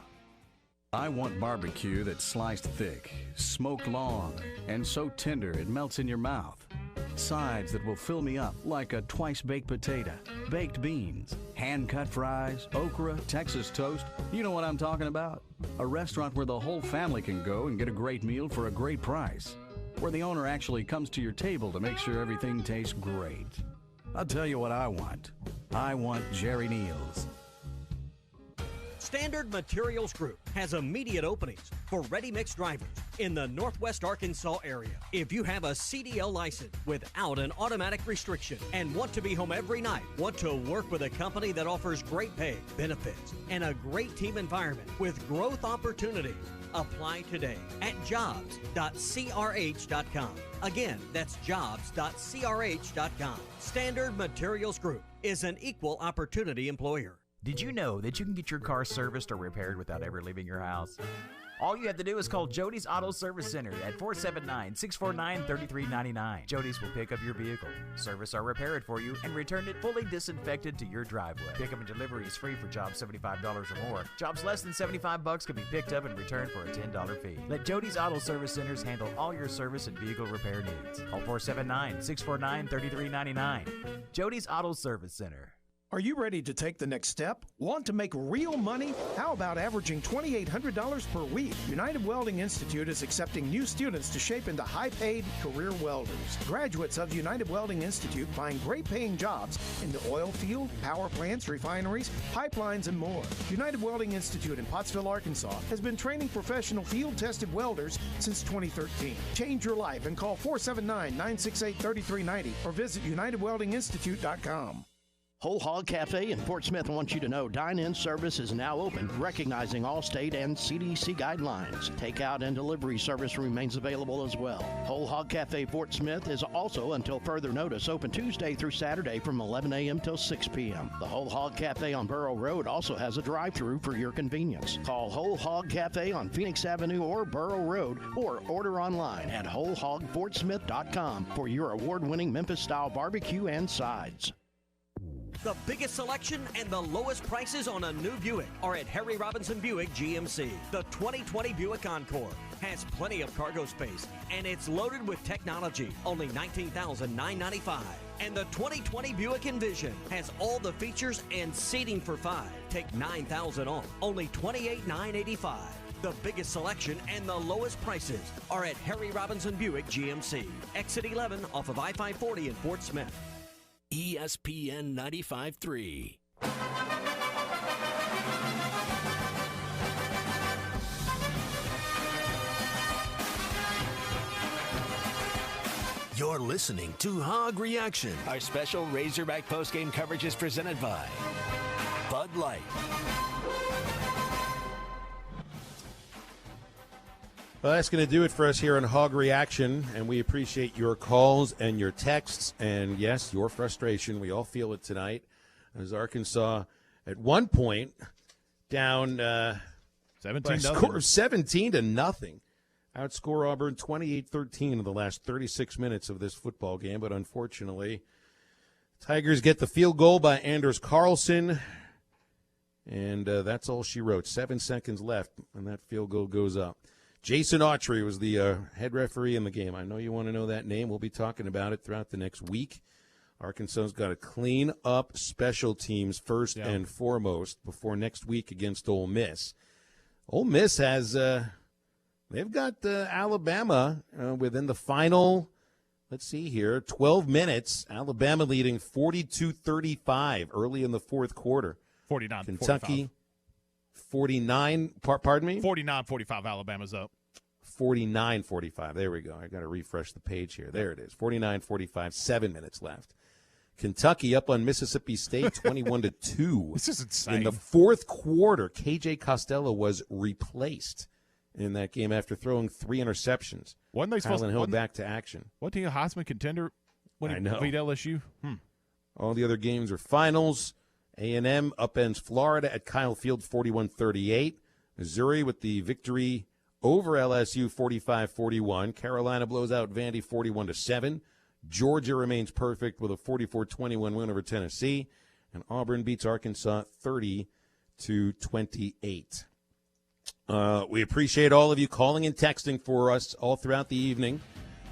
S20: I want barbecue that's sliced thick, smoked long, and so tender it melts in your mouth. Sides that will fill me up like a twice-baked potato, baked beans, hand-cut fries, okra, Texas toast. You know what I'm talking about. A restaurant where the whole family can go and get a great meal for a great price. Where the owner actually comes to your table to make sure everything tastes great. I'll tell you what I want. I want Jerry Neal's.
S13: Standard Materials Group has immediate openings for ready-mix drivers in the Northwest Arkansas area. If you have a CDL license without an automatic restriction and want to be home every night, want to work with a company that offers great pay, benefits, and a great team environment with growth opportunities, Apply today at jobs.crh.com. Again, that's jobs.crh.com. Standard Materials Group is an equal opportunity employer.
S24: Did you know that you can get your car serviced or repaired without ever leaving your house? All you have to do is call Jody's Auto Service Center at 479-649-3399. Jody's will pick up your vehicle, service or repair it for you, and return it fully disinfected to your driveway. Pickup and delivery is free for jobs $75 or more. Jobs less than $75 can be picked up and returned for a $10 fee. Let Jody's Auto Service Centers handle all your service and vehicle repair needs. Call 479-649-3399. Jody's Auto Service Center.
S3: Are you ready to take the next step? Want to make real money? How about averaging $2,800 per week? United Welding Institute is accepting new students to shape into high-paid career welders. Graduates of United Welding Institute find great-paying jobs in the oil field, power plants, refineries, pipelines, and more. United Welding Institute in Pottsville, Arkansas has been training professional field-tested welders since 2013. Change your life and call 479-968-3390 or visit UnitedWeldingInstitute.com.
S4: Whole Hog Cafe in Fort Smith wants you to know dine-in service is now open, recognizing all state and CDC guidelines. Takeout and delivery service remains available as well. Whole Hog Cafe Fort Smith is also, until further notice, open Tuesday through Saturday from 11 a.m. till 6 p.m. The Whole Hog Cafe on Borough Road also has a drive-thru for your convenience. Call Whole Hog Cafe on Phoenix Avenue or Borough Road, or order online at wholehogfortsmith.com for your award-winning Memphis-style barbecue and sides.
S13: The biggest selection and the lowest prices on a new Buick are at Harry Robinson Buick GMC. The 2020 Buick Encore has plenty of cargo space, and it's loaded with technology, only $19,995. And the 2020 Buick Envision has all the features and seating for 5. Take $9,000 off, only $28,985. The biggest selection and the lowest prices are at Harry Robinson Buick GMC. Exit 11 off of I-540 in Fort Smith.
S6: ESPN 95.3. You're listening to Hog Reaction. Our special Razorback postgame coverage is presented by Bud Light.
S1: Well, that's going to do it for us here on Hog Reaction, and we appreciate your calls and your texts, and yes, your frustration. We all feel it tonight, as Arkansas, at one point, down 17-0. Outscore Auburn 28-13 in the last 36 minutes of this football game, but unfortunately, Tigers get the field goal by Anders Carlson, and that's all she wrote. 7 seconds left, and that field goal goes up. Jason Autry was the head referee in the game. I know you want to know that name. We'll be talking about it throughout the next week. Arkansas's got to clean up special teams first and foremost before next week against Ole Miss. Ole Miss has they've got Alabama within the final, let's see here, 12 minutes. Alabama leading 42-35 early in the fourth quarter.
S2: 49.
S1: Kentucky. 49, pardon me?
S2: 49-45, Alabama's up.
S1: 49-45. There we go. I got to refresh the page here. There it is. 49-45, 7 minutes left. Kentucky up on Mississippi State 21-2.
S2: This is insane.
S1: In the fourth quarter, KJ Costello was replaced in that game after throwing 3 interceptions.
S2: Wasn't they supposed
S1: Hill back to action.
S2: Wasn't he a Heisman contender when he beat LSU?
S1: All the other games are finals. A&M upends Florida at Kyle Field 41-38. Missouri with the victory over LSU 45-41. Carolina blows out Vandy 41-7. Georgia remains perfect with a 44-21 win over Tennessee. And Auburn beats Arkansas 30-28. We appreciate all of you calling and texting for us all throughout the evening.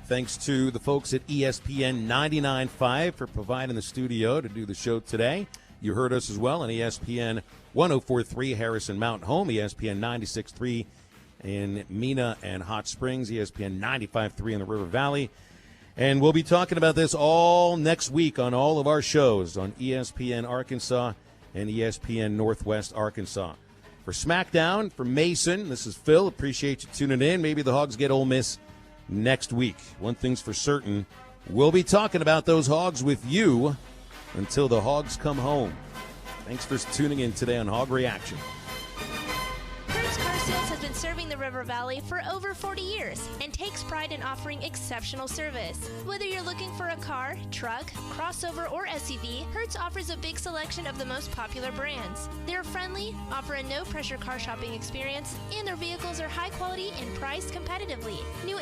S1: Thanks to the folks at ESPN 99.5 for providing the studio to do the show today. You heard us as well on ESPN 104.3 Harrison Mountain Home, ESPN 96.3 in Mena and Hot Springs, ESPN 95.3 in the River Valley. And we'll be talking about this all next week on all of our shows on ESPN Arkansas and ESPN Northwest Arkansas. For SmackDown, for Mason, this is Phil. Appreciate you tuning in. Maybe the Hogs get Ole Miss next week. One thing's for certain, we'll be talking about those Hogs with you until the Hogs come home. Thanks for tuning in today on Hog Reaction.
S11: Curtis Car Sales has been
S5: serving the River Valley for over 40 years and takes pride in offering exceptional service. Whether you're looking for a car, truck, crossover, or SUV, Hertz offers a big selection of the most popular brands. They're friendly, offer a no-pressure car shopping experience, and their vehicles are high quality and priced competitively. New